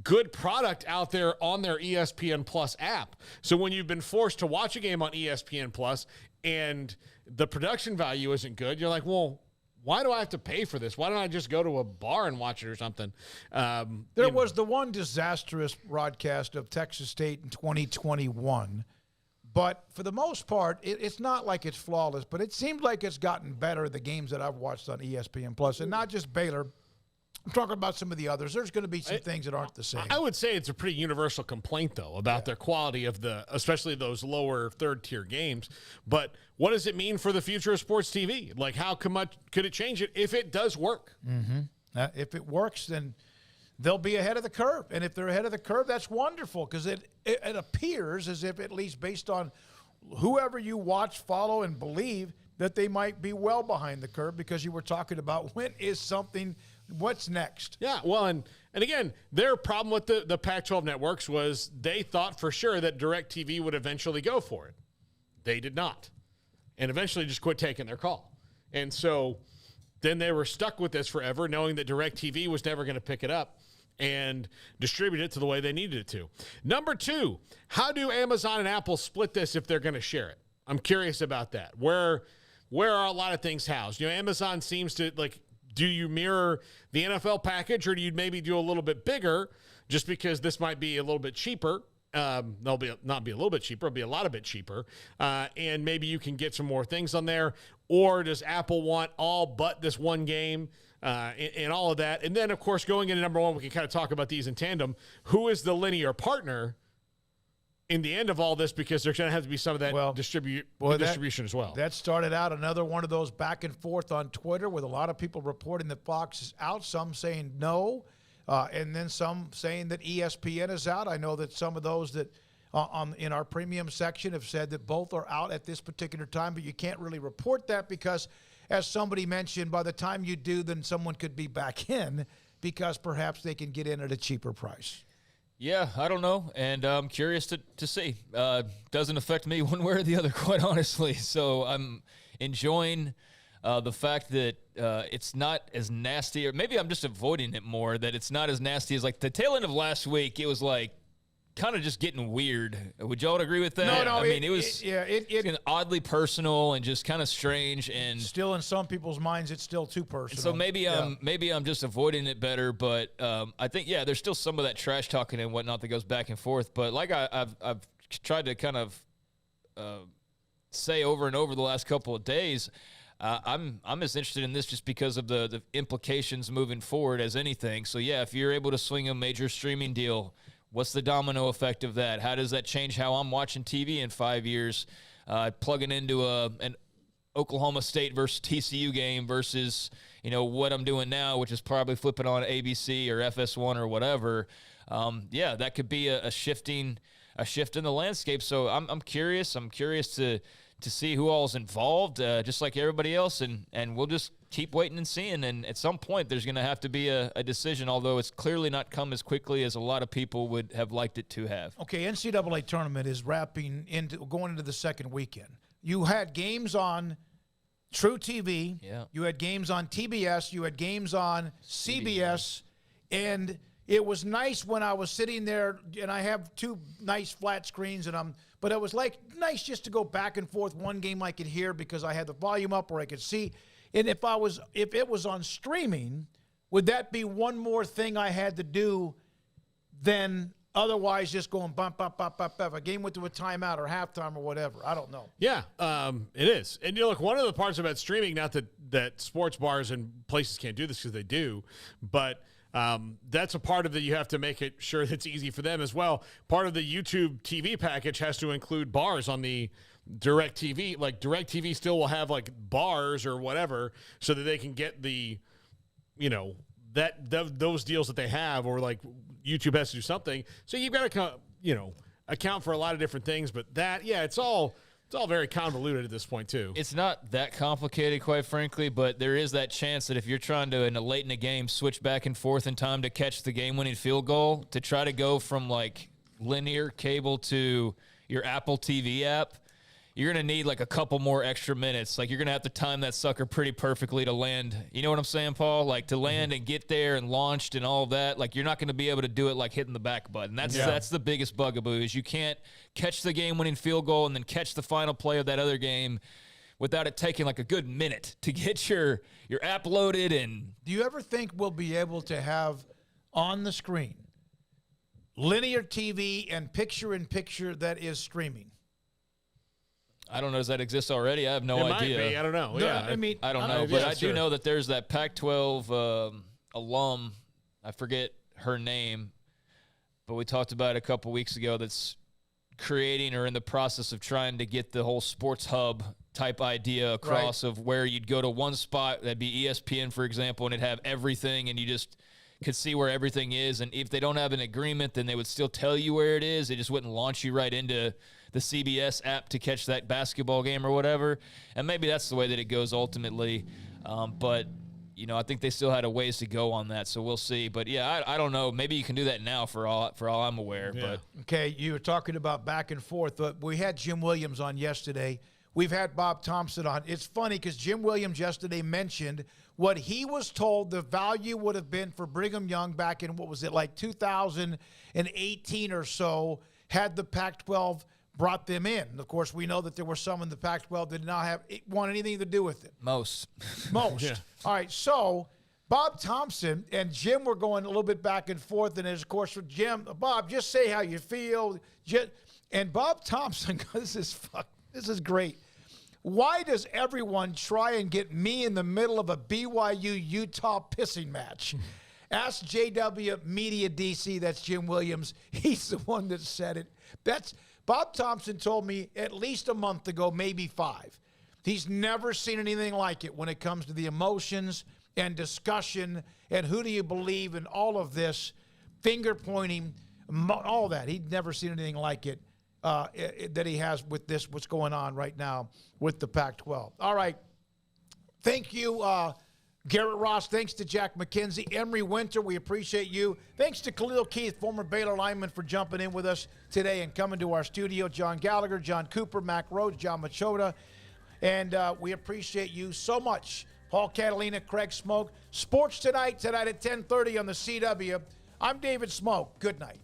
Speaker 7: good product out there on their ESPN Plus app. So when you've been forced to watch a game on ESPN Plus and the production value isn't good, you're like, well, why do I have to pay for this? Why don't I just go to a bar and watch it or something?
Speaker 6: There was the one disastrous broadcast of Texas State in 2021, but for the most part, it's not like it's flawless, but it seems like it's gotten better, the games that I've watched on ESPN Plus, and not just Baylor. I'm talking about some of the others. There's going to be some things that aren't the same.
Speaker 7: I would say it's a pretty universal complaint, though, about their quality of especially those lower third-tier games. But what does it mean for the future of sports TV? Like, how much could it change it if it does work?
Speaker 6: Mm-hmm. If it works, then they'll be ahead of the curve. And if they're ahead of the curve, that's wonderful, because it appears as if, at least based on whoever you watch, follow, and believe, that they might be well behind the curve, because you were talking about when is something – what's next?
Speaker 7: Yeah, well, and again, their problem with the Pac-12 networks was they thought for sure that DirecTV would eventually go for it. They did not, and eventually just quit taking their call. And so then they were stuck with this forever, knowing that DirecTV was never going to pick it up and distribute it to the way they needed it to. Number 2, how do Amazon and Apple split this if they're going to share it? I'm curious about that. Where are a lot of things housed? Amazon seems to, do you mirror the NFL package, or do you maybe do a little bit bigger just because this might be a little bit cheaper? Not be a little bit cheaper, it'll be a lot of bit cheaper. And maybe you can get some more things on there. Or does Apple want all but this one game and all of that? And then, of course, going into number 1, we can kind of talk about these in tandem. Who is the linear partner in the end of all this, because there's going to have to be some of that distribution as well.
Speaker 6: That started out another one of those back and forth on Twitter with a lot of people reporting that Fox is out, some saying no, and then some saying that ESPN is out. I know that some of those that in our premium section have said that both are out at this particular time, but you can't really report that because, as somebody mentioned, by the time you do, then someone could be back in because perhaps they can get in at a cheaper price.
Speaker 8: Yeah, I don't know, and I'm curious to see. Doesn't affect me one way or the other, quite honestly. So enjoying the fact that it's not as nasty, or maybe I'm just avoiding it more, that it's not as nasty as like the tail end of last week. It was like kind of just getting weird. Would y'all agree with that?
Speaker 6: No,
Speaker 8: I mean, it was
Speaker 6: getting
Speaker 8: oddly personal and just kind of strange, and
Speaker 6: still in some people's minds it's still too personal.
Speaker 8: So maybe I'm just avoiding it better, but I think there's still some of that trash talking and whatnot that goes back and forth. But like I've tried to kind of say over and over the last couple of days, I'm as interested in this just because of the implications moving forward as anything. So yeah, if you're able to swing a major streaming deal, what's the domino effect of that? How does that change how I'm watching TV in 5 years? Plugging into an Oklahoma State versus TCU game versus what I'm doing now, which is probably flipping on ABC or FS1 or whatever. That could be a shift in the landscape. So I'm curious. I'm curious to see who all is involved, just like everybody else, and we'll just keep waiting and seeing. And at some point, there's going to have to be a decision, although it's clearly not come as quickly as a lot of people would have liked it to have.
Speaker 6: Okay, NCAA tournament is going into the second weekend. You had games on True TV.
Speaker 8: Yeah.
Speaker 6: You had games on TBS. You had games on CBS. And it was nice when I was sitting there, and I have two nice flat screens, but it was like nice just to go back and forth. One game I could hear because I had the volume up or I could see. And if it was on streaming, would that be one more thing I had to do than otherwise just going bump, bump, bump, bump, bump? A game went to a timeout or halftime or whatever. I don't know.
Speaker 7: Yeah, it is. And look, one of the parts about streaming, not that sports bars and places can't do this because they do, but that's a part of it. You have to make it sure that's easy for them as well. Part of the YouTube TV package has to include bars on the DirecTV. Like DirecTV still will have like bars or whatever so that they can get the, those deals that they have, or like YouTube has to do something. So you've got to, account for a lot of different things. But it's all very convoluted at this point too.
Speaker 8: It's not that complicated, quite frankly, but there is that chance that if you're trying to, late in the game, switch back and forth in time to catch the game-winning field goal, to try to go from like linear cable to your Apple TV app, you're going to need like a couple more extra minutes. Like you're going to have to time that sucker pretty perfectly to land. You know what I'm saying, Paul? Like to land and get there and launched and all of that. Like you're not going to be able to do it like hitting the back button. That's the biggest bugaboo, is you can't catch the game-winning field goal and then catch the final play of that other game without it taking like a good minute to get your app loaded. And
Speaker 6: do you ever think we'll be able to have on the screen linear TV and picture-in-picture that is streaming?
Speaker 8: I don't know. Does that exist already? I have no idea.
Speaker 7: Might be. I don't know.
Speaker 8: I don't know. But I do know that there's that Pac-12 alum. I forget her name, but we talked about it a couple weeks ago, that's creating or in the process of trying to get the whole sports hub type idea across, of where you'd go to one spot, that'd be ESPN, for example, and it'd have everything, and you just could see where everything is. And if they don't have an agreement, then they would still tell you where it is. They just wouldn't launch you right into the CBS app to catch that basketball game or whatever. And maybe that's the way that it goes ultimately. But, I think they still had a ways to go on that, so we'll see. But, I don't know. Maybe you can do that now for all I'm aware.
Speaker 6: Yeah.
Speaker 8: But
Speaker 6: okay, you were talking about back and forth. We had Jim Williams on yesterday. We've had Bob Thompson on. It's funny because Jim Williams yesterday mentioned what he was told the value would have been for Brigham Young back in, 2018 or so, had the Pac-12 brought them in. And of course, we know that there were some in the Pac-12 that did not want anything to do with it.
Speaker 8: Most.
Speaker 6: Yeah. All right, so Bob Thompson and Jim were going a little bit back and forth, and of course, with Jim, Bob, just say how you feel. And Bob Thompson, this is great. Why does everyone try and get me in the middle of a BYU-Utah pissing match? Ask JW Media DC, that's Jim Williams. He's the one that said it. Bob Thompson told me at least a month ago, maybe 5. He's never seen anything like it when it comes to the emotions and discussion and who do you believe and all of this, finger pointing, all that. He'd never seen anything like it that he has with this, what's going on right now with the Pac-12. All right. Thank you, Garrett Ross. Thanks to Jack McKenzie. Emery Winter, we appreciate you. Thanks to Khalil Keith, former Baylor lineman, for jumping in with us today and coming to our studio. John Gallagher, John Cooper, Mac Rhodes, John Machota, And we appreciate you so much. Paul Catalina, Craig Smoak. Sports tonight at 10:30 on the CW. I'm David Smoak. Good night.